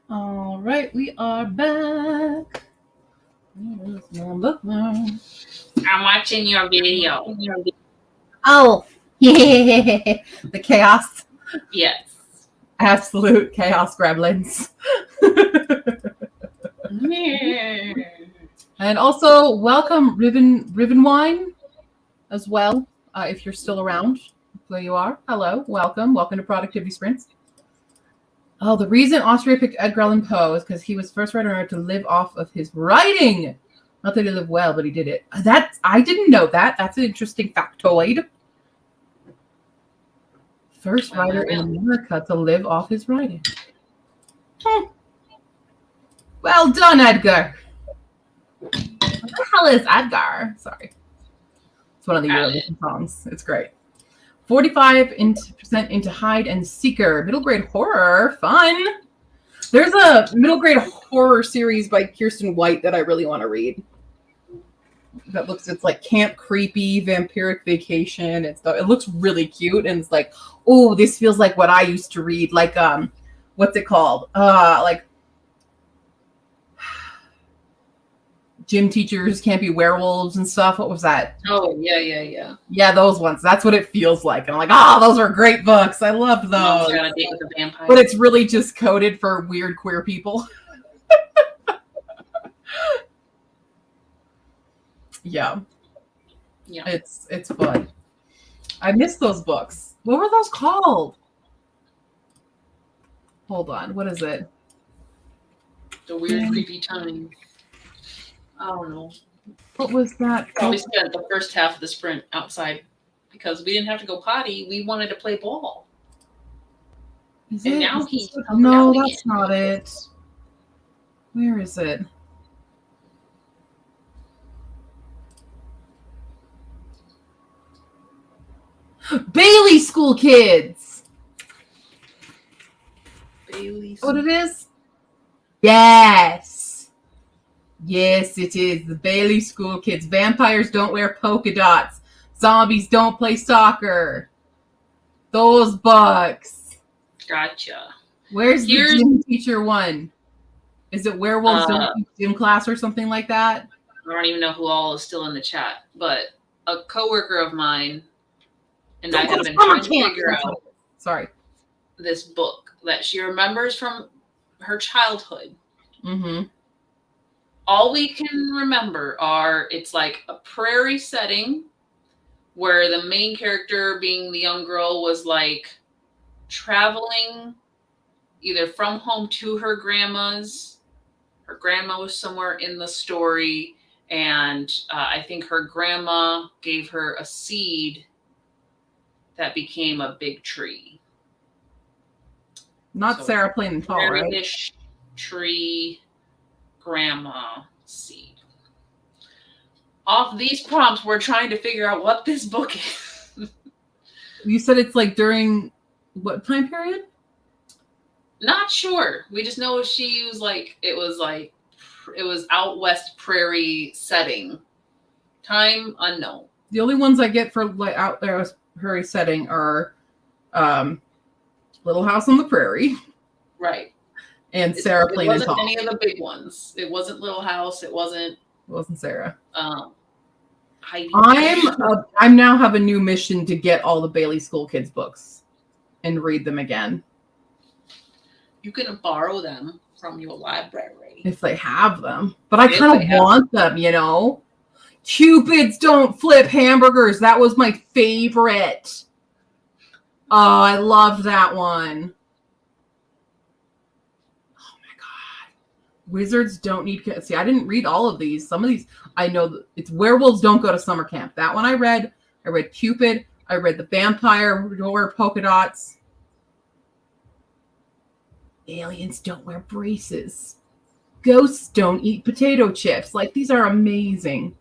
All right, we are back. I'm watching your video. Oh, the chaos. Yes. Absolute chaos gremlins. And also, welcome Ribbon Wine as well, if you're still around. There you are. Hello, welcome to Productivity Sprints. Oh, the reason Austria picked Edgar Allan Poe is because he was the first writer to live off of his writing. Not that he lived well, but he did it. I didn't know that. That's an interesting factoid. First writer in America to live off his writing. Well done, Edgar. What the hell is Edgar? Sorry. It's one of the Eurovision songs. It's great. 45% into hide and seeker. Middle grade horror. Fun. There's a middle grade horror series by Kirsten White that I really want to read. It's like Camp Creepy, Vampiric Vacation and stuff. It looks really cute, and it's like, oh, this feels like what I used to read. Like, what's it called? Like Gym Teachers Can't Be Werewolves and stuff. What was that? Oh, yeah. Yeah, those ones. That's what it feels like. And I'm like, those are great books. I loved those. Got a Date with a Vampire. But it's really just coded for weird queer people. Yeah. It's fun. I miss those books. What were those called? Hold on. What is it? The Weird Creepy Time. I don't know. What was that? We spent the first half of the sprint outside because we didn't have to go potty. We wanted to play ball. Now he's no, that's not it. Where is it? Bailey School Kids. Bailey. What it is? Yes, it is the Bailey School Kids. Vampires don't wear polka dots. Zombies don't play soccer. Those books. Gotcha. Where's the gym teacher one? Is it Werewolves Don't Teach Gym Class or something like that? I don't even know who all is still in the chat, but a coworker of mine and I have been trying to figure out this book that she remembers from her childhood. Mm-hmm. All we can remember it's like a prairie setting where the main character, being the young girl, was like traveling either from home to her grandma's. Her grandma was somewhere in the story, and I think her grandma gave her a seed that became a big tree. Not Sarah Plain and Tall, right? Tree grandma seed. Off these prompts, we're trying to figure out what this book is. You said it's like during what time period? Not sure. We just know she was like, it was out west prairie setting. Time unknown. The only ones I get for like out there prairie setting are Little House on the Prairie. Right. And Sarah Plain and Tall. It wasn't any of the big ones. It wasn't Little House. It wasn't Sarah. Heidi. I'm now have a new mission to get all the Bailey School Kids books and read them again. You can borrow them from your library if they have them, but I kind of want them, you know. Cupids don't flip hamburgers. That was my favorite. Oh, I loved that one. Oh my god. Wizards don't need... See, I didn't read all of these. Some of these, I know it's Werewolves Don't Go to Summer Camp. That one I read. I read Cupid. I read The Vampire Don't Wear Polka Dots. Aliens don't wear braces. Ghosts don't eat potato chips. Like, these are amazing.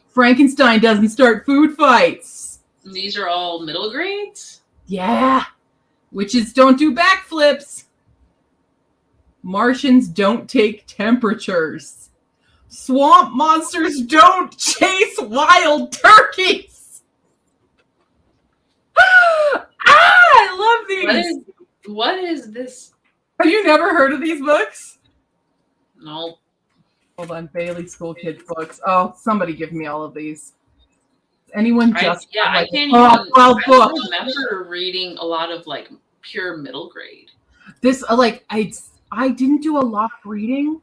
Frankenstein doesn't start food fights. These are all middle grades? Yeah. Witches don't do backflips. Martians don't take temperatures. Swamp monsters don't chase wild turkeys. I love these. What is this Have you never heard of these books? No. Hold on, Bailey School Kids books. Oh, somebody give me all of these. Anyone just I can't even. 12 I books. remember reading a lot of like pure middle grade. This I didn't do a lot of reading,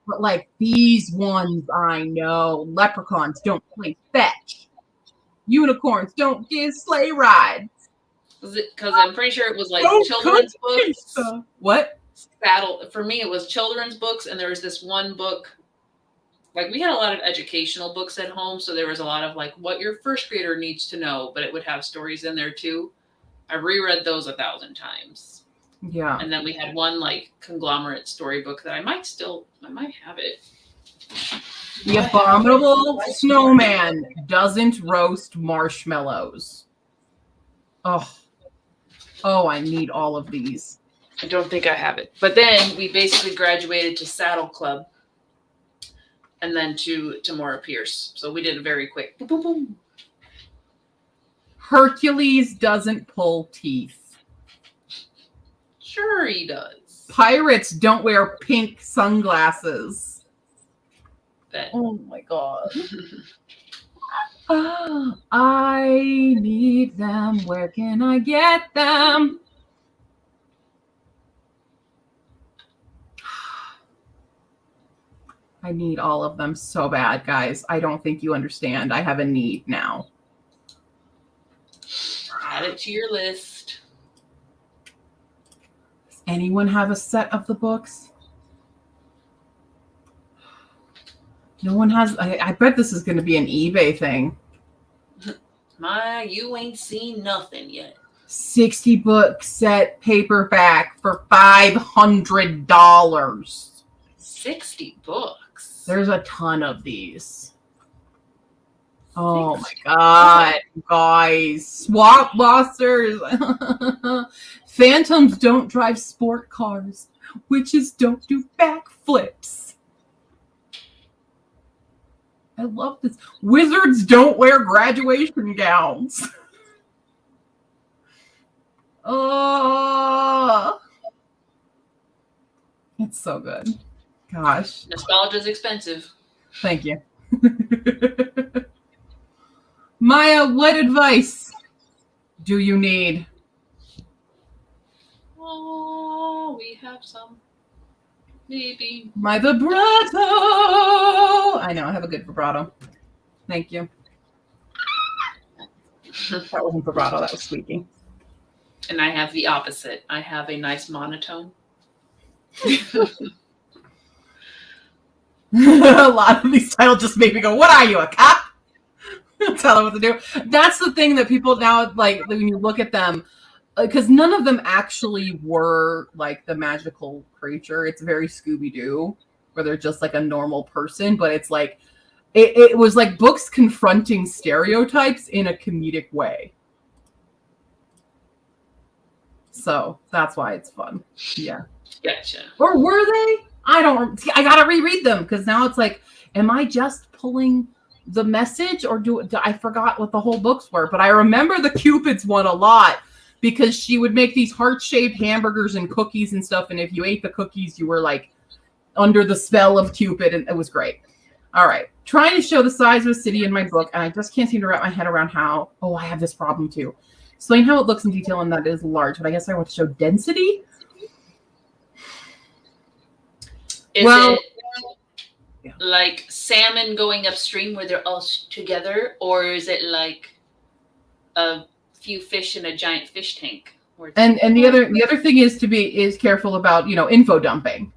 but like these ones I know. Leprechauns don't play fetch. Unicorns don't give sleigh rides. Because I'm pretty sure it was like children's books. What? For me, it was children's books, and there was this one book. Like, we had a lot of educational books at home, so there was a lot of like what your first grader needs to know, but it would have stories in there too. I reread those 1,000 times. Yeah. And then we had one like conglomerate storybook that I might have it. The Abominable Snowman doesn't roast marshmallows. Oh, I need all of these. I don't think I have it. But then we basically graduated to Saddle Club and then to Maura Pierce. So we did a very quick boom, boom, boom. Hercules doesn't pull teeth. Sure he does. Pirates don't wear pink sunglasses. Oh my God. I need them. Where can I get them? I need all of them so bad, guys. I don't think you understand. I have a need now. Add it to your list. Does anyone have a set of the books? No one has. I bet this is going to be an eBay thing. You ain't seen nothing yet. 60 book set paperback for $500. 60 books. There's a ton of these. Oh my God, guys. Swamp Monsters. Phantoms don't drive sport cars. Witches don't do backflips. I love this. Wizards don't wear graduation gowns. Oh, it's so good. Gosh. Nostalgia's expensive. Thank you. Maya, what advice do you need? Oh, we have some. Maybe. My vibrato. I know, I have a good vibrato. Thank you. That wasn't vibrato, that was squeaking. And I have the opposite. I have a nice monotone. A lot of these titles just make me go, what are you, a cop? Tell them what to do. That's the thing that people now, like, when you look at them, because none of them actually were like the magical creature. It's very Scooby-Doo, where they're just like a normal person, but it's like, it was like books confronting stereotypes in a comedic way. So that's why it's fun. Yeah. Gotcha. Or were they? I gotta reread them because now it's like, am I just pulling the message or do I forgot what the whole books were? But I remember the Cupid's one a lot because she would make these heart-shaped hamburgers and cookies and stuff. And if you ate the cookies, you were like under the spell of Cupid, and it was great. All right. Trying to show the size of a city in my book, and I just can't seem to wrap my head around how, I have this problem too. Explain how it looks in detail and that it is large, but I guess I want to show density. Is it like salmon going upstream where they're all together, or is it like a few fish in a giant fish tank? And the other thing is careful about, info dumping.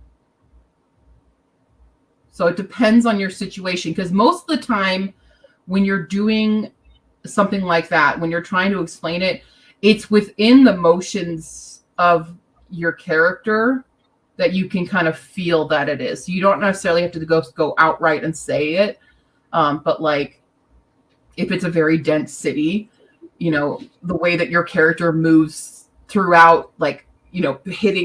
So it depends on your situation, because most of the time when you're doing something like that, when you're trying to explain it, it's within the motions of your character that you can kind of feel that it is. So you don't necessarily have to go outright and say it. But like, if it's a very dense city, the way that your character moves throughout, like,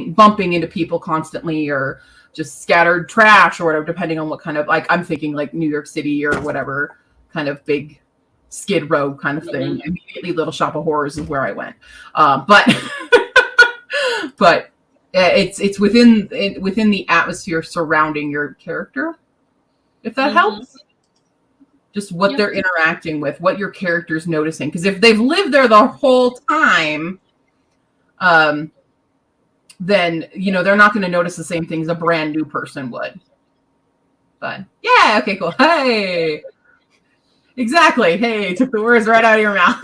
bumping into people constantly, or just scattered trash or whatever, depending on what kind of, like, I'm thinking like New York City or whatever kind of big Skid Row kind of thing. Immediately Little Shop of Horrors is where I went. But It's within the atmosphere surrounding your character, if that helps. Just what they're interacting with, what your character's noticing. Because if they've lived there the whole time, then they're not going to notice the same things a brand new person would. But yeah, okay, cool. Hey, exactly. Hey, took the words right out of your mouth.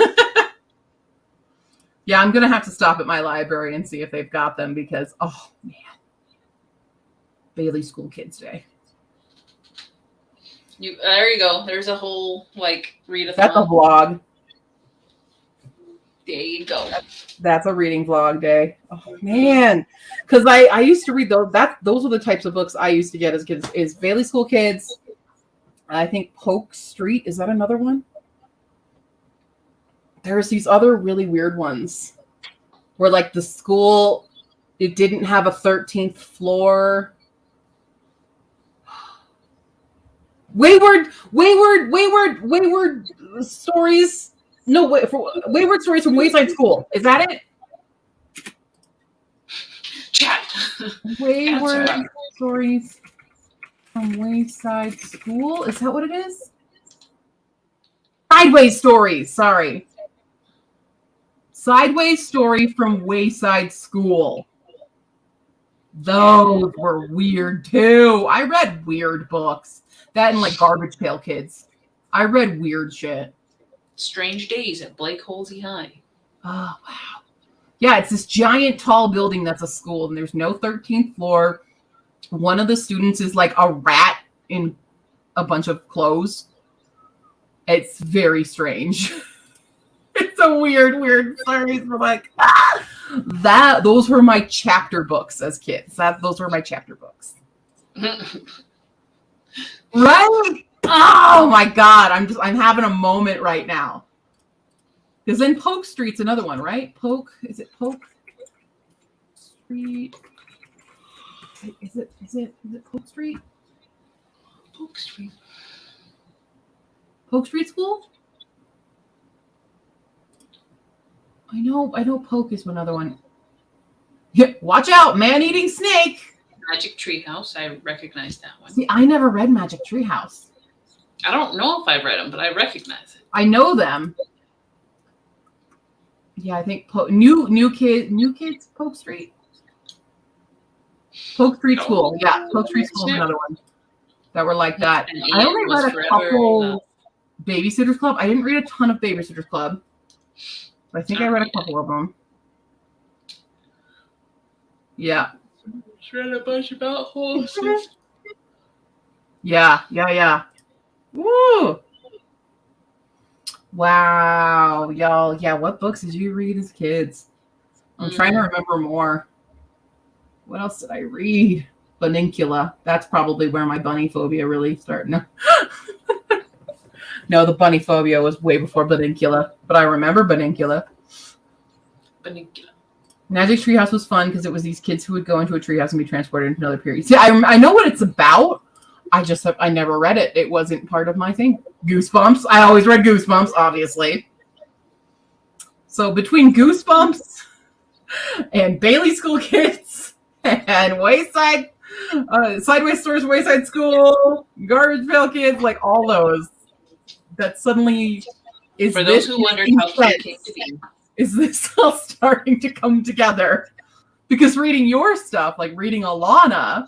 Yeah, I'm gonna have to stop at my library and see if they've got them because, oh man, Bailey School Kids Day. There you go. There's a whole readathon. That's a vlog. There you go. That's a reading vlog day. Oh man, because I used to read those. Those are the types of books I used to get as kids. Is Bailey School Kids. I think Polk Street, is that another one? There's these other really weird ones where the school, it didn't have a 13th floor. Wayward stories. No, Wayward Stories from Wayside School. Is that it? Chat. Wayward Stories from Wayside School. Is that what it is? Sideways Stories. Sorry. Sideways Story from Wayside School. Those were weird too. I read weird books. That and Garbage Pail Kids. I read weird shit. Strange Days at Blake Halsey High. Oh, wow. Yeah, it's this giant tall building that's a school, and there's no 13th floor. One of the students is a rat in a bunch of clothes. It's very strange. It's a weird series. We're those were my chapter books as kids. Those were my chapter books. Right? Oh my God. I'm having a moment right now. Because then Polk Street's another one, right? Is it Polk Street? Is it Polk Street? Polk Street. Polk Street School? I know Polk is another one. Yeah, watch out, man-eating snake. Magic Tree House. I recognize that one. See, I never read Magic Tree House. I don't know if I've read them, but I recognize it. I know them. Yeah, I think New Kids Polk Street. Polk Street School. Yeah, Polk Street School is another one that were like that. I only read a couple Babysitter's Club. I didn't read a ton of Babysitter's Club. I think I read a couple of them. Yeah. Just read a bunch about horses. Yeah. Woo! Wow, y'all. Yeah, what books did you read as kids? I'm trying to remember more. What else did I read? Bunincula. That's probably where my bunny phobia really started. No, the bunny phobia was way before Bunincula, but I remember Bunincula. Magic Treehouse was fun because it was these kids who would go into a treehouse and be transported into another period. See, I know what it's about. I never read it. It wasn't part of my thing. Goosebumps. I always read Goosebumps, obviously. So between Goosebumps and Bailey School Kids and Wayside, Sideways Stories, Wayside School, Garbage Pail Kids, all those. That suddenly is for those who wondered how it came to be. Is this all starting to come together? Because reading your stuff, reading Alana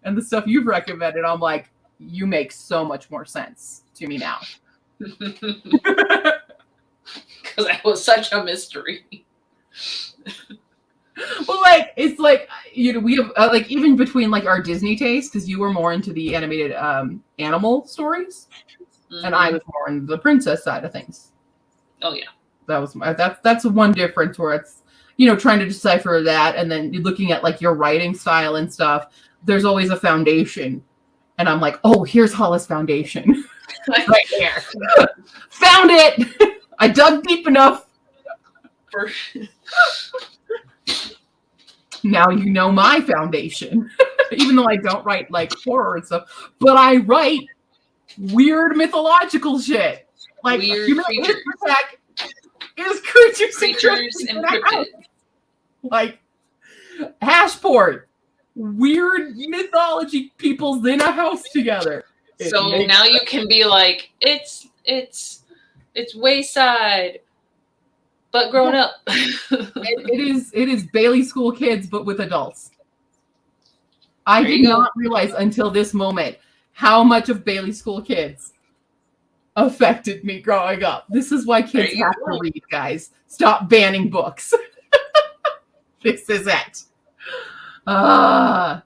and the stuff you've recommended, I'm like, you make so much more sense to me now. Because that was such a mystery. Well, it's we have even between our Disney taste, because you were more into the animated animal stories. And I was more on the princess side of things. Oh yeah, that was that's one difference where it's trying to decipher that, and then you're looking at your writing style and stuff. There's always a foundation, and I'm like, oh, here's Hollis' foundation, right here. Found it. I dug deep enough. Now you know my foundation, even though I don't write horror and stuff, but I write weird mythological shit, weird creatures. Is creatures encrypted. Hashport. Weird mythology people's in a house together. So now you can be like, it's Wayside, but grown up. It is Bailey School Kids, but with adults. I did not realize until this moment how much of Bailey School Kids affected me growing up. This is why kids have to read, guys. Stop banning books. This is it. Man.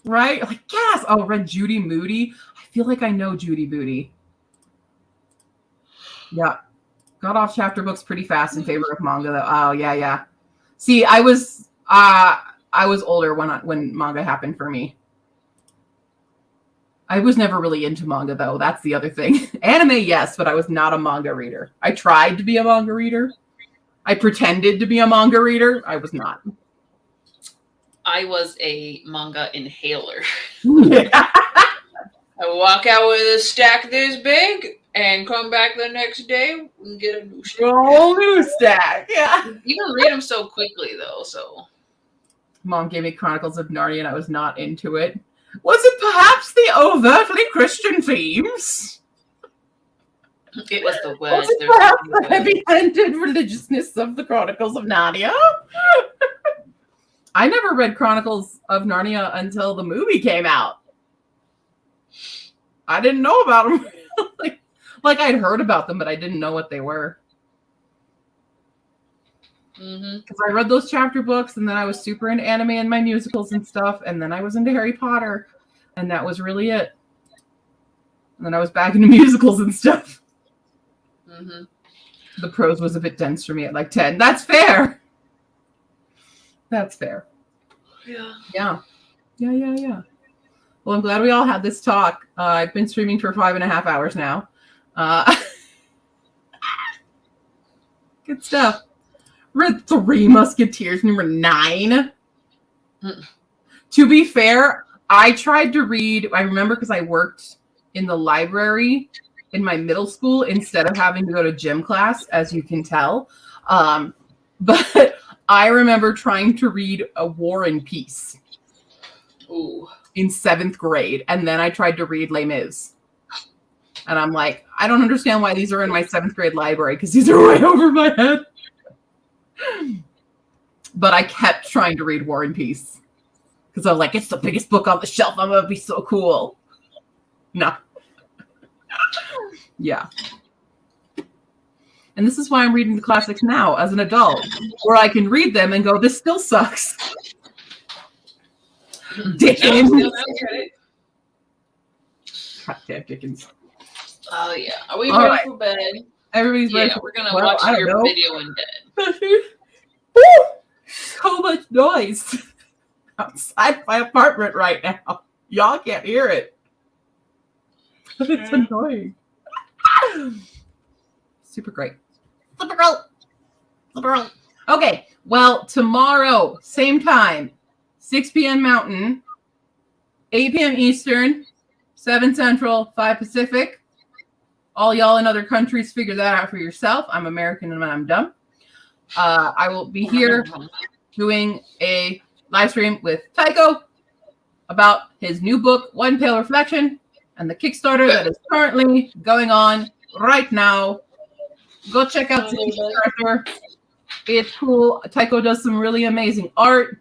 Right? Like, yes. Oh, read Judy Moody. I feel like I know Judy Moody. Yeah. Got off chapter books pretty fast in favor of manga, though. Oh, yeah. See, I was older when manga happened for me. I was never really into manga, though. That's the other thing. Anime, yes, but I was not a manga reader. I tried to be a manga reader. I pretended to be a manga reader. I was not. I was a manga inhaler. Yeah. I walk out with a stack this big and come back the next day and get a new stack. Oh, new stack. Yeah. You can read them so quickly, though, so. Mom gave me Chronicles of Narnia, and I was not into it. Was it perhaps the overtly Christian themes? It was the words. Was it perhaps the heavy-handed religiousness of the Chronicles of Narnia? I never read Chronicles of Narnia until the movie came out. I didn't know about them. like I'd heard about them, but I didn't know what they were. Because I read those chapter books, and then I was super into anime and my musicals and stuff, and then I was into Harry Potter, and that was really it. And then I was back into musicals and stuff. The prose was a bit dense for me at like 10. That's fair. That's fair. Yeah. Well, I'm glad we all had this talk. I've been streaming for 5.5 hours now. Good stuff. Read Three Musketeers, number 9. To be fair, I tried to read, I remember because I worked in the library in my middle school instead of having to go to gym class, as you can tell. But I remember trying to read A War and Peace in 7th grade. And then I tried to read Les Mis. And I'm like, I don't understand why these are in my 7th grade library, because these are way over my head. But I kept trying to read War and Peace. Because I was like, it's the biggest book on the shelf. I'm going to be so cool. No. Yeah. And this is why I'm reading the classics now as an adult, where I can read them and go, this still sucks. Dickens. Goddamn Dickens. Oh, yeah. Are we ready for bed? Everybody's ready. Yeah, we're going to watch your video in bed. So much noise outside my apartment right now. Y'all can't hear it. It's annoying. Super great. Liberal. Okay. Well, tomorrow, same time, 6 p.m. Mountain, 8 p.m. Eastern, 7 Central, 5 Pacific. All y'all in other countries, figure that out for yourself. I'm American and I'm dumb. I will be here doing a live stream with Tycho about his new book, One Pale Reflection, and the Kickstarter that is currently going on right now. Go check out the Kickstarter. It's cool. Tycho does some really amazing art.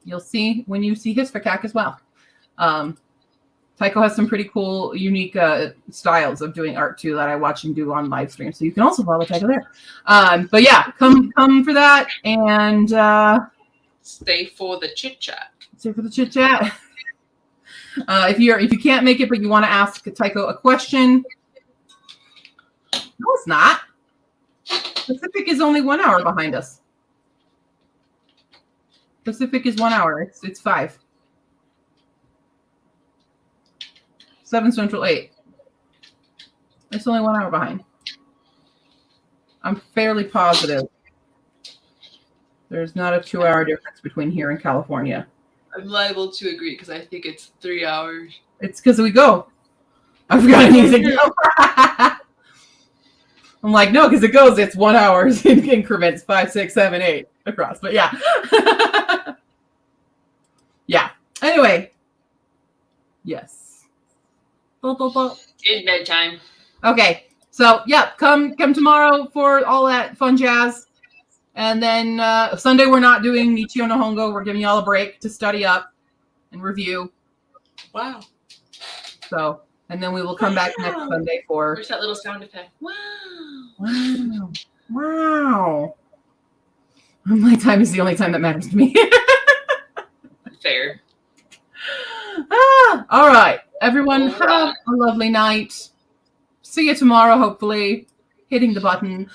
You'll see when you see his Fakak as well. Tycho has some pretty cool, unique styles of doing art too that I watch him do on live stream. So you can also follow Tycho there. But yeah, come for that and stay for the chit chat. Stay for the chit chat. If you can't make it but you want to ask Tycho a question, no, it's not. Pacific is only 1 hour behind us. Pacific is 1 hour. It's 5. 7 Central, 8. It's only 1 hour behind. I'm fairly positive there's not a 2-hour difference between here and California. I'm liable to agree because I think it's 3 hours. It's because we go. I forgot anything. I'm like, no, because it's 1 hour in increments, 5, 6, 7, 8 across. But yeah. Yeah. Anyway. Yes. It's bedtime. Okay. So yeah, come tomorrow for all that fun jazz. And then Sunday we're not doing Nichio no Hongo. We're giving y'all a break to study up and review. Wow. So, and then we will come back next Sunday for. Where's that little sound effect? Wow. Wow. Wow. My time is the only time that matters to me. Fair. All right. Everyone, have a lovely night. See you tomorrow, hopefully. Hitting the button.